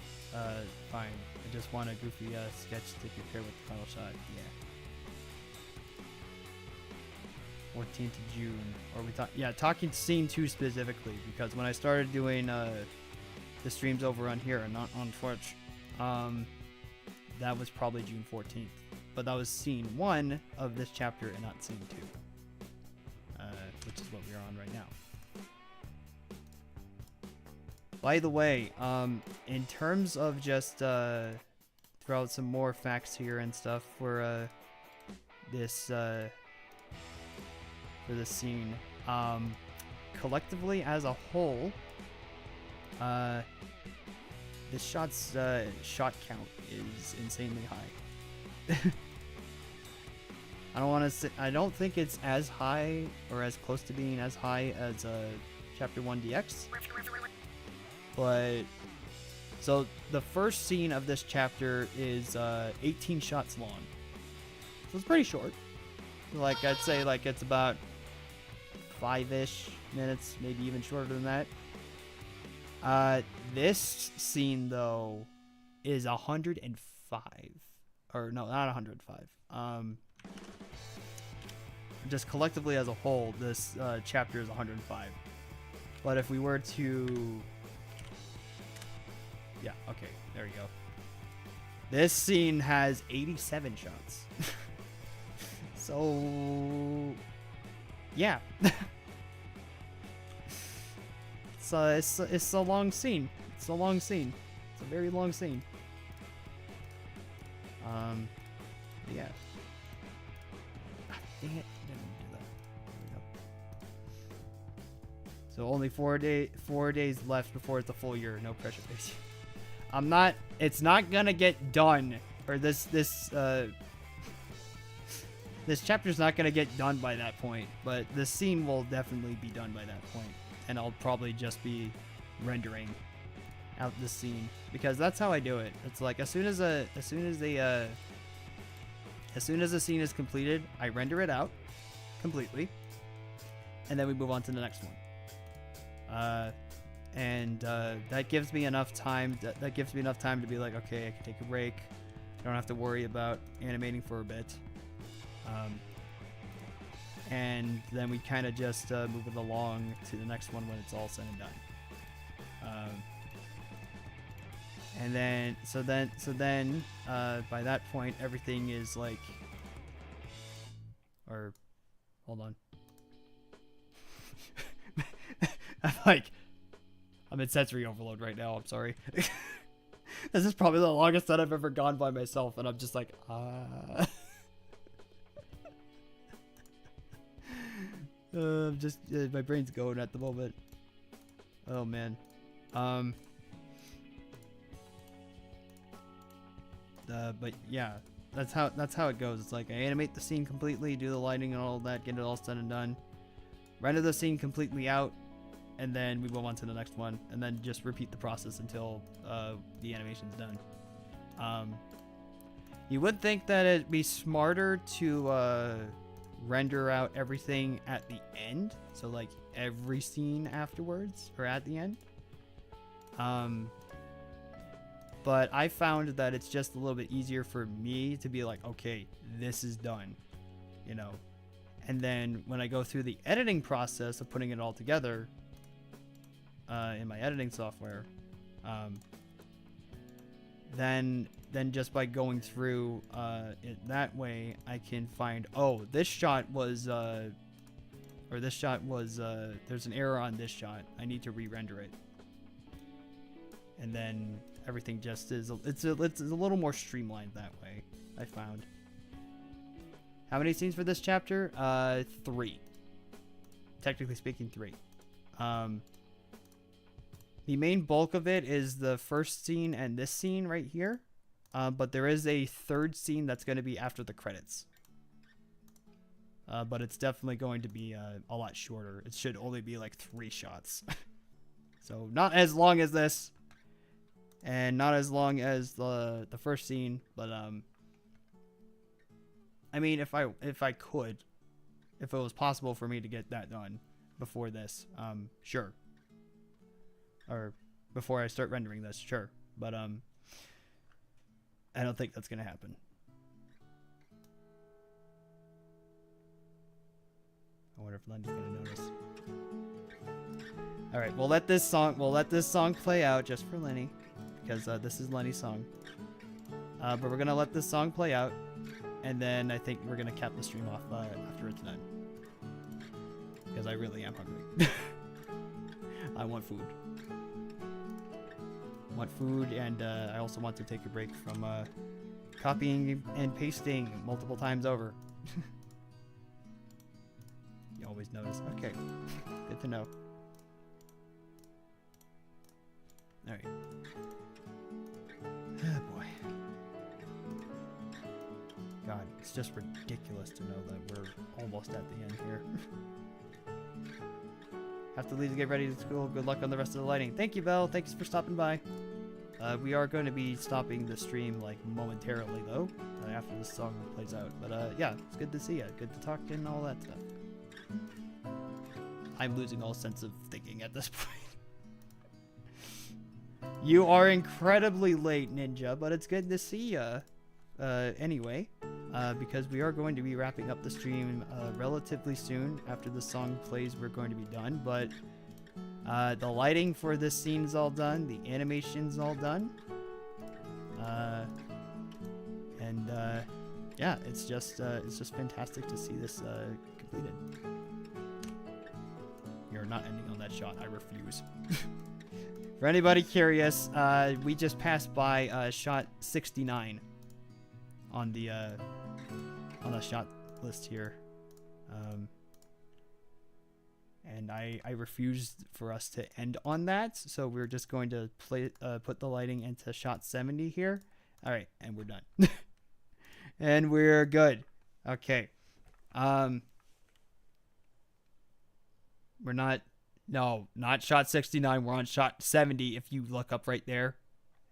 fine. I just want a goofy sketch to compare with the final shot. Yeah. 14th of June, or talking scene 2 specifically, because when I started doing the streams over on here and not on Twitch, that was probably June 14th, but that was scene 1 of this chapter and not scene 2, which is what we're on right now. By the way, in terms of just throw out some more facts here and stuff for this scene, collectively as a whole, this shot's shot count is insanely high. I don't think it's as high or as close to being as high as Chapter 1 DX. But so the first scene of this chapter is 18 shots long. So it's pretty short. Like I'd say like it's about 5-ish minutes, maybe even shorter than that. This scene though is 105, or no, not 105. Just collectively as a whole, this chapter is 105. But if we were to, yeah, okay, there you go. This scene has 87 shots. So, yeah. So it's a long scene. It's a long scene. It's a very long scene. Yeah. Ah, dang it! Didn't do that. There we go. So only 4 days left before it's a full year. No pressure, baby. I'm not. It's not gonna get done, or this chapter's not gonna get done by that point. But the scene will definitely be done by that point, and I'll probably just be rendering out the scene, because that's how I do it. It's like as soon as a scene is completed, I render it out completely, and then we move on to the next one. That gives me enough time. That gives me enough time to be like, okay, I can take a break. I don't have to worry about animating for a bit. And then we kind of just move it along to the next one when it's all said and done. And then, so then, by that point, everything is like, or, hold on. I'm in sensory overload right now. I'm sorry. This is probably the longest that I've ever gone by myself, and I'm just like, my brain's going at the moment. Oh man. But yeah, that's how it goes. It's like I animate the scene completely, do the lighting and all that, get it all said and done, render the scene completely out, and then we move on to the next one, and then just repeat the process until the animation's done. You would think that it'd be smarter to render out everything at the end, so like every scene afterwards or at the end. But I found that it's just a little bit easier for me to be like, okay, this is done, you know. And then when I go through the editing process of putting it all together in my editing software, then just by going through it that way, I can find, oh, this shot was there's an error on this shot. I need to re-render it. And then everything just is, it's a little more streamlined that way, I found. How many scenes for this chapter? 3. Technically speaking, 3. The main bulk of it is the first scene and this scene right here. But there is a third scene that's going to be after the credits. but it's definitely going to be a lot shorter. It should only be like 3 shots. So not as long as this, and not as long as the first scene, but I mean, if it was possible for me to get that done before this, sure. Or before I start rendering this, sure. But I don't think that's gonna happen. I wonder if Lenny's gonna notice. All right, we'll let this song play out just for Lenny, because this is Lenny's song. But we're gonna let this song play out, and then I think we're gonna cap the stream off after it's done, because I really am hungry. I want food. And I also want to take a break from copying and pasting multiple times over. You always notice. Okay, good to know. All right. Oh boy. God, it's just ridiculous to know that we're almost at the end here. Have to leave to get ready to school. Good luck on the rest of the lighting. Thank you, Belle. Thanks for stopping by. We are going to be stopping the stream like momentarily though, after this song plays out. But yeah, it's good to see you. Good to talk and all that stuff. I'm losing all sense of thinking at this point. You are incredibly late, Ninja, but it's good to see ya. Anyway, because we are going to be wrapping up the stream relatively soon. After the song plays, we're going to be done. But the lighting for this scene is all done. The animation's all done. And yeah, it's just fantastic to see this completed. You're not ending on that shot. I refuse. For anybody curious, we just passed by shot 69 on the shot list here, and I refused for us to end on that, so we're just going to put the lighting into shot 70 here. All right, and we're done. And we're good. Okay. We're not. No, not shot 69. We're on shot 70. If you look up right there,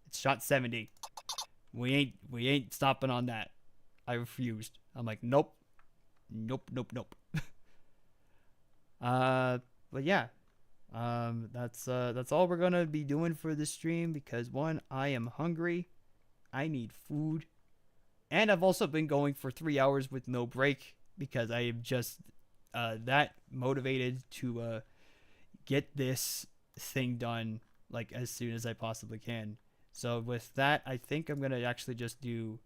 it's shot 70. We ain't stopping on that. I refused. I'm like, nope. Nope. But yeah. That's all we're gonna be doing for this stream, because one, I am hungry. I need food. And I've also been going for 3 hours with no break, because I am just that motivated to get this thing done like as soon as I possibly can. So with that, I think I'm gonna actually just do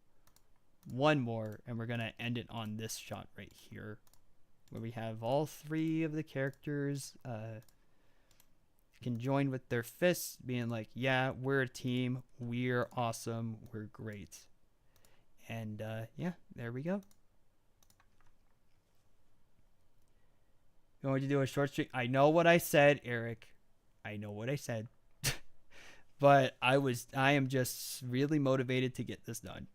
one more, and we're gonna end it on this shot right here, where we have all 3 of the characters can join with their fists, being like, yeah, we're a team, we're awesome, we're great. And yeah, there we go. Going to do a short stream. I know what I said, Eric. I know what I said. But I am just really motivated to get this done.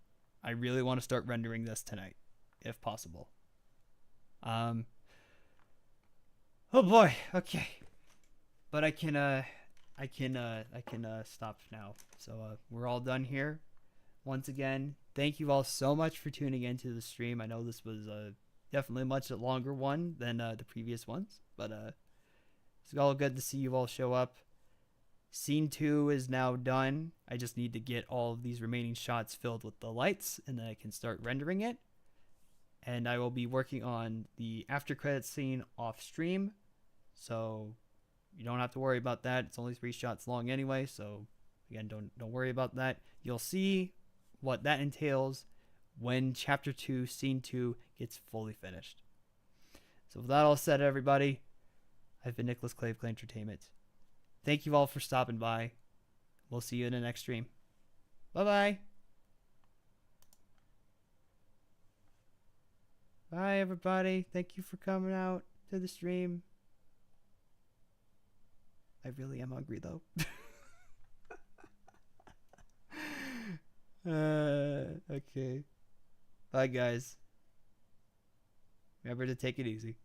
I really want to start rendering this tonight, if possible. Oh boy. Okay. But I can stop now. So we're all done here. Once again, thank you all so much for tuning into the stream. I know this was definitely a much longer one than the previous ones, but it's all good to see you all show up. Scene 2 is now done. I just need to get all of these remaining shots filled with the lights, and then I can start rendering it. And I will be working on the after credits scene off stream, so you don't have to worry about that. It's only 3 shots long anyway, so again, don't worry about that. You'll see what that entails when Chapter 2, Scene 2 gets fully finished. So with that all said, everybody, I've been Nicholas Clay of Clay Entertainment. Thank you all for stopping by. We'll see you in the next stream. Bye-bye. Bye, everybody. Thank you for coming out to the stream. I really am hungry, though. Okay. Bye, guys. Remember to take it easy.